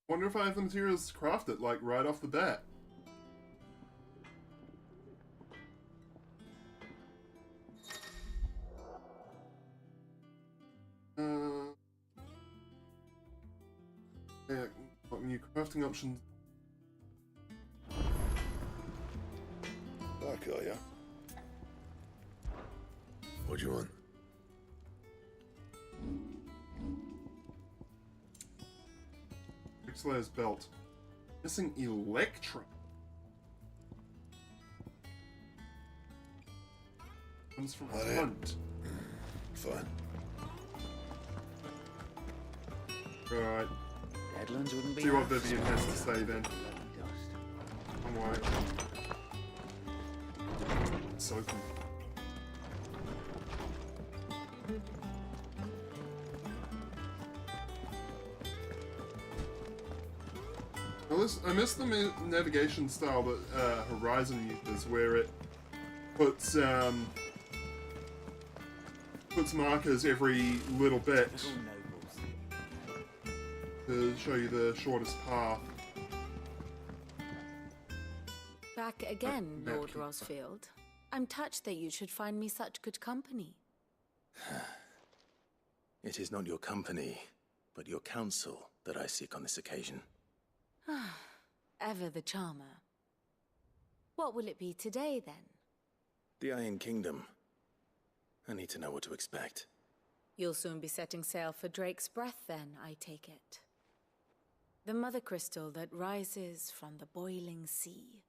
Wonder if I have the materials to craft it, like, right off the bat. Yeah, got new crafting options. Back, are ya? What do you want? Slayer's belt. Missing Electra. Comes from front. Fine. Right. Deadlands wouldn't be. See what Vivian has to say then. I'm worried. So confused. I miss the navigation style that Horizon uses, where it puts markers every little bit to show you the shortest path. Back again, Lord Rosfield. I'm touched that you should find me such good company. It is not your company, but your counsel that I seek on this occasion. Ever the charmer. What will it be today, then? The Iron Kingdom. I need to know what to expect. You'll soon be setting sail for Drake's Breath, then, I take it. The mother crystal that rises from the boiling sea.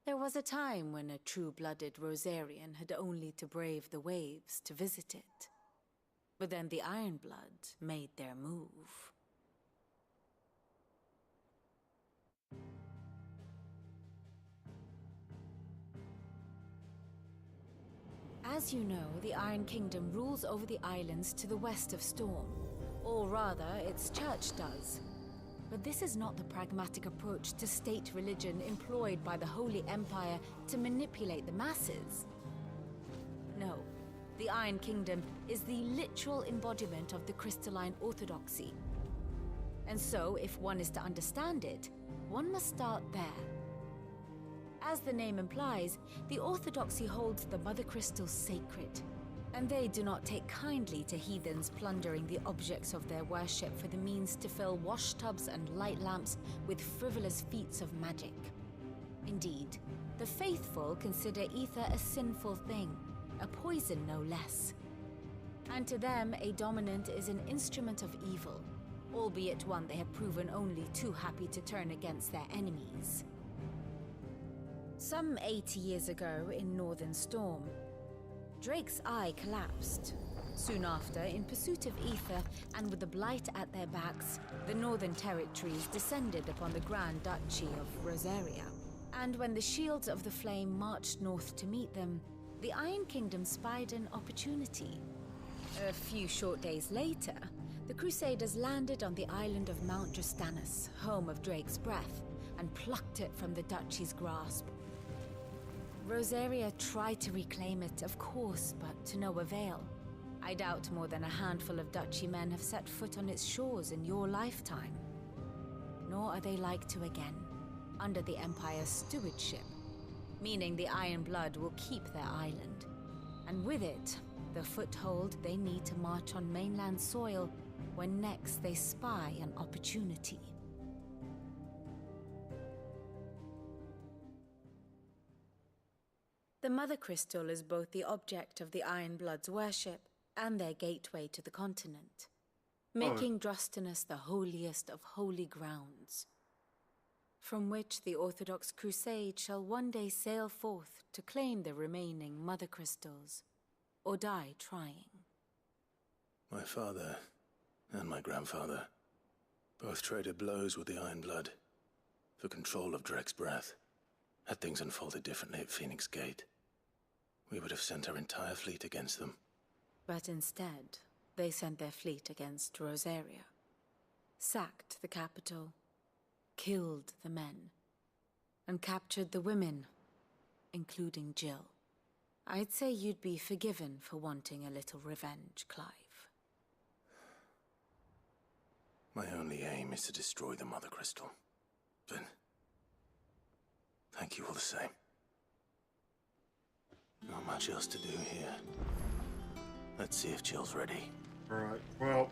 There was a time when a true-blooded Rosarian had only to brave the waves to visit it. But then the Ironblood made their move. As you know, the Iron Kingdom rules over the islands to the west of Storm. Or rather, its church does. But this is not the pragmatic approach to state religion employed by the Holy Empire to manipulate the masses. No, the Iron Kingdom is the literal embodiment of the crystalline orthodoxy. And so, if one is to understand it, one must start there. As the name implies, the orthodoxy holds the Mother Crystals sacred, and they do not take kindly to heathens plundering the objects of their worship for the means to fill washtubs and light lamps with frivolous feats of magic. Indeed, the faithful consider ether a sinful thing, a poison no less. And to them, a dominant is an instrument of evil, albeit one they have proven only too happy to turn against their enemies. Some 80 years ago in Northern Storm, Drake's eye collapsed. Soon after, in pursuit of ether and with the blight at their backs, the Northern Territories descended upon the Grand Duchy of Rosaria. And when the Shields of the Flame marched north to meet them, the Iron Kingdom spied an opportunity. A few short days later, the Crusaders landed on the island of Mount Justanus, home of Drake's Breath, and plucked it from the Duchy's grasp. Rosaria tried to reclaim it, of course, but to no avail. I doubt more than a handful of Duchy men have set foot on its shores in your lifetime. Nor are they like to again, under the Empire's stewardship, meaning the Iron Blood will keep their island. And with it, the foothold they need to march on mainland soil when next they spy an opportunity. The Mother Crystal is both the object of the Iron Blood's worship and their gateway to the continent, making Drostanus the holiest of holy grounds. from which the Orthodox Crusade shall one day sail forth to claim the remaining Mother Crystals, or die trying. My father and my grandfather both traded blows with the Iron Blood for control of Drek's breath. Had things unfolded differently at Phoenix Gate, we would have sent our entire fleet against them. But instead, they sent their fleet against Rosaria, sacked the capital, killed the men, and captured the women, including Jill. I'd say you'd be forgiven for wanting a little revenge, Clive. My only aim is to destroy the Mother Crystal. But thank you all the same. Not much else to do here. Let's see if Jill's ready. Alright, well,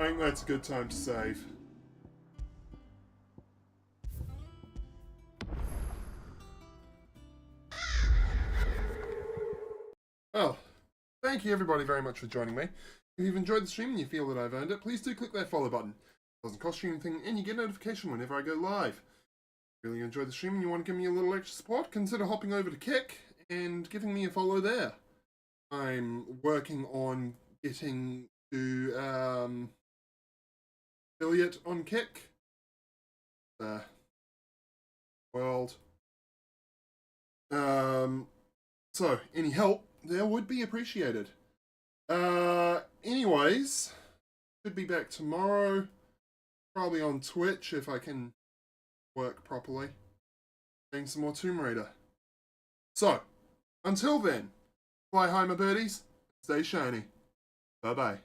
I think that's a good time to save. Well, thank you everybody very much for joining me. If you've enjoyed the stream and you feel that I've earned it, please do click that follow button. It doesn't cost you anything and you get notification whenever I go live. If you really enjoyed the stream and you want to give me a little extra support, consider hopping over to Kick and giving me a follow there. I'm working on getting to affiliate on Kick. World. So any help there would be appreciated. Anyways, should be back tomorrow. Probably on Twitch if I can work properly. Playing some more Tomb Raider. So, until then, fly high my birdies, stay shiny. Bye bye.